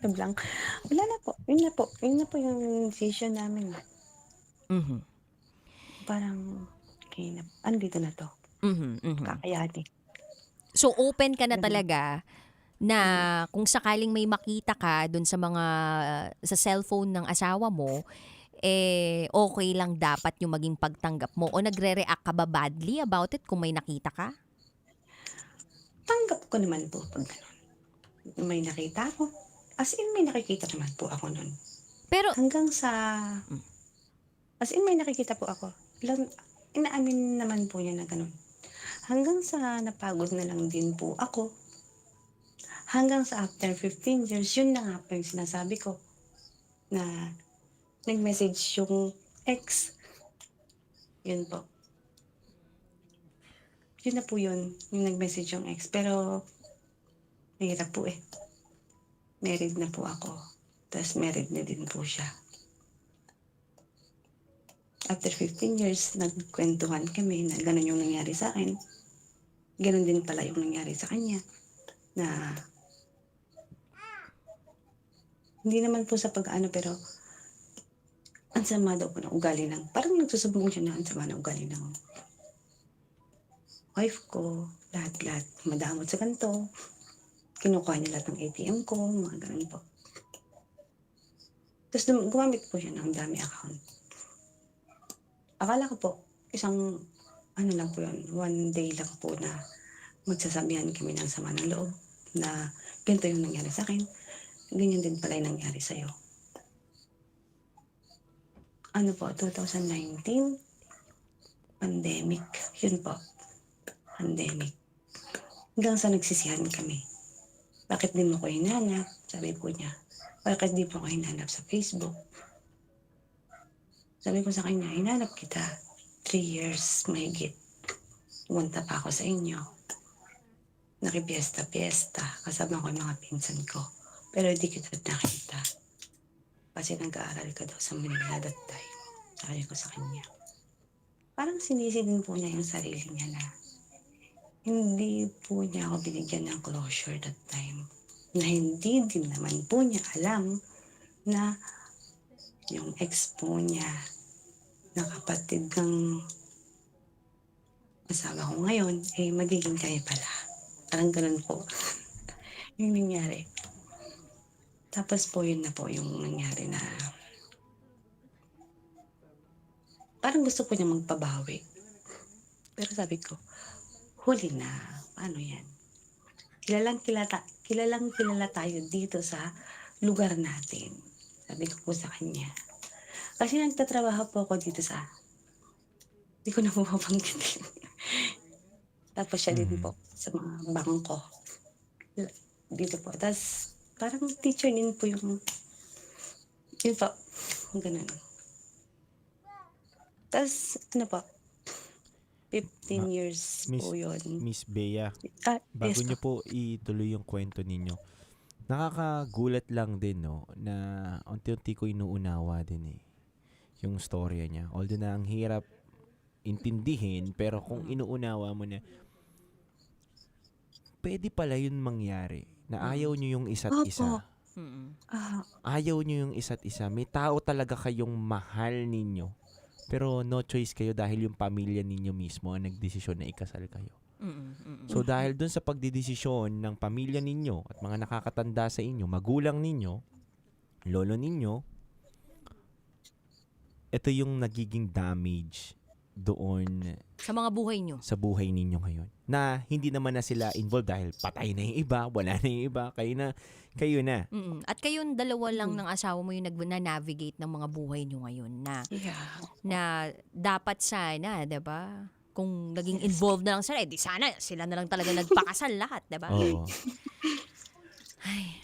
Nablank. Wala na po. Yun na po yung decision namin. Parang, andito na to. Kakayanin. So, open ka na talaga na kung sakaling may makita ka dun sa mga sa cellphone ng asawa mo, okay lang dapat yung maging pagtanggap mo o nagre-react ka ba badly about it kung may nakita ka? Tanggap ko naman po pag gano'n. May nakita ako. As in, may nakikita naman po ako nun. Pero hanggang sa may nakikita po ako. Inaamin naman po niya na gano'n. Hanggang sa napagod na lang din po ako. Hanggang sa after 15 years, yun na nga po yung sinasabi ko na nag-message yung ex. Yun po. Yun na po yun, yung nag-message yung ex. Pero, mahirap po eh. Married na po ako. Tapos married na din po siya. After 15 years, nagkwentuhan kami na gano'n yung nangyari sa akin. Gano'n din pala yung nangyari sa kanya. Na hindi naman po sa pag-ano, pero ang sama daw po ng ugali ng, parang nagsusubong siya na ang sama ng ugali ng wife ko, lahat-lahat, madamot sa ganito, kinukuha niya lahat ng ATM ko, mga ganun po. Tapos gumamit po siya ng dami account. Akala ko po, isang, lang po yun, one day lang po na magsasabihan kami ng sama ng loob, na ganito yung nangyari sa akin, ganyan din pala yung nangyari sa'yo. 2019, pandemic. Yun po, pandemic. Hanggang sa nagsisihan kami. Bakit di mo ko hinanap? Sabi po niya. Bakit di mo ko hinanap sa Facebook? Sabi ko sa kanya, hinanap kita. 3 years, mahigit. Pumunta pa ako sa inyo. Nakipiesta-piesta. Kasama ko yung mga pinsan ko. Pero di kita nakita. Kasi nag-aaral ka daw sa Manila that time. Sabi ko sa kanya. Parang sinisi din po niya yung sarili niya na hindi po niya ako binigyan ng closure that time. Na hindi din naman po niya alam na yung ex po niya na kapatid ng asawa ko ngayon, magiging kaya pala. Parang ganun po. Yung nangyari. Tapos po yun na po yung nangyari na parang gusto ko niya magpabawi. Pero sabi ko, huli na. Paano yan? Kilalang kilala tayo dito sa lugar natin. Sabi ko po sa kanya. Kasi nagtatrabaho po ako dito sa Hindi ko na po mabanggitin. Tapos siya din po sa mga bangko. Dito po. Tapos parang teacher din po yung, yun po, ganun. Tapos ano po, 15 years po yun. Miss Bea, bago Yes nyo po ituloy yung kwento ninyo, nakakagulat lang din, no, na unti-unti ko inuunawa din yung storya niya. Although na ang hirap intindihin, pero kung inuunawa mo na, pwede pala yun mangyari, na ayaw nyo yung isa't isa. Ayaw nyo yung isa't isa. May tao talaga kayong mahal ninyo. Pero no choice kayo dahil yung pamilya ninyo mismo ang nagdesisyon na ikasal kayo. So dahil dun sa pagdidesisyon ng pamilya ninyo at mga nakakatanda sa inyo, magulang ninyo, lolo ninyo, ito yung nagiging damage doon Sa mga buhay nyo. sa buhay ninyo ngayon. Na hindi naman na sila involved dahil patay na yung iba, wala na yung iba, kayo na. At kayong dalawa lang ng asawa mo yung nag-navigate ng mga buhay nyo ngayon na dapat sana, 'di ba? Kung naging involved na lang sila, di sana sila na lang talaga nagpakasal lahat, 'di ba? Oo. Ay,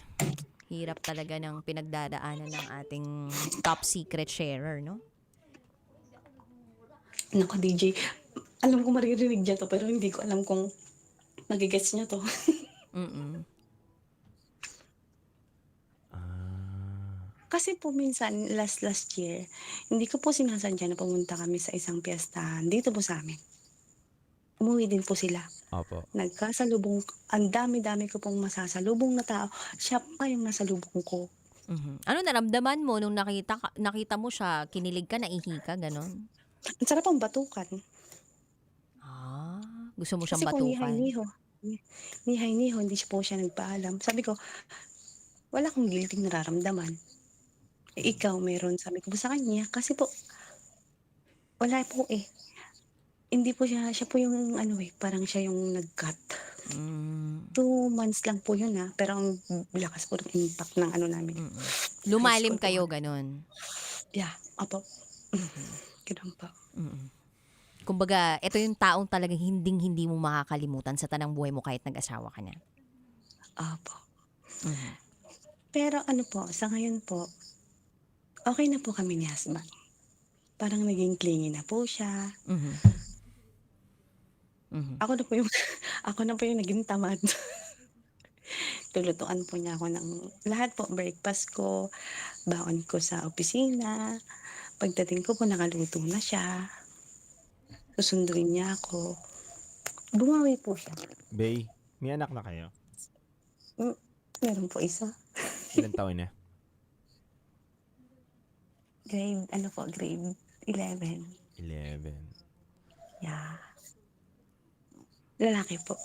hirap talaga ng pinagdadaanan ng ating top secret sharer, no? Naku, DJ, alam ko maririnig niya to, pero hindi ko alam kung nagigets niya to. Kasi po minsan, last year, hindi ko po sinasadya na pumunta kami sa isang piyesta dito po sa amin. Umuwi din po sila. Opo. Nagkasalubong, ang dami-dami ko pong masasalubong na tao. Siya pa yung nasalubong ko. Ano naramdaman mo nung nakita mo siya, kinilig ka, naihi ka, ganon? Ang sarap ang batukan. Gusto mo siyang Kasi po batukan? nihay-niho, hindi siya po siya nagpaalam. Sabi ko, wala akong guilty nararamdaman. Ikaw meron, sabi ko sa kanya. Kasi po, wala po Hindi po siya po yung parang siya yung nag-cut. 2 months lang po yun pero ang lakas po ng impact ng namin. Lumalim kayo, ganon? Yeah, apo. Ganun po. Kumbaga, ito yung taong talagang hindi mo makakalimutan sa tanang buhay mo kahit nag-asawa ka na. Apo. Pero sa ngayon po, okay na po kami ni husband. Parang naging clingy na po siya. Ako na po yung naging tamad. Tulutuan po niya ako ng lahat po. Breakfast ko, baon ko sa opisina. Pagdating ko po, nakaluto na siya. Susunduin niya ako. Bumawi po siya. Bay, may anak na kayo? Meron po isa. Ilang taon na? Grade 11. 11. Yeah. Lalaki po.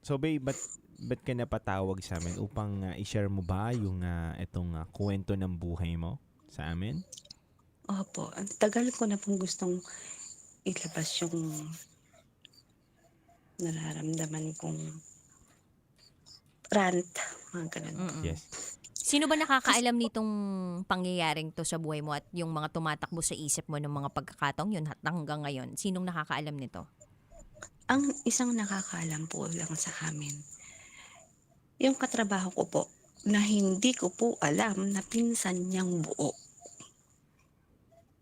So, Bay, ba't ka napatawag sa amin upang i-share mo ba yung itong kwento ng buhay mo sa amin? Opo. Ang tagal ko na pong gustong ilabas yung nararamdaman kong rant. Mga ganun. Yes. Sino ba nakakaalam nitong pangyayaring to sa buhay mo at yung mga tumatakbo sa isip mo ng mga pagkakataong yun hanggang ngayon? Sinong nakakaalam nito? Ang isang nakakaalam po lang sa amin, yung katrabaho ko po, na hindi ko po alam na pinsan niyang buo.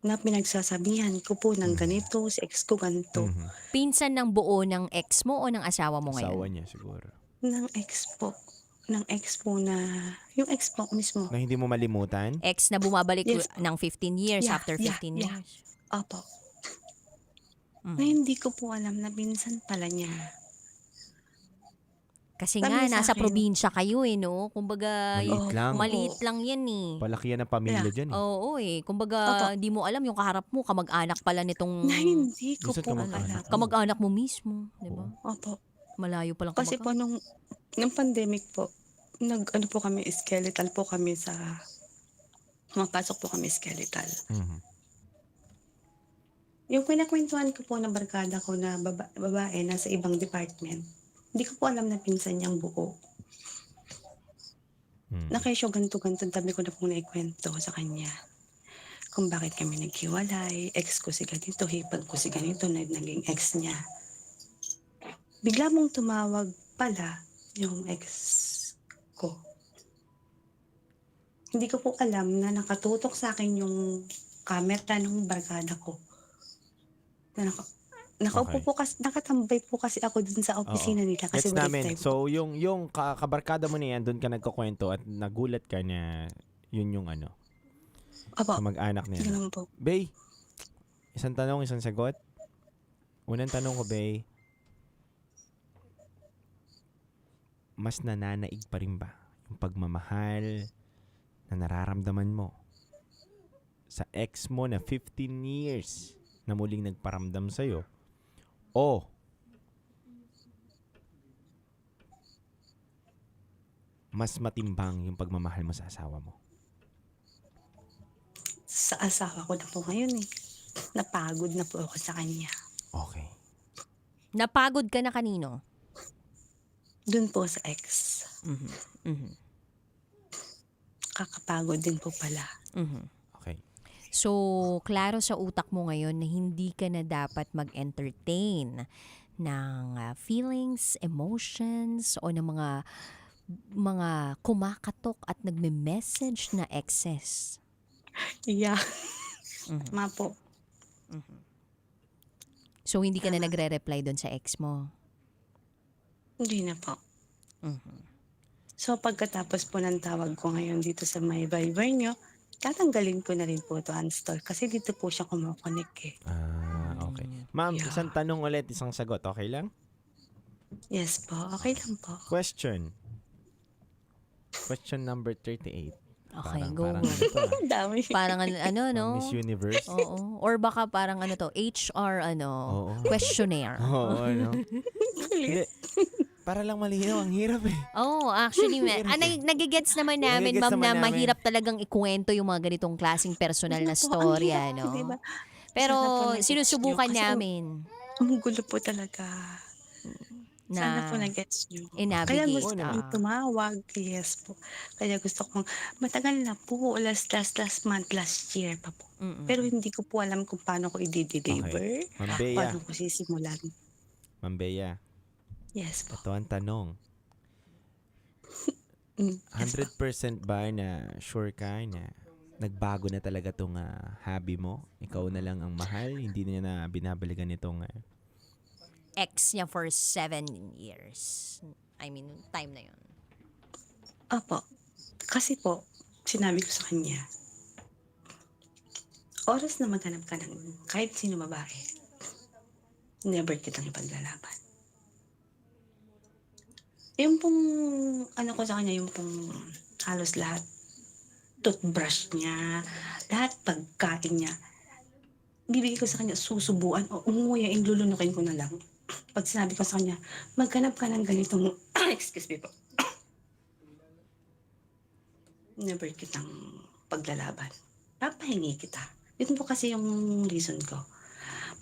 Na pinagsasabihan ko po ng ganito, si ex ko ganito. Pinsan ng buo ng ex mo o ng asawa mo ngayon? Asawa niya siguro. Ng ex po. Ng ex po na, yung ex po mismo. Na hindi mo malimutan? Ex na bumabalik Yes. ng 15 years Yeah, after 15 yeah. years? Opo. Na hindi ko po alam na pinsan pala niya. Kasi Sabi nga, niya sa nasa akin, probinsya kayo no? Kumbaga, Maliit lang. maliit lang yan Palaki yan ang pamilya dyan. Oo Kumbaga, di mo alam yung kaharap mo, kamag-anak pala nitong... Na hindi ko Minsan po kamag-anak. alam. Kamag-anak mo mismo, di ba? Opo. Malayo palang Kasi po nung pandemic po, po kami, skeletal po kami mapasok po kami skeletal. Yung pinakwentuhan ko po ng barkada ko na babae nasa ibang department, hindi ko po alam na pinsan niyang buo. Na kesyo ganto-ganto, tabi ko na pong naikwento sa kanya. kung bakit kami naghiwalay, ex ko si ganito, hipag ko si ganito, naging ex niya. Bigla mong tumawag pala yung ex ko. Hindi ko po alam na nakatutok sa akin yung camera ng barkada ko. Na nakaupo po kasi, nakatambay po kasi ako dun sa opisina nila kasi Gets namin. break time. So, yung kabarkada mo na yan, doon ka nagkukwento at nagulat ka na yun yung ano. Opo. Kamag-anak niya. Ganun po. Bay, isang tanong, isang sagot. Unang tanong ko, Bay, mas nananaig pa rin ba yung pagmamahal na nararamdaman mo sa ex mo na 15 years na muling nagparamdam sa'yo? O mas matimbang yung pagmamahal mo sa asawa mo? Sa asawa ko na po ngayon eh. Napagod na po ako sa kanya. Okay. Napagod ka na kanino? Dun po sa ex. Kakapagod din po pala. Okay. So, klaro sa utak mo ngayon na hindi ka na dapat mag-entertain ng feelings, emotions, o ng mga kumakatok at nagme-message na exes. Yeah. Ma po. So, hindi ka na nagre-reply doon sa ex mo? Hindi na po. So, pagkatapos po ng tawag ko ngayon dito sa may Viber nyo, tatanggalin ko na rin po ito uninstall kasi dito po siya kumukonek eh. Okay. Ma'am, isang tanong ulit, isang sagot. Okay lang? Yes po. Okay lang po. Question number 38. Okay, Parang- go. parang ano to, ah? Dami. Parang ano, no? Miss Universe? Oo. Or baka parang ano to, HR, questionnaire. Oo, ano? Hindi. Para lang malinaw, ang hirap eh. Oh, actually, nagigets naman namin, Nagigets ma'am, na naman namin. mahirap talagang ikwento yung mga ganitong klaseng personal na storya, no? Diba? Pero Sana po nag-gets sinusubukan nyo kasi namin Ang gulo po talaga. Sana na po nag-gets nyo. Kaya i-navigate. gusto kong tumawag. Yes po. Kaya gusto kong, matagal na po, last month, last year pa po. Pero hindi ko po alam kung paano ko i-deliver. Okay. Ma'am Bea. Paano ko sisimulan. Ma'am Bea, Yes po. ito ang tanong. 100% ba na sure ka na nagbago na talaga tong hobby mo? Ikaw na lang ang mahal? Hindi na niya na binabalikan itong... Ex niya for 7 years. I mean, time na yun. Opo. Kasi po, sinabi ko sa kanya, oras na maghanap ka ng kahit sino babae, never kitang ipaglalaban. Yung pong, ano ko sa kanya, yung pong halos lahat, toothbrush niya, lahat pagkain niya, bibigay ko sa kanya, susubuan, o umuyain, lulunukin ko na lang. Pag sinabi ko sa kanya, maghanap ka ng ganitong, excuse me po, never kitang paglalaban. Papahingi kita. Yun po kasi yung reason ko.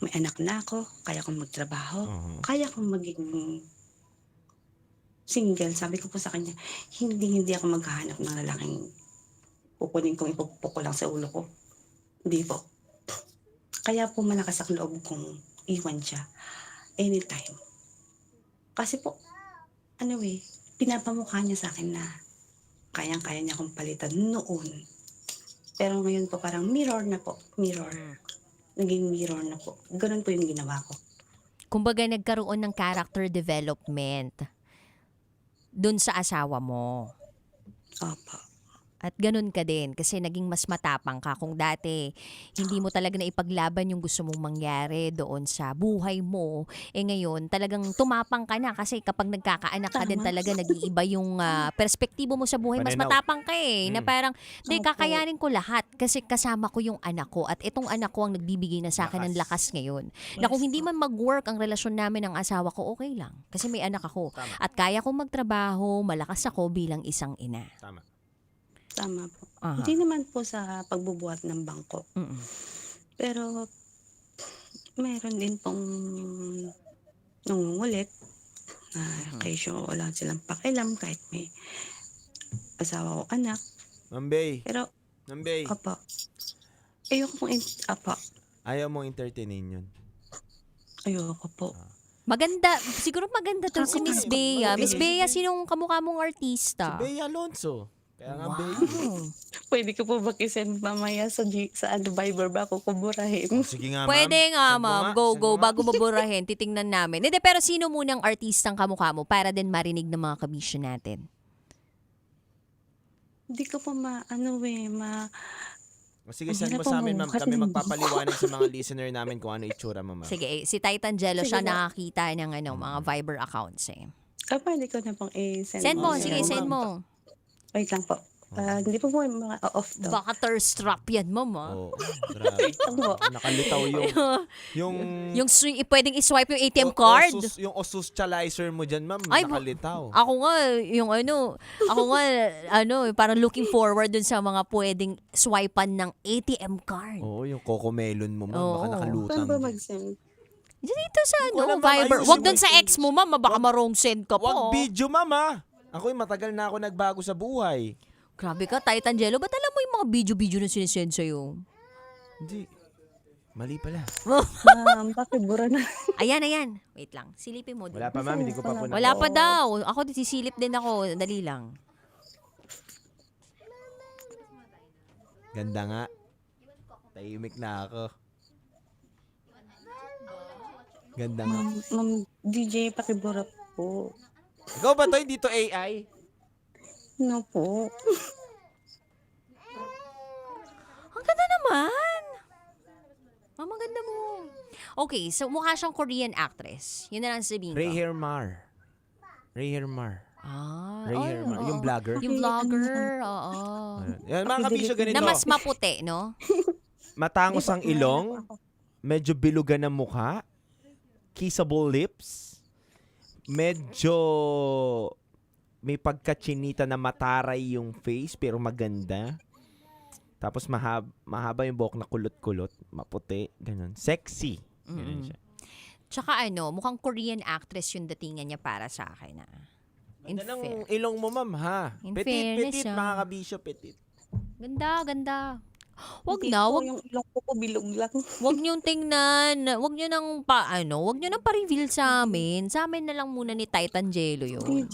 May anak na ako, kaya kong magtrabaho, kaya kong maging single. Sabi ko po sa kanya, hindi ako maghahanap ng lalaking kukunin kong ipupuko lang sa ulo ko. Hindi po. Kaya po malakas ang loob kong iwan siya anytime. Kasi po, pinapamukha niya sa akin na kayang-kaya niya akong palitan noon. Pero ngayon po parang mirror na po. Mirror. Naging mirror na po. Ganun po yung ginawa ko. Kumbaga, nagkaroon ng character development dun sa asawa mo. Opo. At ganun ka din kasi naging mas matapang ka. Kung dati hindi mo talaga na ipaglaban yung gusto mong mangyari doon sa buhay mo, ngayon talagang tumapang ka na kasi kapag nagkakaanak ka din talaga nag-iiba yung perspektibo mo sa buhay. Mas Pananaw. matapang ka na parang, kakayanin ko lahat kasi kasama ko yung anak ko at itong anak ko ang nagbibigay na sa akin ng lakas ngayon. Na kung hindi man mag-work ang relasyon namin ng asawa ko, okay lang. Kasi may anak ako. At kaya kong magtrabaho, malakas ako bilang isang ina. Tama po. Aha. Hindi naman po sa pagbubuhat ng bangko. Pero, mayroon din pong nangungulit na kesyo wala silang pakialam kahit may asawa o anak. Ma'am Bey. Pero, Ma'am Bey. opo. Ayoko pong, apa, Ayaw mong entertainin yun. ayoko po. Maganda. Siguro maganda to si Miss Bea. Miss Bea, sinong kamukha mong artista? Bea Alonso. Kaya nga Bea. Pwede ko po ba-send mamaya sa Viber ba ako kuburahin? Sige nga, Pwede nga, Send mo ma'am. nga, Go, send go. mo nga. Bago maburahin, titingnan namin. Hindi, pero sino munang artistang kamukha mo para din marinig ng mga kabisyo natin? Hindi ko pa Sige, send Ang hirap mo sa amin, ma'am. mo. Kami magpapaliwanag sa mga listener namin kung ano itsura mo, ma'am. Sige, si Titan Jello, siya Sige po. nakakita ng mga Viber accounts eh. pwede ko na pong i-send. Send mo, sige, send mo. Wait lang po. Hindi po po mga off to. Baka thirst trap yan, ma'am. Oo, grabe. Nakalitaw yung Pwedeng i-swipe yung ATM card. Yung osusalizer mo dyan, ma'am, Ay, nakalitaw. Ako nga, parang looking forward dun sa mga pwedeng swipean ng ATM card. Oo, yung cocomelon mo, ma'am. Baka Oo. nakalutang. Saan ba mag-send? Dito sa Wala, ma'am, Viber. ayusin Wag mo dun sa ex mo, ma'am. Baka marong send ka po. Wag video, ma'am, ha? Ako matagal na ako nagbago sa buhay. Grabe ka, Titan Jello. Ba't alam mo yung mga video-video na sinesend sa'yo? Hindi. Mali pala. Ma'am, pakibura na. Ayan. Wait lang. Silipin mo din. Wala pa, ma'am. Hindi ko pa po Wala pa daw. Ako, sisilip din ako. Dali lang. Ganda nga. Tahimik na ako. Ganda nga. Ma'am, DJ, pakibura po. Ikaw ba to? Hindi to AI? No po. Ang ganda naman. Ang ganda mo. Okay, so mukha siyang Korean actress. Yun na lang sabihin ko. Ray Hermar. Ray Hermar. oo. Yung vlogger. Yung vlogger, oo. Yan, mga kabisyo, ganito. Na mas maputi, no? Matangos ang ilong. Medyo bilugan ang mukha. Kissable lips. Medyo may pagkachinita na mataray yung face pero maganda. Tapos mahaba yung buhok na kulot-kulot, maputi, ganun. Sexy. Ganun siya. Tsaka mukhang Korean actress yung datingan niya para sa akin. Ganda ng ilong mo, ma'am, ha? In Petit, fairness, mga kabisyo, petit. Ganda. Wag Hindi na, po, wag yung ilong ko po bilog lang. Wag niyong tingnan. Wag niyo nang wag niyo nang pa-reveal sa amin. Sa amin na lang muna ni Titan Jello yun.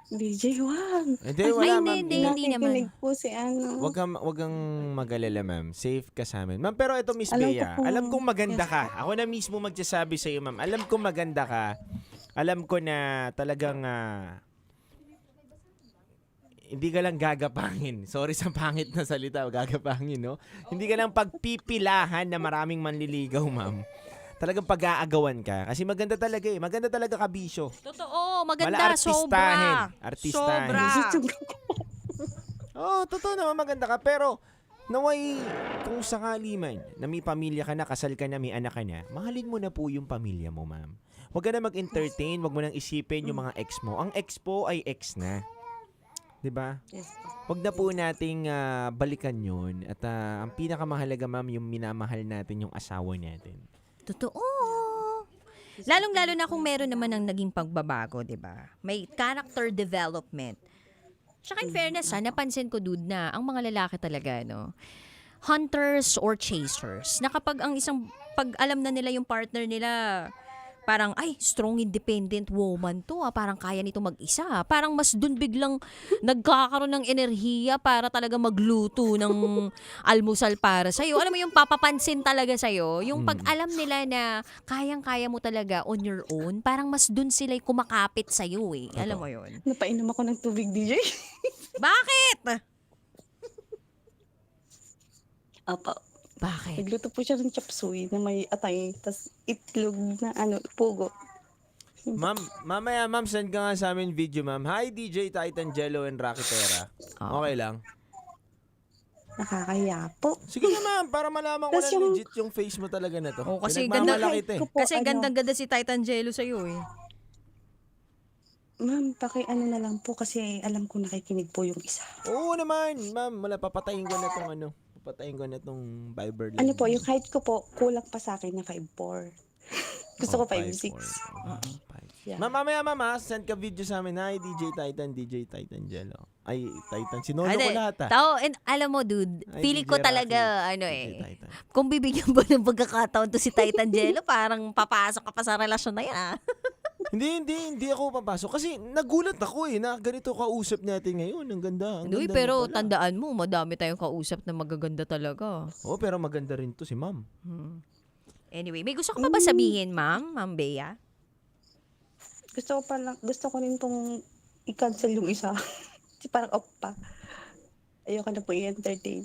DJ, wag. Hindi, wala, ma'am. Hindi naman. Nakikinig po si Wag kang mag-alala, ma'am. Safe ka sa amin. Ma'am, pero ito, Miss Alam ko Bea, po. alam kong maganda ka. Ako na mismo magsasabi sa iyo, ma'am. Alam kong maganda ka. Alam ko na talagang hindi ka lang gagapangin. Sorry sa pangit na salita, gagapangin, no? Hindi ka lang pagpipilahan na maraming manliligaw, ma'am. Talagang pag-aagawan ka. Kasi maganda talaga eh. Maganda talaga kabisyo. Totoo, maganda, Mala-artistahin. sobra. Artistahin. Totoo naman maganda ka. Pero, naway, kung sakali man na may pamilya ka na, kasal ka na, may anak ka na, mahalin mo na po yung pamilya mo, ma'am. Huwag ka na mag-entertain, huwag mo nang isipin yung mga ex mo. Ang ex po ay ex na. 'Di ba? Yes. Huwag na po nating balikan 'yun at ang pinakamahalaga, ma'am, yung minamahal natin yung asawa natin. Totoo. Lalong-lalo na kung meron naman ng naging pagbabago, 'di ba? May character development. Tsaka in fairness, napansin ko, dude, na ang mga lalaki talaga, hunters or chasers, na kapag pag alam na nila yung partner nila, parang, ay, strong independent woman to, parang kaya nito mag-isa. Parang mas dun biglang nagkakaroon ng enerhiya para talaga magluto ng almusal para sa'yo. Alam mo yung papapansin talaga sa'yo, yung pag alam nila na kayang-kaya mo talaga on your own, parang mas dun sila'y kumakapit sa'yo eh. Alam mo yun. Napainom ako ng tubig, DJ. Bakit? Apa. Bakit? Nagluto po siya ng chop suey na may atay, tas itlog na pugo. Ma'am, mamaya, ma'am, send ka nga sa amin video, ma'am. Hi, DJ Titan Jello and Rocky Tera. Okay lang. Nakakaya po. Sige na, ma'am, para malaman ko Tas na legit yung face mo talaga na to. Oh, kasi Pinagmamalaki to eh. Kasi gandang-ganda si Titan Jello sa'yo eh. Ma'am, na lang po kasi alam ko nakikinig po yung isa. Oo naman, ma'am. Papatayin ko na tong Papatayin ko na tong Viber lang. Ano po, yung height ko po, kulang pa sa akin na 5'4". Gusto ko 5'6". Yeah. Ma'am, mamaya, ma'am, send ka video sa amin. Hi, DJ Titan Jello. Ay, Titan. Sinolo ko lahat and alam mo, dude, Ay, feeling DJ ko talaga, DJ Titan. kung bibigyan mo ng pagkakataon to si Titan Jello, parang papasok ka pa sa relasyon na yan, Hindi ako papasok. Kasi nagulat ako na ganito kausap natin ngayon. Ang ganda. Uy, pero tandaan mo, madami tayong kausap na magaganda talaga. Oo, pero maganda rin to si ma'am. Anyway, may gusto ka pa ba sabihin, Ma'am Bea? Gusto ko rin pong i-cancel yung isa. Kasi parang off pa. Ayoko na po i-entertain.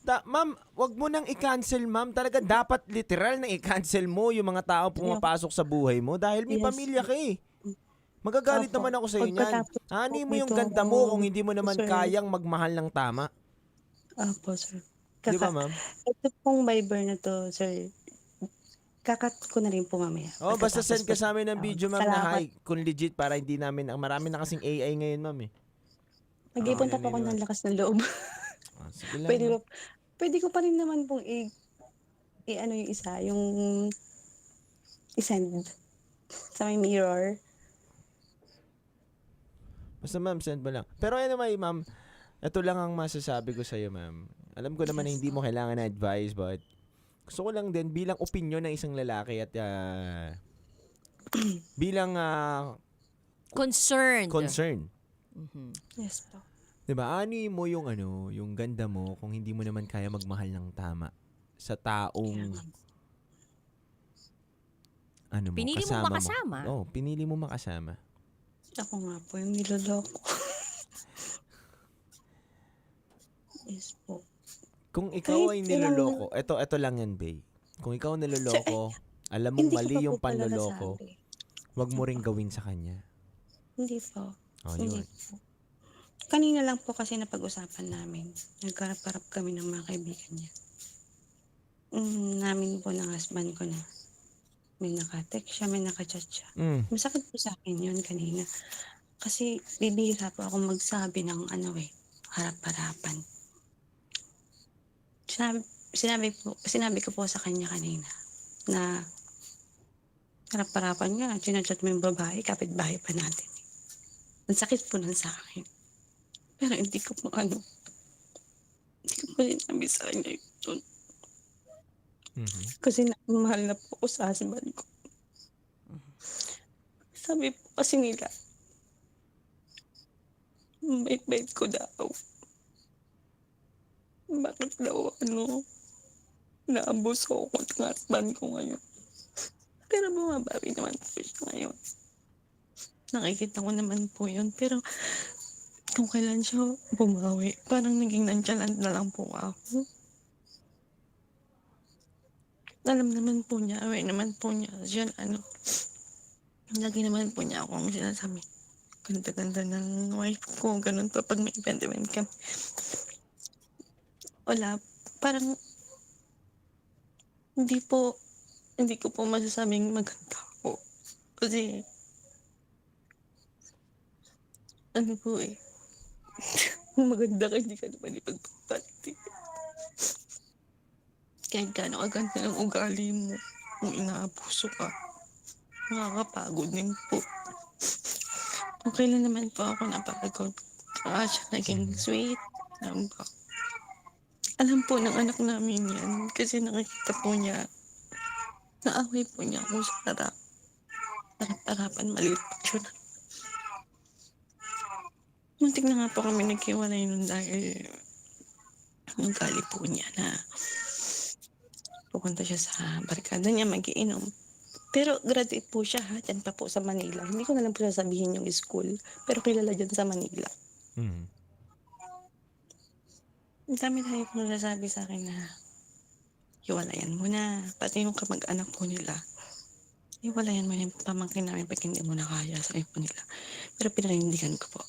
Ma'am, wag mo nang i-cancel, ma'am. Talaga dapat literal na i-cancel mo yung mga tao pumapasok sa buhay mo dahil may pamilya ka eh. Magagalit naman ako sa iyo niyan. Ani mo yung ganda mo kung hindi mo naman kayang magmahal ng tama. Opo, sir. Di ba, ma'am? Ito pong Viber na to, sir. Kakat ko na rin po mamaya. Basta send ka sa amin ng video, ma'am, na Salamat. hi. Kung legit, para hindi namin, marami na kasing AI ngayon, ma'am eh. Mag-ipon pa po ako ng lakas ng loob. Sige lang. Pwede ko pa rin naman pong ano yung isa, yung i-send sa may mirror. Basta ma'am, send mo lang. Pero anyway, ma'am, ito lang ang masasabi ko sa'yo, ma'am. Alam ko naman na hindi mo kailangan na advice, but gusto ko lang din bilang opinion ng isang lalaki at bilang concern. Yes po. Diba, ani mo yung yung ganda mo kung hindi mo naman kaya magmahal ng tama sa taong Pinili mo kasama makasama. Pinili mo makasama. Ako nga po yung niloloko. Yes po. Kung ikaw ay Kahit niloloko, ito lang yan, Bay. Kung ikaw niloloko, alam mong hindi ko mali pa po yung talaga panloloko, sabi. wag mo ring gawin sa kanya. Hindi po. Yun. Hindi po. Kanina lang po kasi napag-usapan namin. Nagkarap-karap kami ng mga kaibigan niya. Namin po ng husband ko na may naka-text siya, may naka-chat siya. Masakit po sa akin yun kanina. Kasi bibihira po ako magsabi ng harap-harapan. Sinabi ko po sa kanya kanina na harap-harapan nga, chinachat mo yung babae, kapitbahay pa natin. Ang sakit po nun sa akin. Pero hindi ko po sinabi sa kanya yun. Kasi mahal na po ako sa husband ko. Sabi po kasi nila, bait-bait ko daw. Bakit daw naabuso ako ng husband ko ngayon. Pero bumabawi naman po siya ngayon. Nakikita ko naman po yun. Pero kung kailan siya bumawi, parang naging nonchalant na lang po ako. Alam naman po niya, aware naman po niya. Lagi naman po niya akong sinasabi. Ganda-ganda ng wife ko, ganun pa pag may event kami. Wala, parang hindi ko po masasabing maganda ako. Kasi, maganda ka, hindi ka naman ipagpapaliti. Kahit gaano kaganda ng ugali mo, kung inaabuso ka, nakakapagod din po. Okay lang naman po ako napagod. Siya naging sweet. Alam po ng anak namin yan, kasi nakikita po niya, naaway po niya ako sa harap. Harap-harapan, maliit po yun. Muntik na nga po kami naghiwalay nun dahil ang gali po niya na pupunta siya sa barkada niya mag-iinom. Pero graduate po siya dyan pa po sa Manila. Hindi ko na lang po sasabihin yung school, pero kilala dyan sa Manila. Ang dami tayo kung nasasabi sa akin na hiwalayan mo na, pati yung kamag-anak po nila. Hiwalayan mo yung pamangkin namin pag hindi mo na kaya sa po nila. Pero pinanindigan ko po.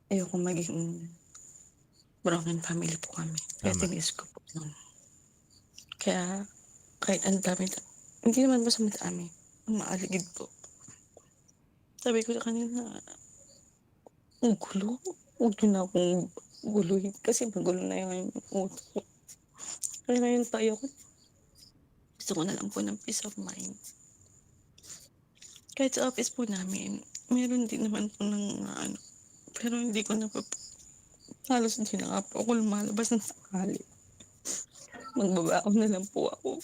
Ayoko maging broken family po kami. Kaya tinis ko po nun. Kaya kahit ang dami, hindi naman po sa madami, ang maaligid po. Sabi ko sa kanila, ang gulo. Huwag nyo na akong guluhin kasi magulo na yung utak ko. Kaya ngayon tayo ko, gusto ko na lang po ng peace of mind. Kahit sa office po namin, meron din naman po ng Pero hindi ko na halos hindi na nga po ako lumalabas ng sakali. Magbabaon na lang po ako.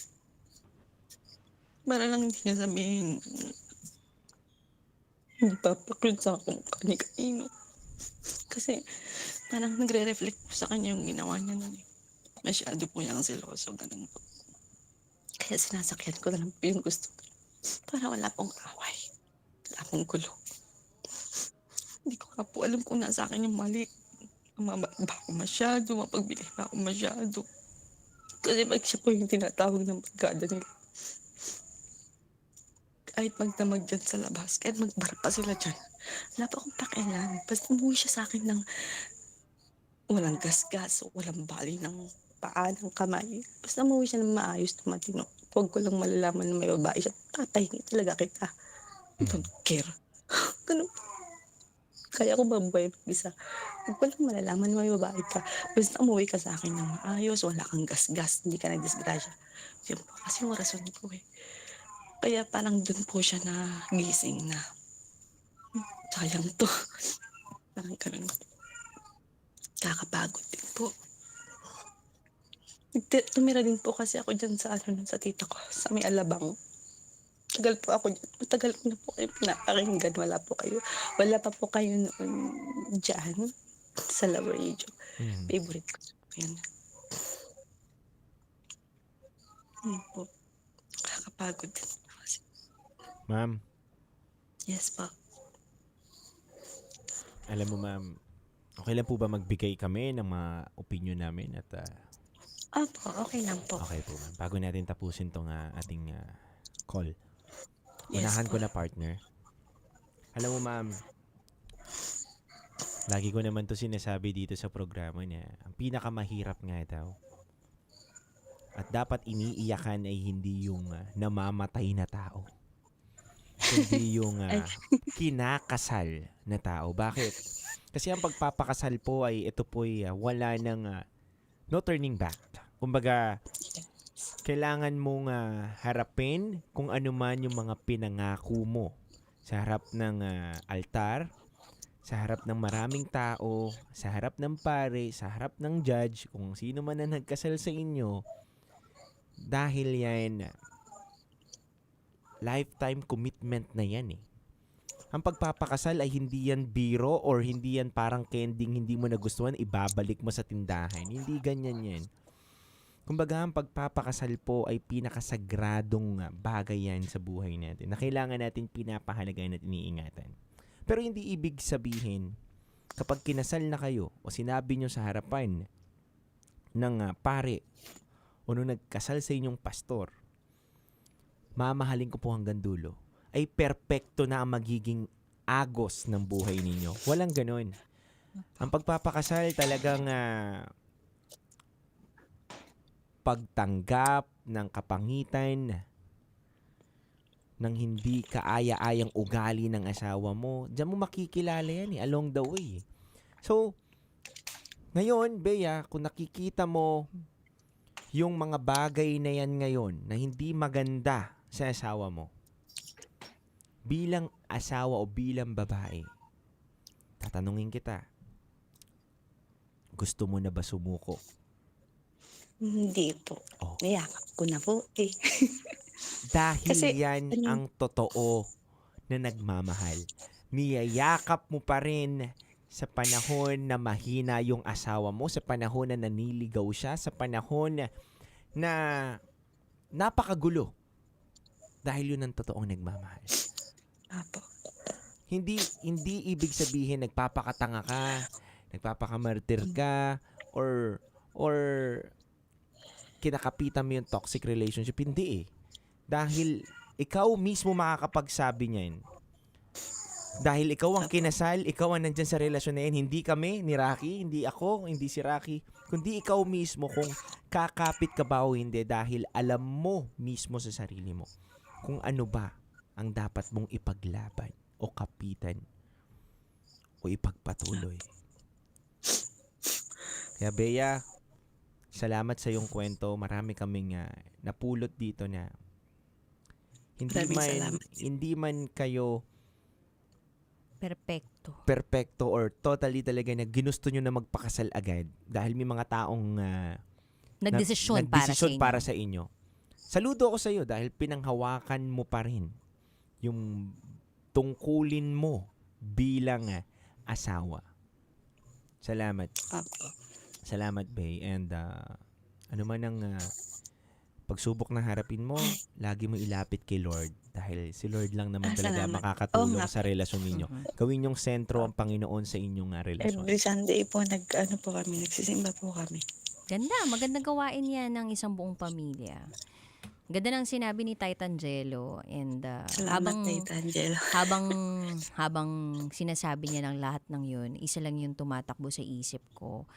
Para lang hindi niya sabihin, hindi papakrut sa akong kani-kanino. Kasi parang nagre-reflect po sa kanya yung ginawa niya nun eh. Masyado po niyang seloso, ganun po. Kaya sinasakyan ko na lang po yung gusto ko. Para wala pong away. Wala pong gulo. Hindi ko nga po alam kung nasa akin yung mali. Mabait ba ako masyado? Mapagbili ba ako masyado? Kasi pag siya po yung tinatawag ng pagkada nila. Kahit magdamag dyan sa labas, kahit magbar pa sila dyan, wala pa akong pakialam. Basta umuwi siya sa akin ng walang gasgas o walang bali ng paa, ng kamay. Basta umuwi siya ng maayos na matino. Huwag ko lang malalaman na may babae siya. Tatayin talaga kita. Don't care. Ganun. Kaya ko mabuhay mag-isa. Huwag ko lang malalaman na may babae ka. Basta umuwi ka sa akin ng maayos, wala kang gasgas, hindi ka nagdisgrasya. Yun po kasi yung rason ko eh. Kaya parang dun po siya na gising na. Sayang to. Parang ganun. Kakapagod din po. Tumira din po kasi ako dyan sa sa tita ko, sa may Alabang. Tagal po ako dyan. Matagal ko na po kayo pinapakinggan. Wala pa po kayo noon dyan sa Love Radio. Favorite ko po yan. Po. Kakapagod din. Ma'am, Yes po. alam mo ma'am, okay lang po ba magbigay kami ng mga opinion namin at Opo, okay lang po. okay po ma'am. Bago natin tapusin tong ating call. Yes Unahan ko po. na partner. Alam mo ma'am, lagi ko naman to sinasabi dito sa programa niya. Ang pinakamahirap nga daw at dapat iniiyakan ay hindi yung namamatay na tao. Kundi yung kinakasal na tao. Bakit? Kasi ang pagpapakasal po ay ito po ay wala ng no turning back. Kumbaga, kailangan mong harapin kung ano man yung mga pinangako mo sa harap ng altar, sa harap ng maraming tao, sa harap ng pare, sa harap ng judge, kung sino man ang nagkasal sa inyo. Dahil yan, lifetime commitment na yan eh. Ang pagpapakasal ay hindi yan biro or hindi yan parang kending hindi mo nagustuhan, ibabalik mo sa tindahan. Hindi ganyan yan. Kumbaga, ang pagpapakasal po ay pinakasagradong bagay yan sa buhay natin na kailangan natin pinapahalagahan at iniingatan. Pero hindi ibig sabihin, kapag kinasal na kayo o sinabi nyo sa harapan ng pare o nung nagkasal sa inyong pastor, mamahalin ko po hanggang dulo, ay perpekto na ang magiging agos ng buhay ninyo. Walang ganun. Ang pagpapakasal talagang pagtanggap ng kapangitan ng hindi kaaya-ayang ugali ng asawa mo. Diyan mo makikilala yan along the way. So, ngayon, Bea, kung nakikita mo yung mga bagay na yan ngayon na hindi maganda sa asawa mo, bilang asawa o bilang babae, tatanungin kita, gusto mo na ba sumuko? Hindi po. Niyakap ko na po eh. Dahil Kasi, yan ang totoo na nagmamahal. Niyayakap mo pa rin sa panahon na mahina yung asawa mo, sa panahon na naniligaw siya, sa panahon na napakagulo. Dahil yun ang totoong nagmamahal. Apo. Hindi ibig sabihin nagpapakatanga ka, nagpapakamartir ka, or kinakapitan mo yung toxic relationship. Hindi eh. Dahil ikaw mismo makakapagsabi niyan. Dahil ikaw ang kinasal, ikaw ang nandyan sa relasyon na yan. Hindi kami ni Rocky, hindi ako, hindi si Rocky. Kundi ikaw mismo kung kakapit ka ba o hindi dahil alam mo mismo sa sarili mo kung ano ba ang dapat mong ipaglaban o kapitan o ipagpatuloy. Kaya Bea, salamat sa iyong kwento. Marami kaming napulot dito na hindi man kayo perfecto or totally talaga na ginusto nyo na magpakasal agad dahil may mga taong Nagdesisyon para sa inyo. Saludo ako sa iyo dahil pinanghawakan mo pa rin yung tungkulin mo bilang asawa. Salamat. Salamat, Bay. And ano man ang pagsubok na harapin mo, lagi mo ilapit kay Lord dahil si Lord lang naman talaga Salamat. makakatulong sa relasyon ninyo. Gawin yung sentro ang Panginoon sa inyong relasyon. Every Sunday po, nagsisimba po kami. Ganda, magandang gawain yan ng isang buong pamilya. Ganda ng sinabi ni Titan Jello. And Salamat, Titan Jello. habang sinasabi niya ng lahat ng yun, isa lang yung tumatakbo sa isip ko.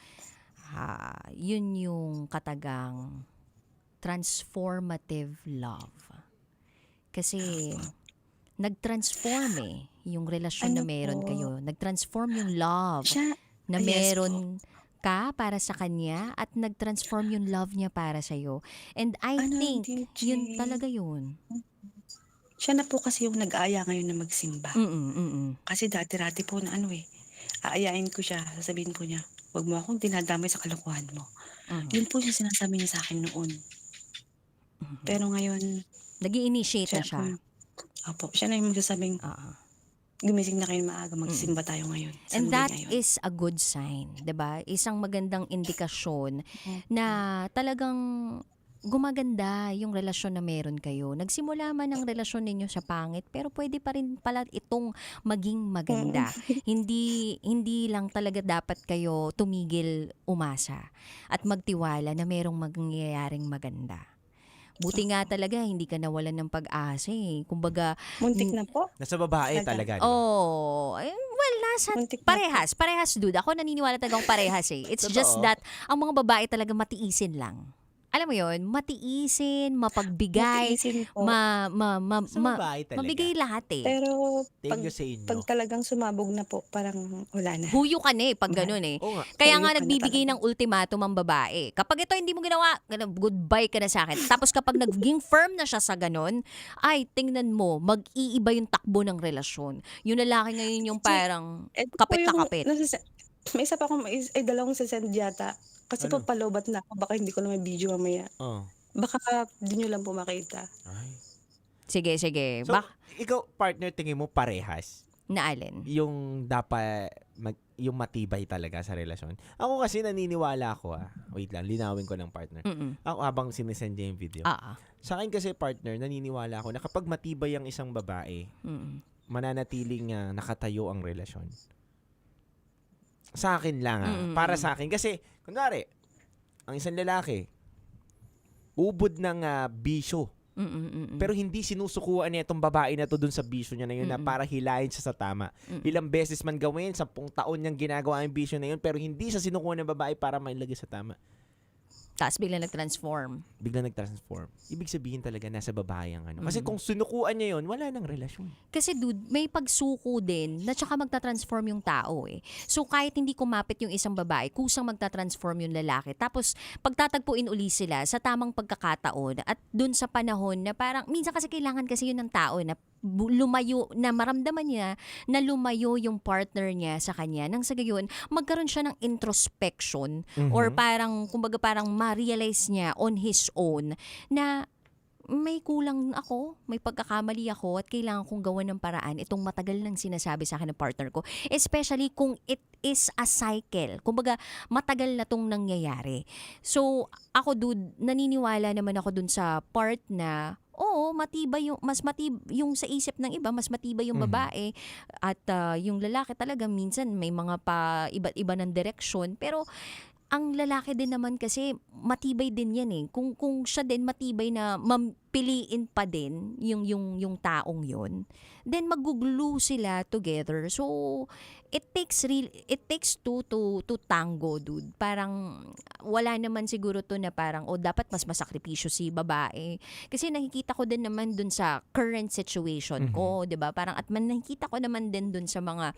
Yun yung katagang transformative love. Kasi nag-transform yung relasyon na meron kayo. Nag-transform yung love na meron ka para sa kanya at nag-transform yung love niya para sa'yo. And I think yun talaga yun. Siya na po kasi yung nag-aaya ngayon na magsimba. Kasi dati-dati po na aayain ko siya, sasabihin ko niya, wag mo akong dinadamay sa kalokohan mo. Yun po yung sinasabi niya sa akin noon. Pero ngayon, nag-i-initiate na siya. Siya na yung magsasabing, gumising na kayo maaga, magsimba tayo ngayon. And that is a good sign, 'di ba? Isang magandang indikasyon na talagang gumaganda yung relasyon na meron kayo. Nagsimula man ang relasyon ninyo sa pangit, pero pwede pa rin pala itong maging maganda. Hindi lang talaga dapat kayo tumigil umasa at magtiwala na merong mangyayaring maganda. Buti nga talaga, hindi ka nawalan ng pag-asa eh. Kumbaga, muntik na po. Nasa babae talaga. Well, nasa parehas. Parehas, dude. Ako naniniwala talagang parehas eh. It's just that, ang mga babae talaga matiisin lang. Alam mo yun, matiisin, mapagbigay, mabigay lahat eh. Pero pag talagang sumabog na po, parang wala na. Huyo ka na eh, pag ganun eh. Kaya nga nagbibigay ng ultimatum ang babae. Kapag ito hindi mo ginawa, goodbye ka na sa akin. Tapos kapag naging firm na siya sa ganun, ay tingnan mo, mag-iiba yung takbo ng relasyon. Yung lalaki ngayon yung parang kapit na kapit. May isa pa akong, dalawang sasend yata. Kasi po palobat na ako, baka hindi ko na may video mamaya. Baka di nyo lang po makita. Sige. So, ikaw, partner, tingin mo parehas? Na alin? Yung dapat, yung matibay talaga sa relasyon. Ako kasi naniniwala ako wait lang, linawin ko ng partner. Ako habang sinesend niya yung video. Sa akin kasi partner, naniniwala ako na kapag matibay ang isang babae, mananatiling nakatayo ang relasyon. Sa akin lang para sa akin. Kasi, kunwari, ang isang lalaki, ubod ng bisyo. Pero hindi sinusukuan niya itong babae na to dun sa bisyo niya na yun na para hilahin siya sa tama. Ilang beses man gawin, 10 taon niyang ginagawa yung bisyo na yun, pero hindi siya sinukuha ng babae para mailagay sa tama. Tapos bigla nag-transform. Ibig sabihin talaga nasa babae ang Kasi kung sinukuan niya yun, wala nang relasyon. Kasi dude, may pagsuko din na tsaka magta-transform yung tao eh. So kahit hindi kumapit yung isang babae, kusang magta-transform yung lalaki. Tapos pagtatagpuin uli sila sa tamang pagkakataon at dun sa panahon na parang, minsan kasi kailangan kasi yun ng tao na lumayo, na maramdaman niya na lumayo yung partner niya sa kanya. Nang sa gayon, magkaroon siya ng introspection or parang, kumbaga parang ma-realize niya on his own na may kulang ako, may pagkakamali ako at kailangan kong gawan ng paraan itong matagal nang sinasabi sa akin ng partner ko. Especially kung it is a cycle. Kumbaga, matagal na tong nangyayari. So, ako dude, naniniwala naman ako dun sa part na matibay yung yung sa isip ng iba, mas matibay yung babae at yung lalaki talaga minsan may mga pa iba't iba ng direksyon, pero ang lalaki din naman kasi matibay din yan eh. Kung siya din matibay na piliin pa din yung taong yon, then mag-glue sila together. So it takes two to tango, dude. Parang wala naman siguro to na parang dapat mas masakripisyo si babae. Kasi nakikita ko din naman dun sa current situation ko, 'di ba? Parang at nakikita ko naman din dun sa mga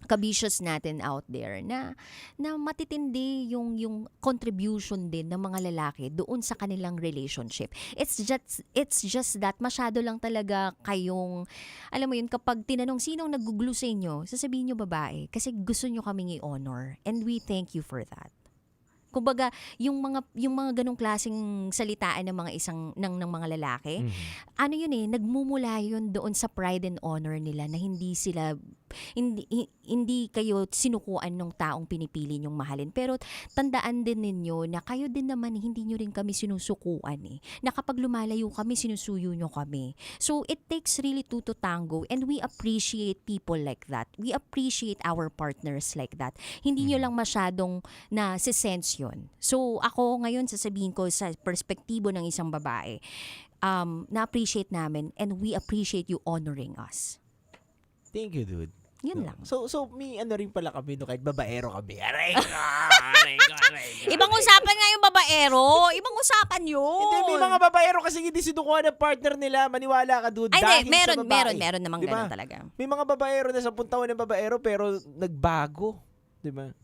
kabishos natin out there na matitindi yung contribution din ng mga lalaki doon sa kanilang relationship. It's just that masyado lang talaga kayong, alam mo yun, kapag tinanong sinong nag-glue sa inyo, sasabihin nyo babae kasi gusto nyo kaming i-honor, and we thank you for that. Kumbaga, yung mga ganong klaseng salitaan ng mga lalaki, ano yun nagmumula yun doon sa pride and honor nila na hindi kayo sinukuan ng taong pinipili nyong mahalin. Pero tandaan din ninyo na kayo din naman hindi nyo rin kami sinusukuan na kapag lumalayo kami, sinusuyo nyo kami. So it takes really two to tango, and we appreciate people like that. We appreciate our partners like that. Hindi nyo lang masyadong na-sense yun. So ako ngayon sasabihin ko sa perspektibo ng isang babae, na-appreciate namin, and we appreciate you honoring us. Thank you, dude. Yun lang. So may ano rin pala kami no, kahit babaero kami. Aray ko. Ibang usapan nga yung babaero. Ibang usapan yun. Hindi, may mga babaero kasi hindi sinukuha ng partner nila. Maniwala ka, dude. Ay, dahil meron, sa babae. meron namang diba? ganun talaga. May mga babaero na 10 taon ng babaero pero nagbago. Diba?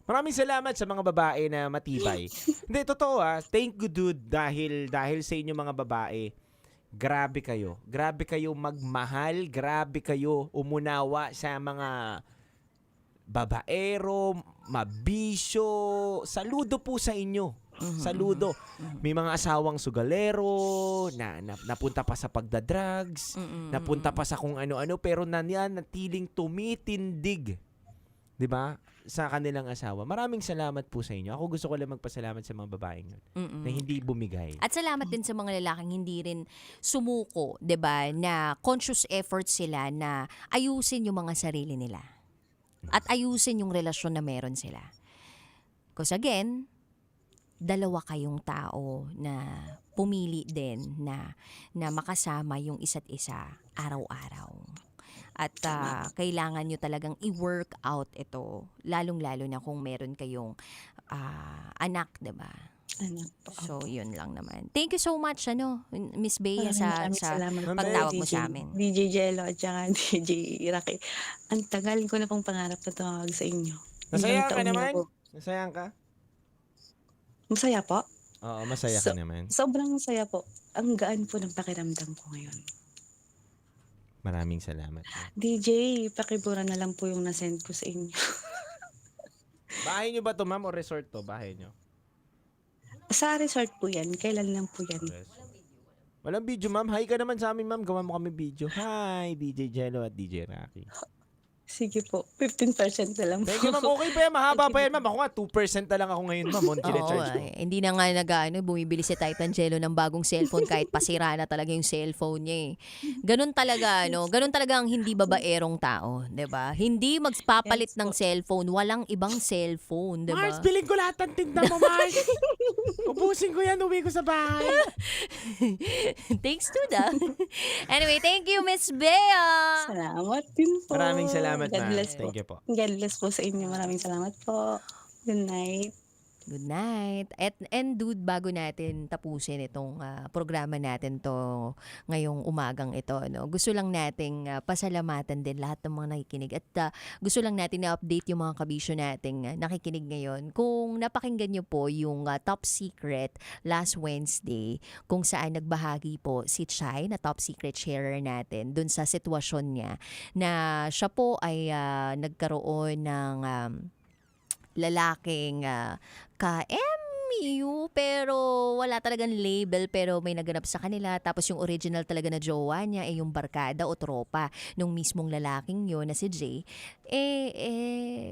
Maraming salamat sa mga babae na matibay. Hindi, totoo thank you, dude. Dahil sa inyo mga babae, grabe kayo. Grabe kayo magmahal. Grabe kayo umunawa sa mga babaero, mabisyo. Saludo po sa inyo. Saludo. May mga asawang sugalero, napunta pa sa pagdadrugs, napunta pa sa kung ano-ano, pero natiling tumitindig. 'Di ba? Sa kanilang asawa. Maraming salamat po sa inyo. Ako gusto ko lang magpasalamat sa mga babaeng yun na hindi bumigay. At salamat din sa mga lalaking hindi rin sumuko, 'di ba? Na conscious effort sila na ayusin yung mga sarili nila. At ayusin yung relasyon na meron sila. Because again, dalawa kayong tao na pumili din na makasama yung isa't isa araw-araw. At kailangan nyo talagang i-work out ito. Lalong-lalo na kung meron kayong anak, diba? Anak po. So, yun lang naman. Thank you so much, Miss Bea, sa pagtawag mo sa amin. DJ Jello at saka DJ Rocky. Ang tagal ko na pong pangarap na tumawag sa inyo. Masaya ka naman? Masaya ka? Masaya po? Oo, masaya ka naman. Sobrang masaya po. Ang gaan po ng pakiramdam ko ngayon. Maraming salamat. DJ, pakibura na lang po yung nasend ko sa inyo. Bahay nyo ba to, ma'am, o resort to? Bahay nyo? Sa resort po yan. Kailan lang po yan? Walang video, ma'am. Hi ka naman sa amin, ma'am. Gawa mo kami video. Hi, DJ Jello at DJ Rocky. Sige po. 15% na lang po. Thank you, ma'am. Okay pa yan. Mahaba pa yan, ma'am. Ako nga, 2% na lang ako ngayon, ma'am. Hindi na nga bumibili si Titan Jello ng bagong cellphone kahit pasira na talaga yung cellphone niya. Ganun talaga, ganun talaga ang hindi babaerong tao, 'di ba? Hindi magpapalit ng cellphone, walang ibang cellphone, 'di ba? Mars, bilhin ko lahat ng tinda mo, Mars. Ubusin ko yan, uwi ko sa bahay. Thanks to that. Anyway, thank you, Miss Bea. Salamat din po. Maraming salamat, God ma'am. bless Thank you po. God bless po sa inyo. Maraming salamat po. Good night. Good night. And dude, bago natin tapusin itong programa natin to ngayong umagang ito, gusto lang nating pasalamatan din lahat ng mga nakikinig. At gusto lang natin na-update yung mga kabisyo nating nakikinig ngayon. Kung napakinggan nyo po yung Top Secret last Wednesday, kung saan nagbahagi po si Chai, na top secret sharer natin, dun sa sitwasyon niya, na siya po ay nagkaroon ng lalaking ka-MU pero wala talagang label, pero may naganap sa kanila. Tapos yung original talaga na jowa niya yung barkada o tropa nung mismong lalaking yun na si Jay.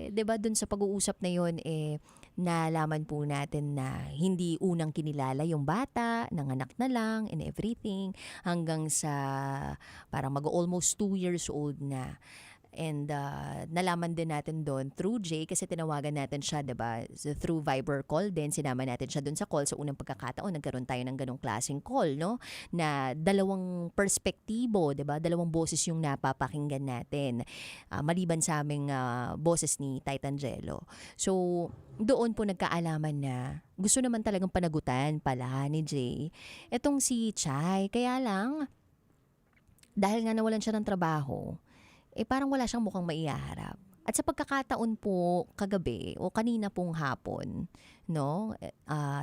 'Di ba dun sa pag-uusap na yun nalaman po natin na hindi unang kinilala yung bata, nanganak na lang and everything, hanggang sa parang mag-almost 2 years old na. And nalaman din natin doon through Jay, kasi tinawagan natin siya, diba? So, through Viber call din, sinama natin siya doon sa call. Sa unang pagkakataon, nagkaroon tayo ng ganong klaseng call, no? Na dalawang perspektibo, diba? Dalawang boses yung napapakinggan natin. Maliban sa aming boses ni Titan Jello. So, doon po nagkaalaman na gusto naman talagang panagutan pala ni Jay etong si Chai. Kaya lang, dahil nga nawalan siya ng trabaho, parang wala siyang mukhang maiharap. At sa pagkakataon po kagabi o kanina pong hapon, no?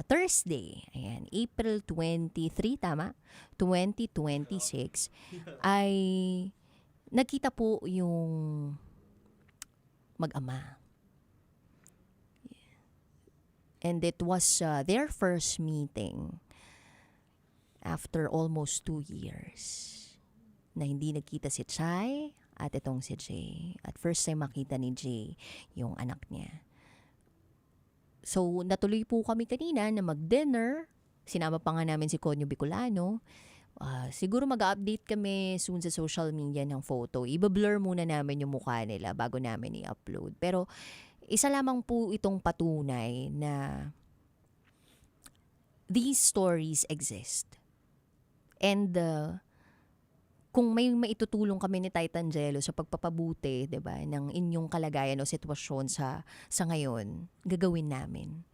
Thursday, ayan, April 23, tama? 2026 ay nagkita po yung mag-ama. And it was their first meeting after almost 2 years na hindi nagkita si Chai at itong si Jay. At first time makita ni Jay yung anak niya. So, natuloy po kami kanina na mag-dinner. Sinama pa nga namin si Conyo Bicolano. Siguro mag-update kami soon sa social media ng photo. Iba-blur muna namin yung mukha nila bago namin i-upload. Pero, isa lamang po itong patunay na these stories exist. And, kung may maitutulong kami ni Titan Jello sa pagpapabuti, 'di ba, ng inyong kalagayan o sitwasyon sa ngayon, gagawin namin.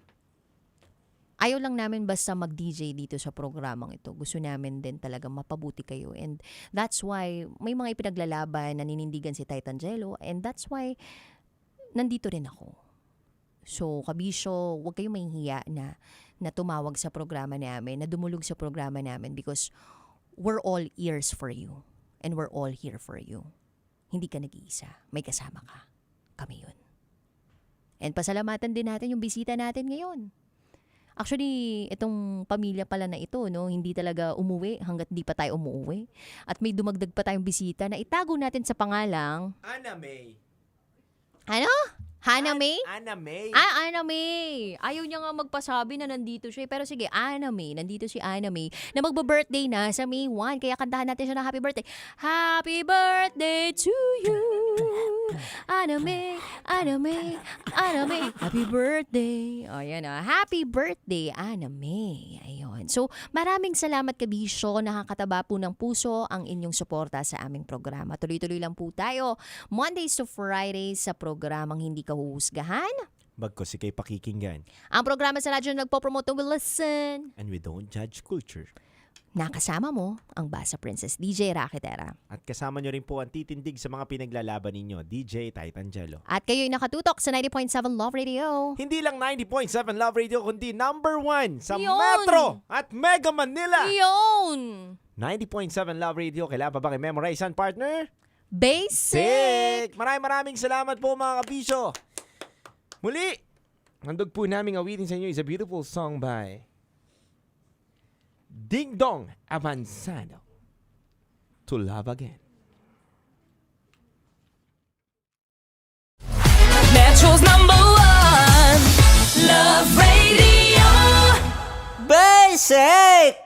Ayaw lang namin basta mag-DJ dito sa programang ito. Gusto namin din talaga mapabuti kayo. And that's why may mga ipinaglalaban, naninindigan si Titan Jello, and that's why nandito rin ako. So, kabisyo, huwag kayong mahihiya na tumawag sa programa namin, na dumulog sa programa namin because we're all ears for you. And we're all here for you. Hindi ka nag-iisa. May kasama ka. Kami yun. And pasalamatan din natin yung bisita natin ngayon. Actually, itong pamilya pala na ito, no, hindi talaga umuwi hanggat di pa tayo umuwi. At may dumagdag pa tayong bisita na itago natin sa pangalang... Ana May. Ano? Hana May? Ana May. Ana May. Ayaw niya nga magpasabi na nandito siya. Pero sige, Ana May. Nandito si Ana May na magba-birthday na sa May 1. Kaya kantahan natin siya ng happy birthday. Happy birthday to you. Ana May, Ana May, Ana May. Happy birthday. O, yan o. Happy birthday, Ana May. Ayun. So, maraming salamat kabisyo. Nakakataba po ng puso ang inyong suporta sa aming programa. Tuloy-tuloy lang po tayo. Mondays to Fridays sa programang Hindi Ka Huhusgahan. Bagkos ikay pakikinggan. Ang programa sa radyo na nagpo-promote will listen. And we don't judge culture. Nakasama mo ang Basa Princess, DJ Rakitera. At kasama nyo rin po ang titindig sa mga pinaglalaban ninyo, DJ Titan Jello. At kayo'y nakatutok sa 90.7 Love Radio. Hindi lang 90.7 Love Radio, kundi #1 sa Yun! Metro at Mega Manila. Yun! 90.7 Love Radio, kailangan pa ba i-memorize ang partner? Basic! Maraming salamat po mga kabisyo. Muli, handog po namin awitin sa inyo is a beautiful song by Ding Dong Avanzado, To Love Again. Metro's #1 Love Radio. Basic!